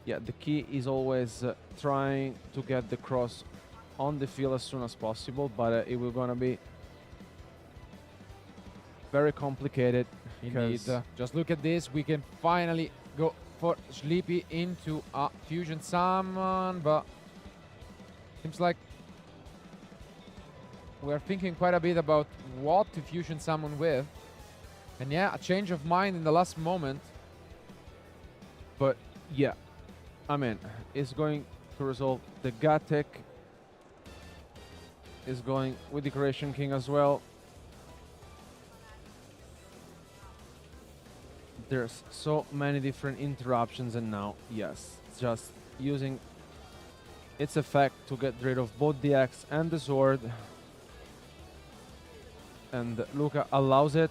Yeah, the key is always trying to get the cross on the field as soon as possible, but it will gonna be very complicated. Indeed. Just look at this. We can finally go for Sleepy into a fusion summon, but seems like we're thinking quite a bit about what to fusion summon with. And yeah, a change of mind in the last moment. But yeah, I mean, it's going to resolve the Gatek. Is going with the Creation King as well. There's so many different interruptions, and now, yes, just using its effect to get rid of both the axe and the sword. And Luca allows it.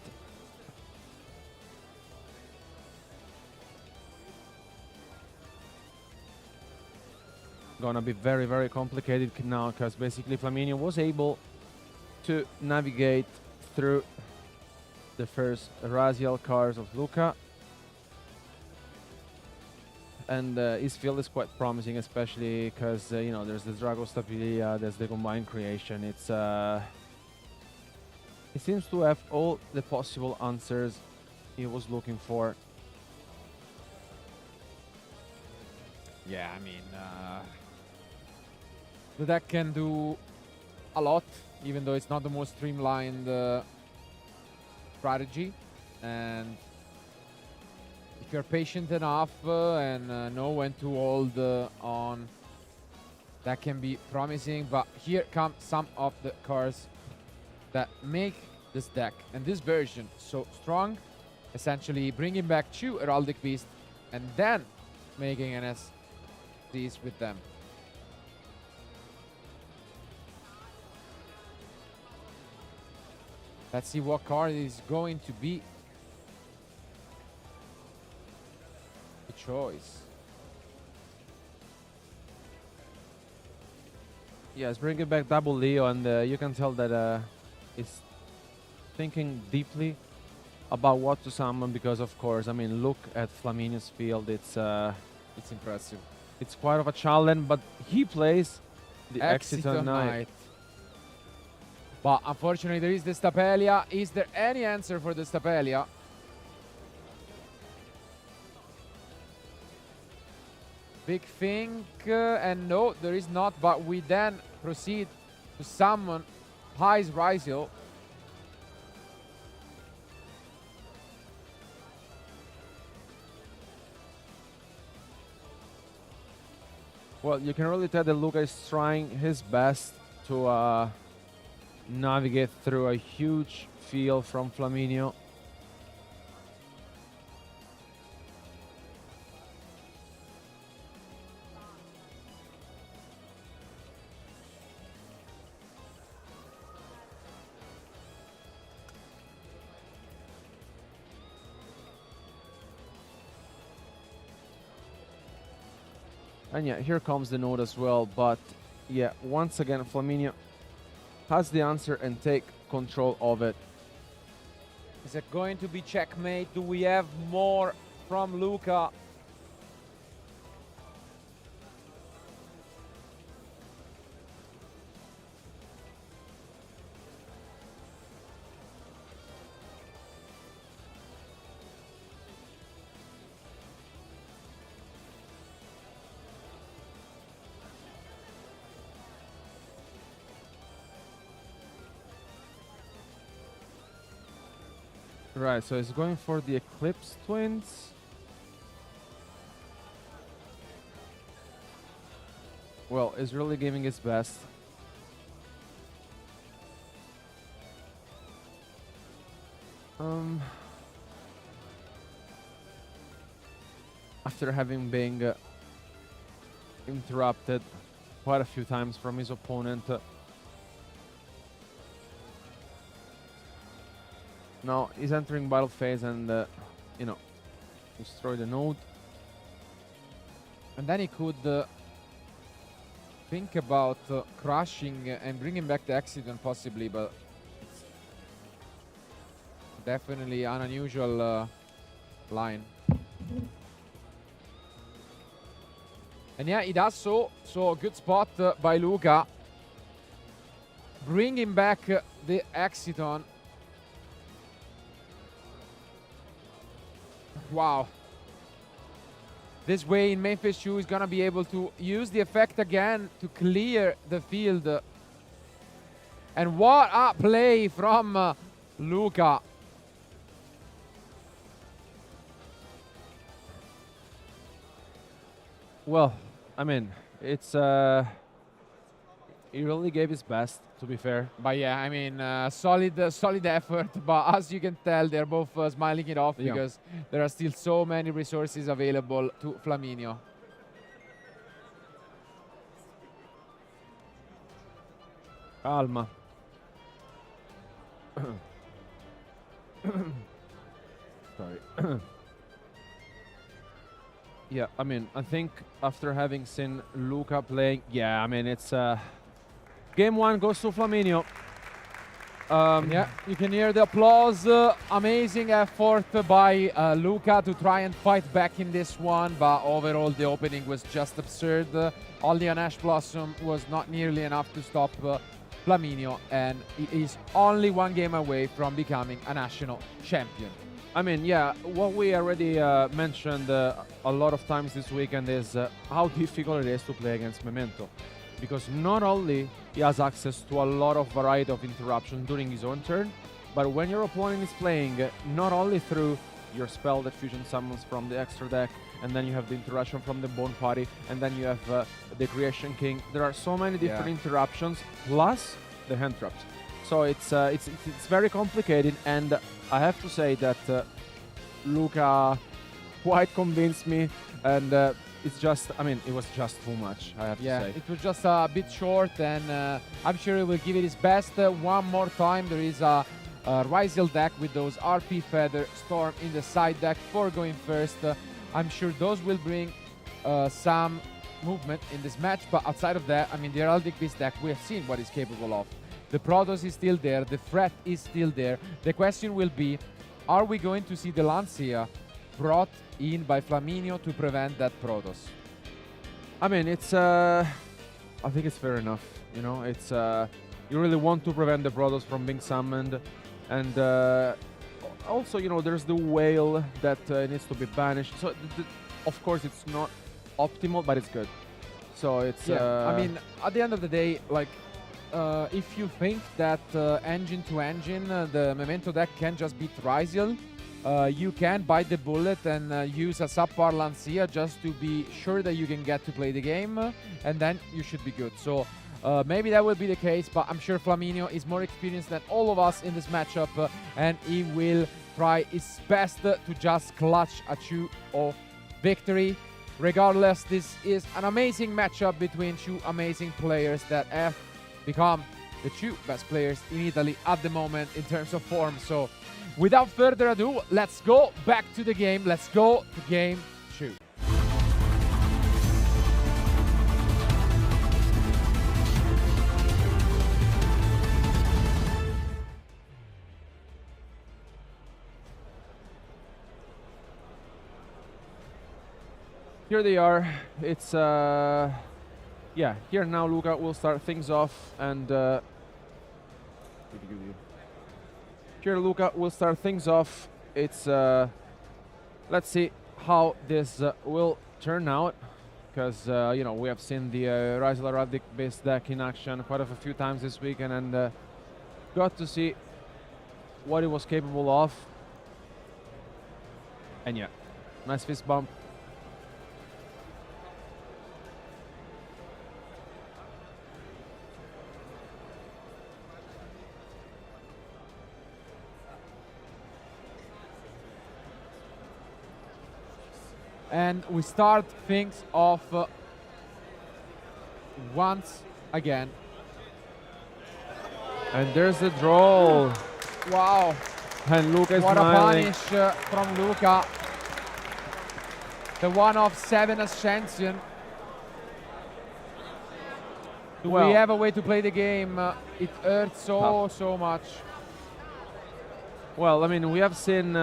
Gonna be very, very complicated now, because basically Flaminio was able to navigate through the first Raziel cards of Luca, and his field is quite promising, especially because you know, there's the Drago Stabilia, there's the combined creation. It's it seems to have all the possible answers he was looking for. Yeah, I mean, the deck can do a lot, even though it's not the most streamlined strategy. And if you're patient enough and know when to hold on, that can be promising. But here come some of the cards that make this deck and this version so strong. Essentially bringing back 2 Heraldic Beasts and then making an SDs with them. Let's see what card is going to be the choice. Yes, bringing back double Leo, and you can tell that it's thinking deeply about what to summon, because of course, I mean, look at Flaminio's field. It's impressive. It's quite of a challenge, but he plays the Exciton Knight. But unfortunately, there is the Stapelia. Is there any answer for the Stapelia? Big think, and no, there is not. But we then proceed to summon High's Raziel. Well, you can really tell that Luca is trying his best to navigate through a huge field from Flaminio. And yeah, here comes the node as well. But yeah, once again, Flaminio has the answer and take control of it. Is it going to be checkmate? Do we have more from Luca? Right, so he's going for the Eclipse Twins. Well, he's really giving his best. After having been interrupted quite a few times from his opponent. Now he's entering battle phase and, you know, destroy the node. And then he could think about crushing and bringing back the Exciton possibly, but it's definitely an unusual line. And yeah, he does so. So good spot by Luca. Bringing back the Exciton. Wow. This way in main phase Shu is gonna be able to use the effect again to clear the field. And what a play from Luca. Well, I mean, it's he really gave his best, to be fair. But yeah, I mean, solid effort. But as you can tell, they're both smiling it off because there are still so many resources available to Flaminio. Calma. Sorry. Yeah, I mean, I think after having seen Luca playing, yeah, I mean, it's game one goes to Flaminio. Yeah, you can hear the applause. Amazing effort by Luca to try and fight back in this one, but overall the opening was just absurd. Only an Ash Blossom was not nearly enough to stop Flaminio, and he is only one game away from becoming a national champion. I mean, yeah, what we already mentioned a lot of times this weekend is how difficult it is to play against Memento. Because not only he has access to a lot of variety of interruptions during his own turn, but when your opponent is playing, not only through your spell that fusion summons from the extra deck, and then you have the interruption from the Bone Party, and then you have the Creation King. There are so many different interruptions, plus the hand traps. So it's very complicated, and I have to say that Luca quite convinced me, and it's just, I mean, it was just too much, I have to say. It was just a bit short, and I'm sure he will give it his best one more time. There is a Ryzel deck with those RP Feather Storm in the side deck for going first. I'm sure those will bring some movement in this match, but outside of that, I mean, the Heraldic Beast deck, we have seen what it's capable of. The Protoss is still there, the threat is still there. The question will be, are we going to see the Lancia brought in by Flaminio to prevent that Protoss? I mean, it's I think it's fair enough, you know, it's you really want to prevent the Protoss from being summoned, and also, you know, there's the whale that needs to be banished, so of course it's not optimal, but it's good. So it's I mean, at the end of the day, like, if you think that engine to engine, the Memento deck can just beat Ryzel, you can bite the bullet and use a subpar Lancia just to be sure that you can get to play the game, and then you should be good. So maybe that will be the case, but I'm sure Flaminio is more experienced than all of us in this matchup, and he will try his best to just clutch a two of victory. Regardless, this is an amazing matchup between two amazing players that have become the two best players in Italy at the moment in terms of form. So without further ado, let's go back to the game. Let's go to game 2. here they are. It's yeah. Here now, Luca will start things off, and here Luca will start things off. It's let's see how this will turn out, because you know, we have seen the Rizal Arabic based deck in action quite a few times this weekend, and got to see what it was capable of. And yeah, nice fist bump. And we start things off once again. And there's the draw. Wow. And Luca is what smiling. a punish from Luca. The one of 7 Ascension. Do Well, we have a way to play the game? It hurts so much. Well, I mean, we have seen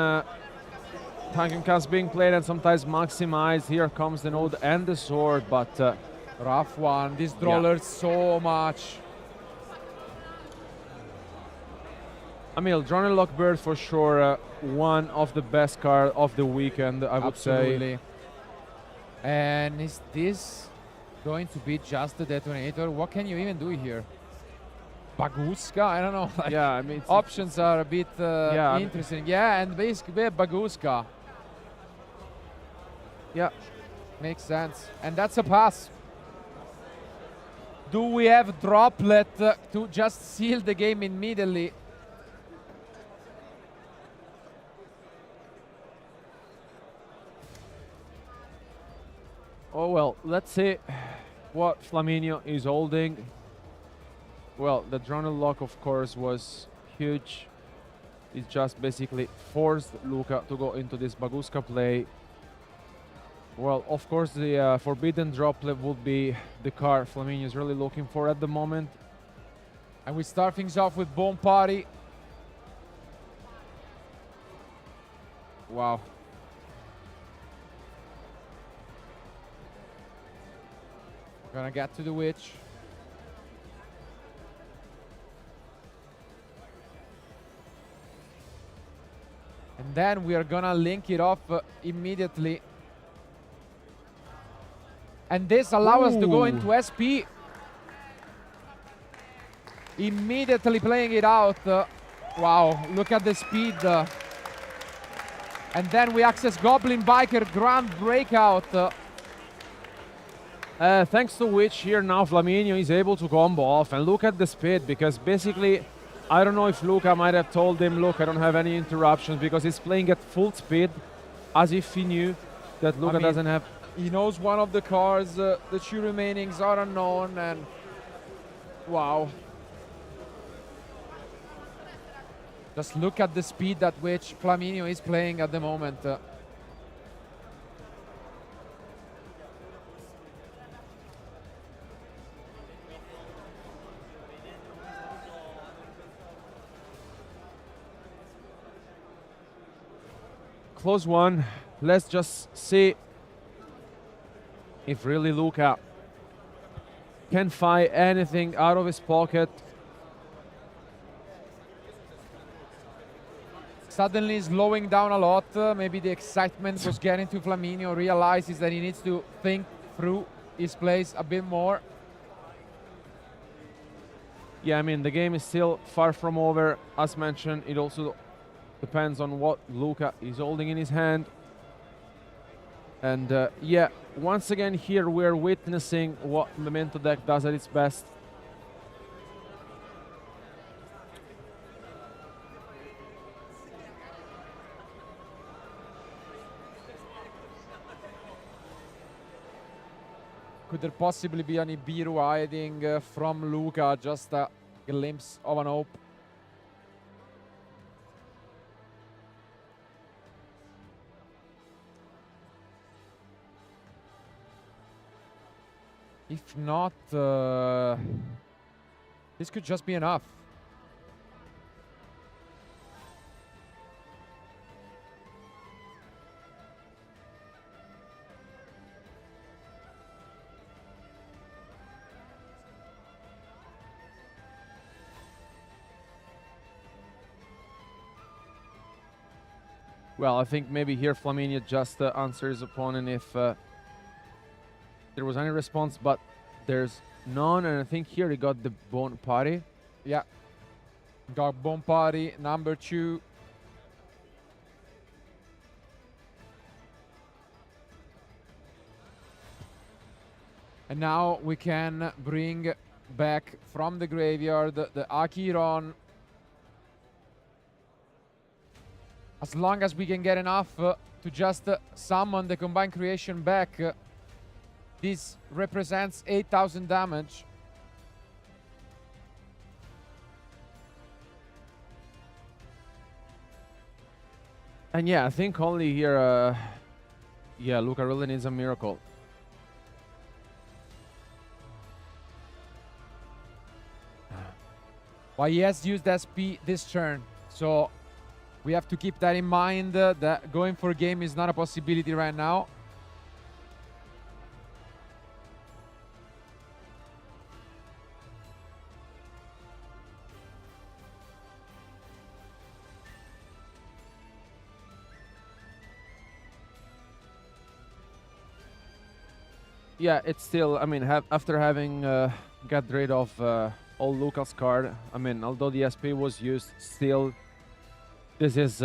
tank and cast being played and sometimes maximized. Here comes the node and the sword, but rough one. This draw hurts so much. I mean, Drone and Lockbird for sure, one of the best cards of the weekend, I would Absolutely. say. And is this going to be just the detonator? What can you even do here? Baguska? I don't know. Like, yeah, I mean, options are a bit interesting. Yeah, and basically Baguska. Yeah, makes sense. And that's a pass. Do we have Droplet to just seal the game immediately? Oh well, let's see what Flaminio is holding. Well, the Drone lock, of course, was huge. It just basically forced Luca to go into this Baguska play. Well, of course, the Forbidden Droplet would be the card Flaminio is really looking for at the moment. And we start things off with Bone Party. Wow. Gonna get to the witch. And then we are gonna link it off immediately. And this allows us to go into SP. Immediately playing it out. Wow, look at the speed. And then we access Goblin Biker Grand Breakout. Thanks to which here now Flaminio is able to combo off, and look at the speed, because basically I don't know if Luca might have told him, look, I don't have any interruptions, because he's playing at full speed as if he knew that Luca doesn't have. He knows one of the cards, the 2 remainings are unknown, and wow. Just look at the speed at which Flaminio is playing at the moment. Close one. Let's just see if really Luca can find anything out of his pocket. Suddenly slowing down a lot. Maybe the excitement was getting to Flaminio. Realizes that he needs to think through his plays a bit more. Yeah, I mean, the game is still far from over. As mentioned, it also depends on what Luca is holding in his hand. And yeah, once again here we're witnessing what Memento deck does at its best. Could there possibly be any Nibiru hiding from Luca? Just a glimpse of an hope. If not, this could just be enough. Well, I think maybe here Flaminio just answers his opponent if there was any response, but there's none, and I think here he got the bone party. Yeah. Got bone party, number 2. And now we can bring back from the graveyard the Akiron. As long as we can get enough to just summon the Combined Creation back, this represents 8,000 damage. And yeah, I think only here, yeah, Luca really needs a miracle. Well, he has used SP this turn, so we have to keep that in mind, that going for a game is not a possibility right now. Yeah, it's still, I mean, after having got rid of all Luca's card, I mean, although the SP was used, still, this is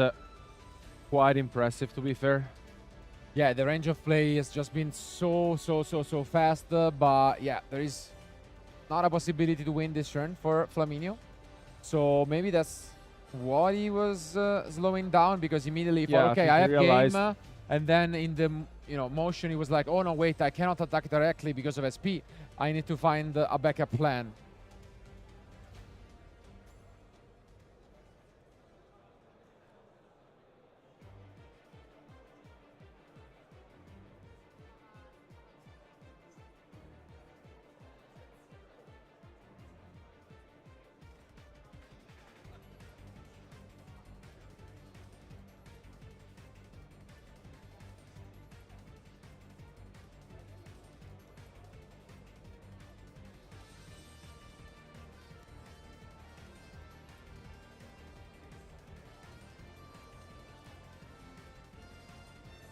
quite impressive, to be fair. Yeah, the range of play has just been so fast, but yeah, there is not a possibility to win this turn for Flaminio. So maybe that's what he was slowing down, because immediately he thought, okay, I have game, and then in the motion he was like, oh no, wait, I cannot attack directly because of SP. I need to find a backup plan.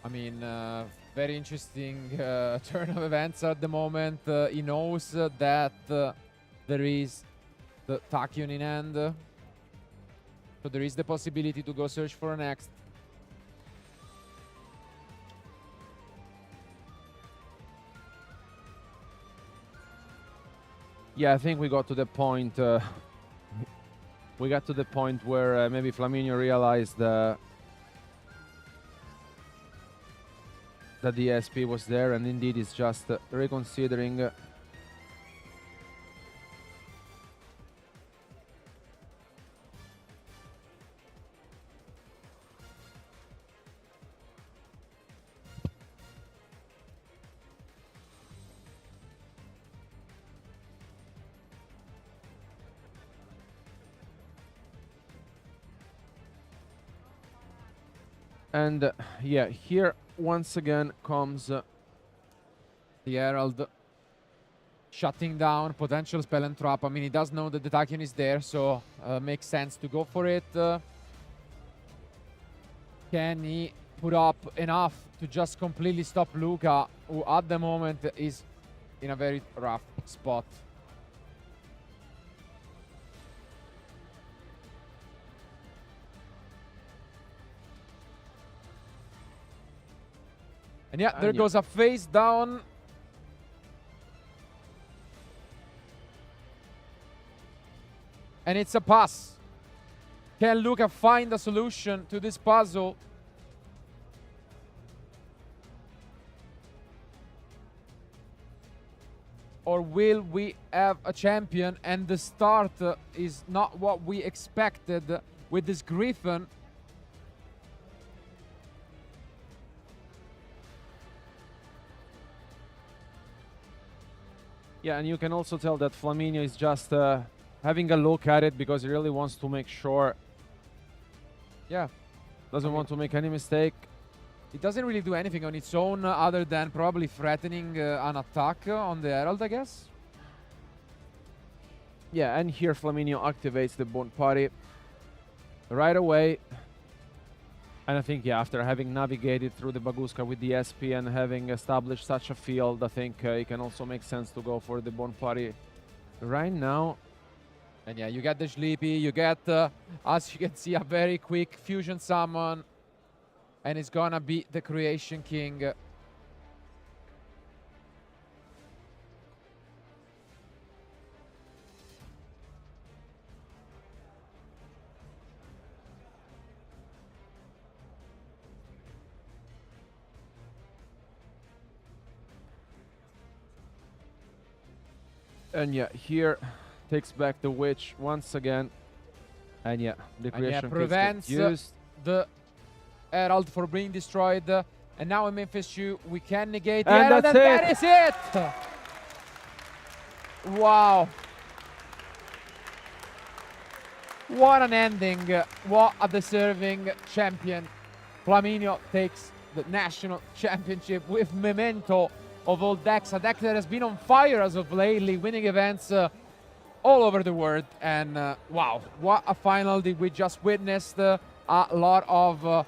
I mean, very interesting turn of events at the moment. He knows that there is the Tachyon in hand. So there is the possibility to go search for a next. Yeah, I think we got to the point. We got to the point where maybe Flaminio realized that the SP was there, and indeed is just reconsidering. And yeah, here once again comes the Herald, shutting down potential spell and trap. I mean, he does know that the Tachyon is there, so makes sense to go for it. Can he put up enough to just completely stop Luca, who at the moment is in a very rough spot? And yeah, there goes a face down. And it's a pass. Can Luca find a solution to this puzzle? Or will we have a champion and the start is not what we expected with this Griffin? Yeah, and you can also tell that Flaminio is just having a look at it because he really wants to make sure. Yeah. Doesn't want to make any mistake. It doesn't really do anything on its own other than probably threatening an attack on the Herald, I guess. Yeah, and here Flaminio activates the Bone Party right away. And I think, yeah, after having navigated through the Baguska with the SP and having established such a field, I think it can also make sense to go for the Born Party right now. And yeah, you get the Sleepy, you get, as you can see, a very quick fusion summon. And it's gonna be the Creation King. And yeah, here takes back the Witch once again. And yeah, the And yeah, Creation Kings prevents get used. the Herald for being destroyed. And now in Memphis Shoe, we can negate the And Herald, that's and that is it! Wow. What an ending. What a deserving champion. Flaminio takes the national championship with Memento of all decks. A deck that has been on fire as of lately, winning events all over the world. And wow, what a final did we just witnessed. A lot of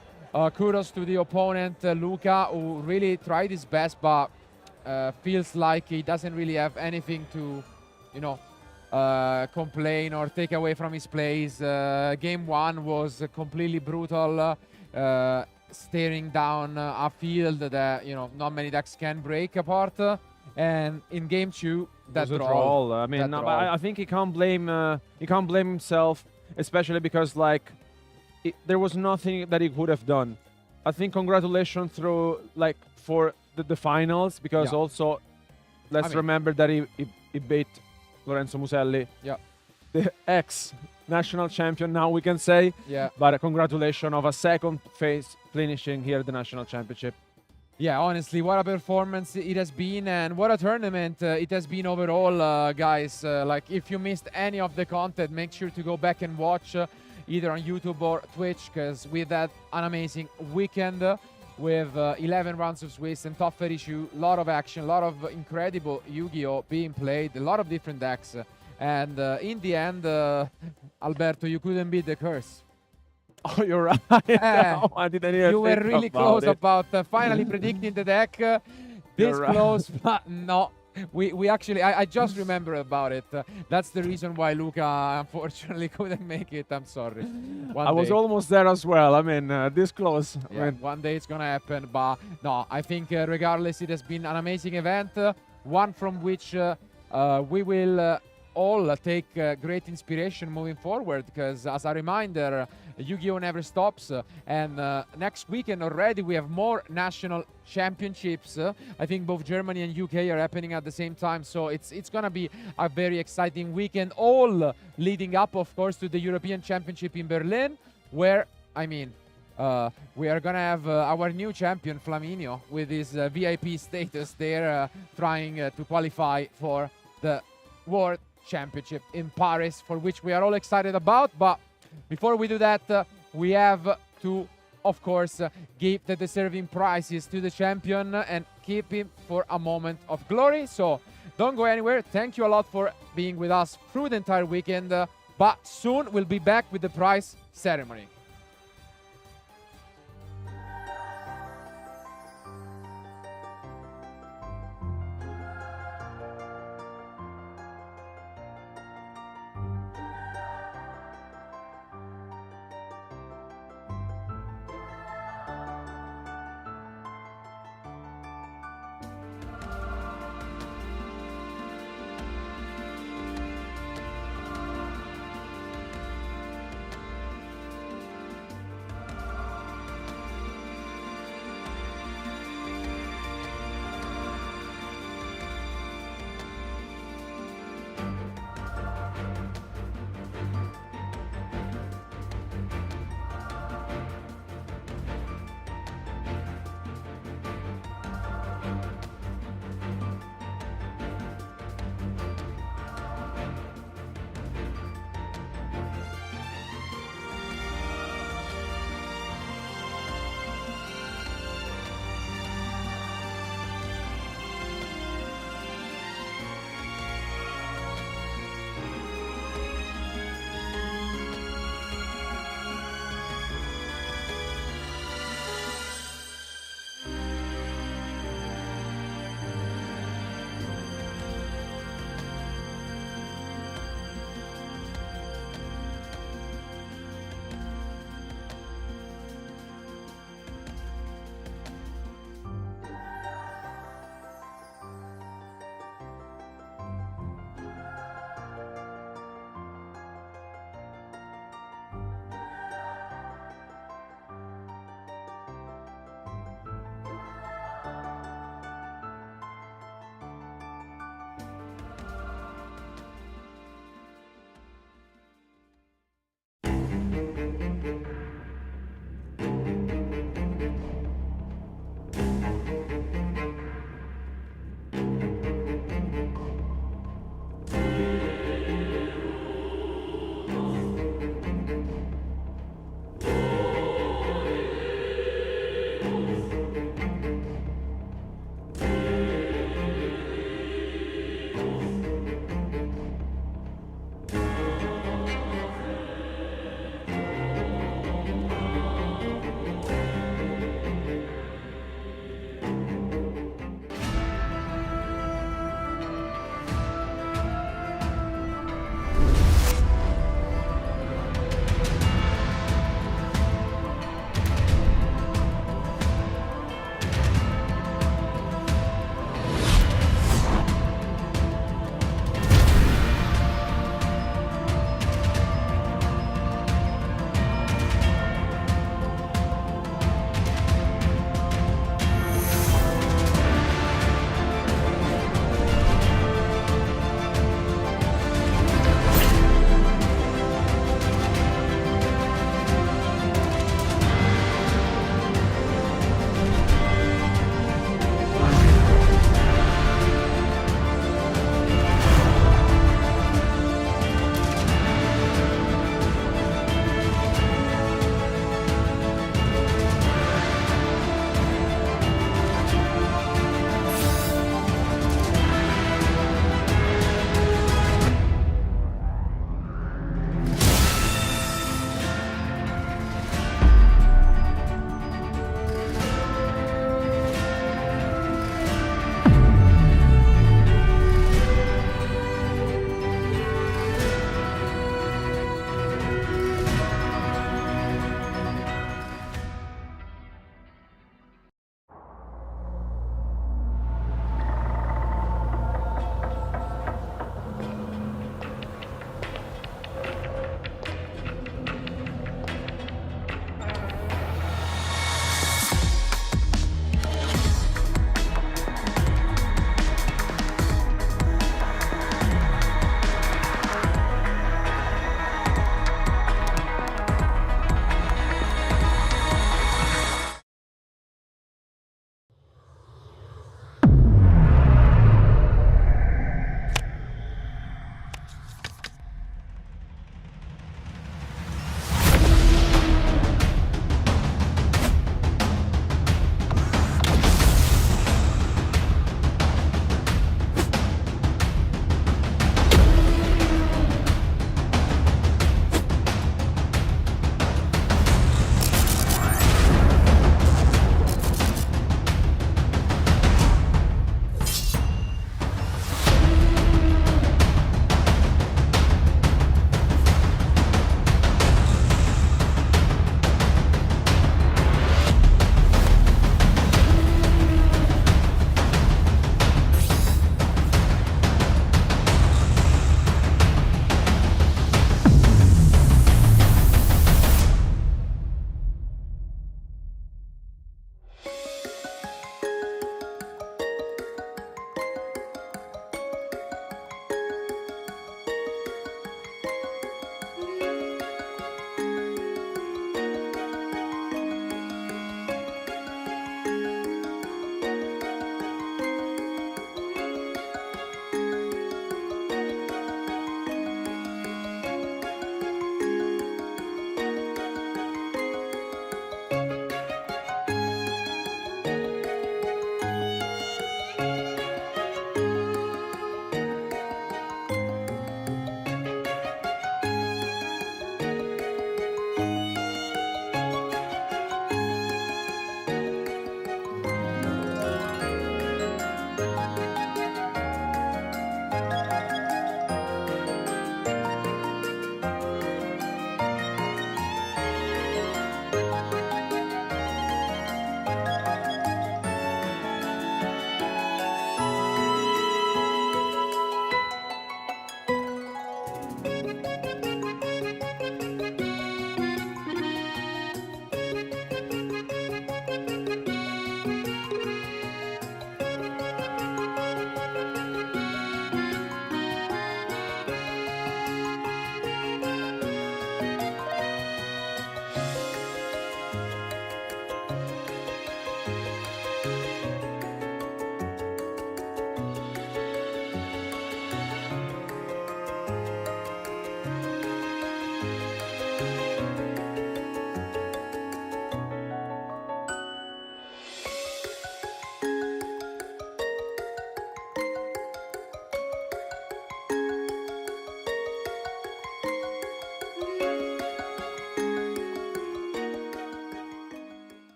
kudos to the opponent, Luca, who really tried his best, but feels like he doesn't really have anything to, you know, complain or take away from his plays. Game one was completely brutal, staring down a field that, you know, not many decks can break apart. And in game two, that was a draw. I mean, that no, draw. I think he can't blame himself, especially because like there was nothing that he could have done. I think congratulations through like for the finals, because Yeah. also let's I mean- remember that he beat Lorenzo Muselli, Yeah. the ex-national champion now we can say. Yeah. But congratulations of a second phase finishing here at the national championship. Yeah, honestly, what a performance it has been, and what a tournament it has been overall, guys. Like, if you missed any of the content, make sure to go back and watch either on YouTube or Twitch, because we've had an amazing weekend with 11 rounds of Swiss and top 32, a lot of action, a lot of incredible Yu-Gi-Oh! Being played, a lot of different decks. And in the end, Alberto, you couldn't beat the curse. Oh, you're right. No, I didn't even You were think really about close it. about finally predicting the deck. This You're right. close, but no. We actually, I just remember about it. That's the reason why Luca unfortunately couldn't make it. I'm sorry. I was almost there as well. I mean, this close. I Yeah, mean, one day it's gonna happen, but no, I think regardless, it has been an amazing event, one from which we will all take great inspiration moving forward, because as a reminder, Yu-Gi-Oh! Never stops, and next weekend already we have more national championships. I think both Germany and UK are happening at the same time, so it's gonna be a very exciting weekend, all leading up, of course, to the European Championship in Berlin, where, I mean, we are gonna have our new champion Flaminio with his VIP status there, trying to qualify for the World Championship in Paris, for which we are all excited about. But before we do that, we have to, of course, give the deserving prizes to the champion and keep him for a moment of glory. So don't go anywhere. Thank you a lot for being with us through the entire weekend. But soon we'll be back with the prize ceremony.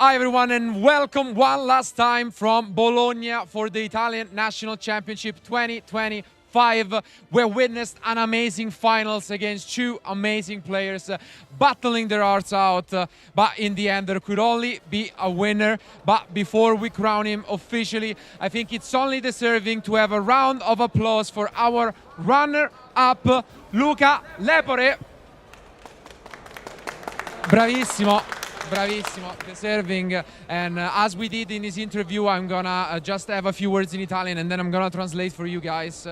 Hi everyone and welcome one last time from Bologna for the Italian National Championship 2025. We witnessed an amazing finals against two amazing players battling their hearts out, but in the end there could only be a winner. But before we crown him officially, I think it's only deserving to have a round of applause for our runner-up, Luca Lepore. Bravissimo. Bravissimo, deserving, and as we did in his interview, I'm gonna just have a few words in Italian and then I'm gonna translate for you guys.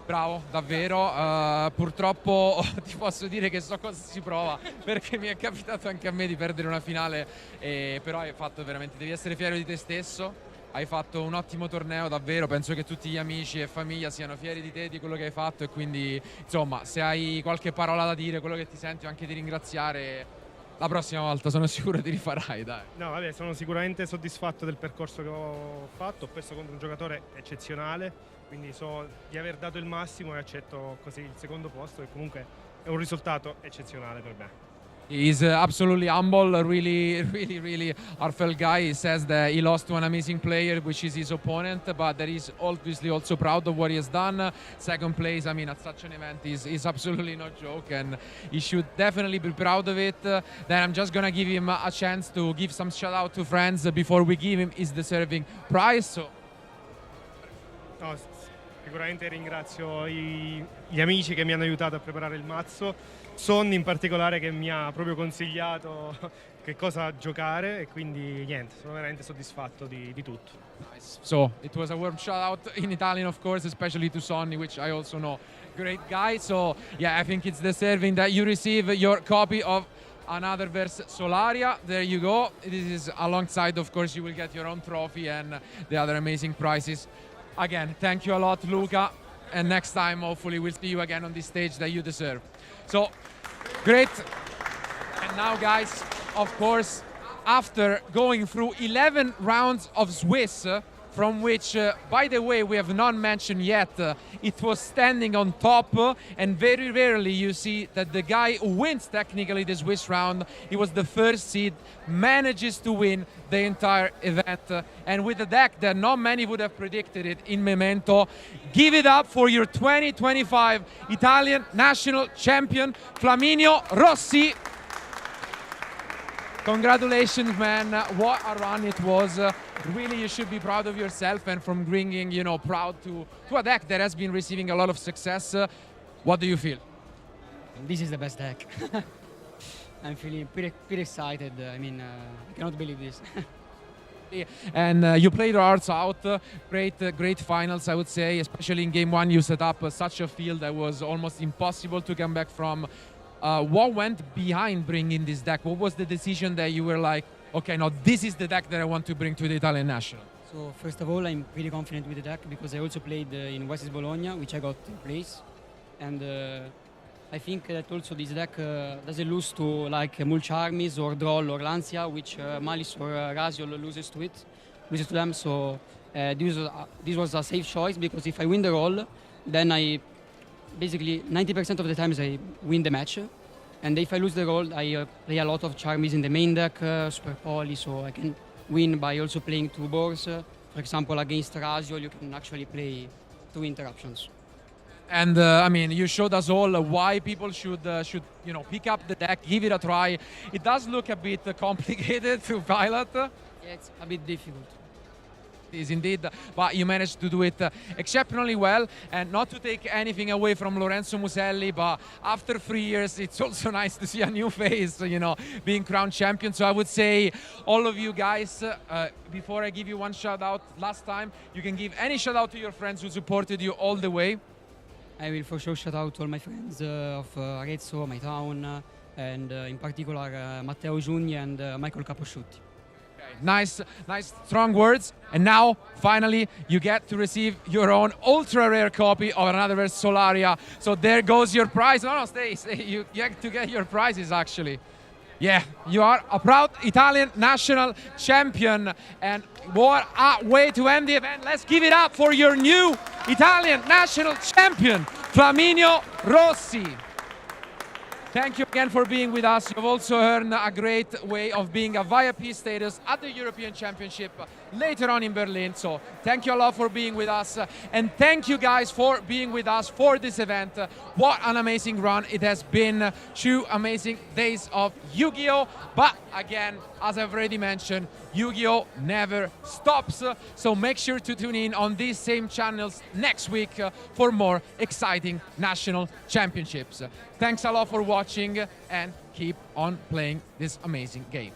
Bravo, davvero. Purtroppo ti posso dire che so cosa si prova, perché mi è capitato anche a me di perdere una finale, però hai fatto veramente, devi essere fiero di te stesso. Hai fatto un ottimo torneo, davvero. Penso che tutti gli amici e famiglia siano fieri di te, di quello che hai fatto, e quindi, insomma, se hai qualche parola da dire, quello che ti senti anche di ringraziare, la prossima volta sono sicuro ti rifarai, dai. No, vabbè, sono sicuramente soddisfatto del percorso che ho fatto. Ho perso contro un giocatore eccezionale, quindi so di aver dato il massimo e accetto così il secondo posto, che comunque è un risultato eccezionale per me. He's absolutely humble, really heartfelt guy. He says that he lost to an amazing player, which is his opponent, but that he's obviously also proud of what he has done. Second place, I mean, at such an event is absolutely no joke, and he should definitely be proud of it. Then I'm just gonna give him a chance to give some shout out to friends before we give him his deserving prize. So. No, sicuramente ringrazio gli amici che mi hanno aiutato a preparare il mazzo. Sonny in particolare che mi ha proprio consigliato che cosa giocare, e quindi niente, sono veramente soddisfatto di tutto. Nice. So it was a warm shout out in Italian, of course, especially to Sonny, which I also know. Great guy. So yeah, I think it's deserving that you receive your copy of Another Verse Solaria. There you go. This is alongside, of course, you will get your own trophy and the other amazing prizes. Again, thank you a lot, Luca. And next time, hopefully, we'll see you again on this stage that you deserve. So, great. And now, guys, of course, after going through 11 rounds of Swiss, from which, by the way, we have not mentioned yet, it was standing on top, and very rarely you see that the guy who wins technically the Swiss round, he was the first seed, manages to win the entire event, and with a deck that not many would have predicted it in Memento. Give it up for your 2025 Italian national champion, Flaminio Rossi. Congratulations, man. What a run it was. Really, you should be proud of yourself, and from bringing, proud to a deck that has been receiving a lot of success. What do you feel? This is the best deck. I'm feeling pretty excited. I mean, I cannot believe this. And you played your hearts out. Great finals, I would say. Especially in game one, you set up such a field that was almost impossible to come back from. What went behind bringing this deck? What was the decision that you were like, okay, now this is the deck that I want to bring to the Italian national? So first of all, I'm pretty confident with the deck because I also played in West Bologna, which I got in place. And I think that also this deck doesn't lose to like Mulcharmis or Droll or Lancia, which Malice or Raziol loses to them. So this was a safe choice, because if I win the roll, then I basically 90% of the times I win the match. And if I lose the roll, I play a lot of Charmies in the main deck, Super Poly, so I can win by also playing two boards. For example, against Raziol, you can actually play 2 interruptions. And I mean, you showed us all why people should pick up the deck, give it a try. It does look a bit complicated to pilot. Yeah, it's a bit difficult. It is indeed, but you managed to do it exceptionally well. And not to take anything away from Lorenzo Muselli, but after 3 years, it's also nice to see a new face, being crowned champion. So I would say, all of you guys, before I give you one shout out last time, you can give any shout out to your friends who supported you all the way. I will for sure shout out to all my friends of Arezzo, my town, and in particular Matteo Giugni and Michael Caposciutti. Nice, strong words. And now, finally, you get to receive your own ultra rare copy of Another Verse Solaria. So there goes your prize. No, stay. You get to get your prizes, actually. Yeah, you are a proud Italian national champion. And what a way to end the event. Let's give it up for your new Italian national champion, Flaminio Rossi. Thank you again for being with us. You've also earned a great way of being a VIP status at the European Championship later on in Berlin. So thank you a lot for being with us. And thank you guys for being with us for this event. What an amazing run it has been. 2 amazing days of Yu-Gi-Oh! But again, as I've already mentioned, Yu-Gi-Oh! Never stops. So make sure to tune in on these same channels next week for more exciting national championships. Thanks a lot for watching and keep on playing this amazing game.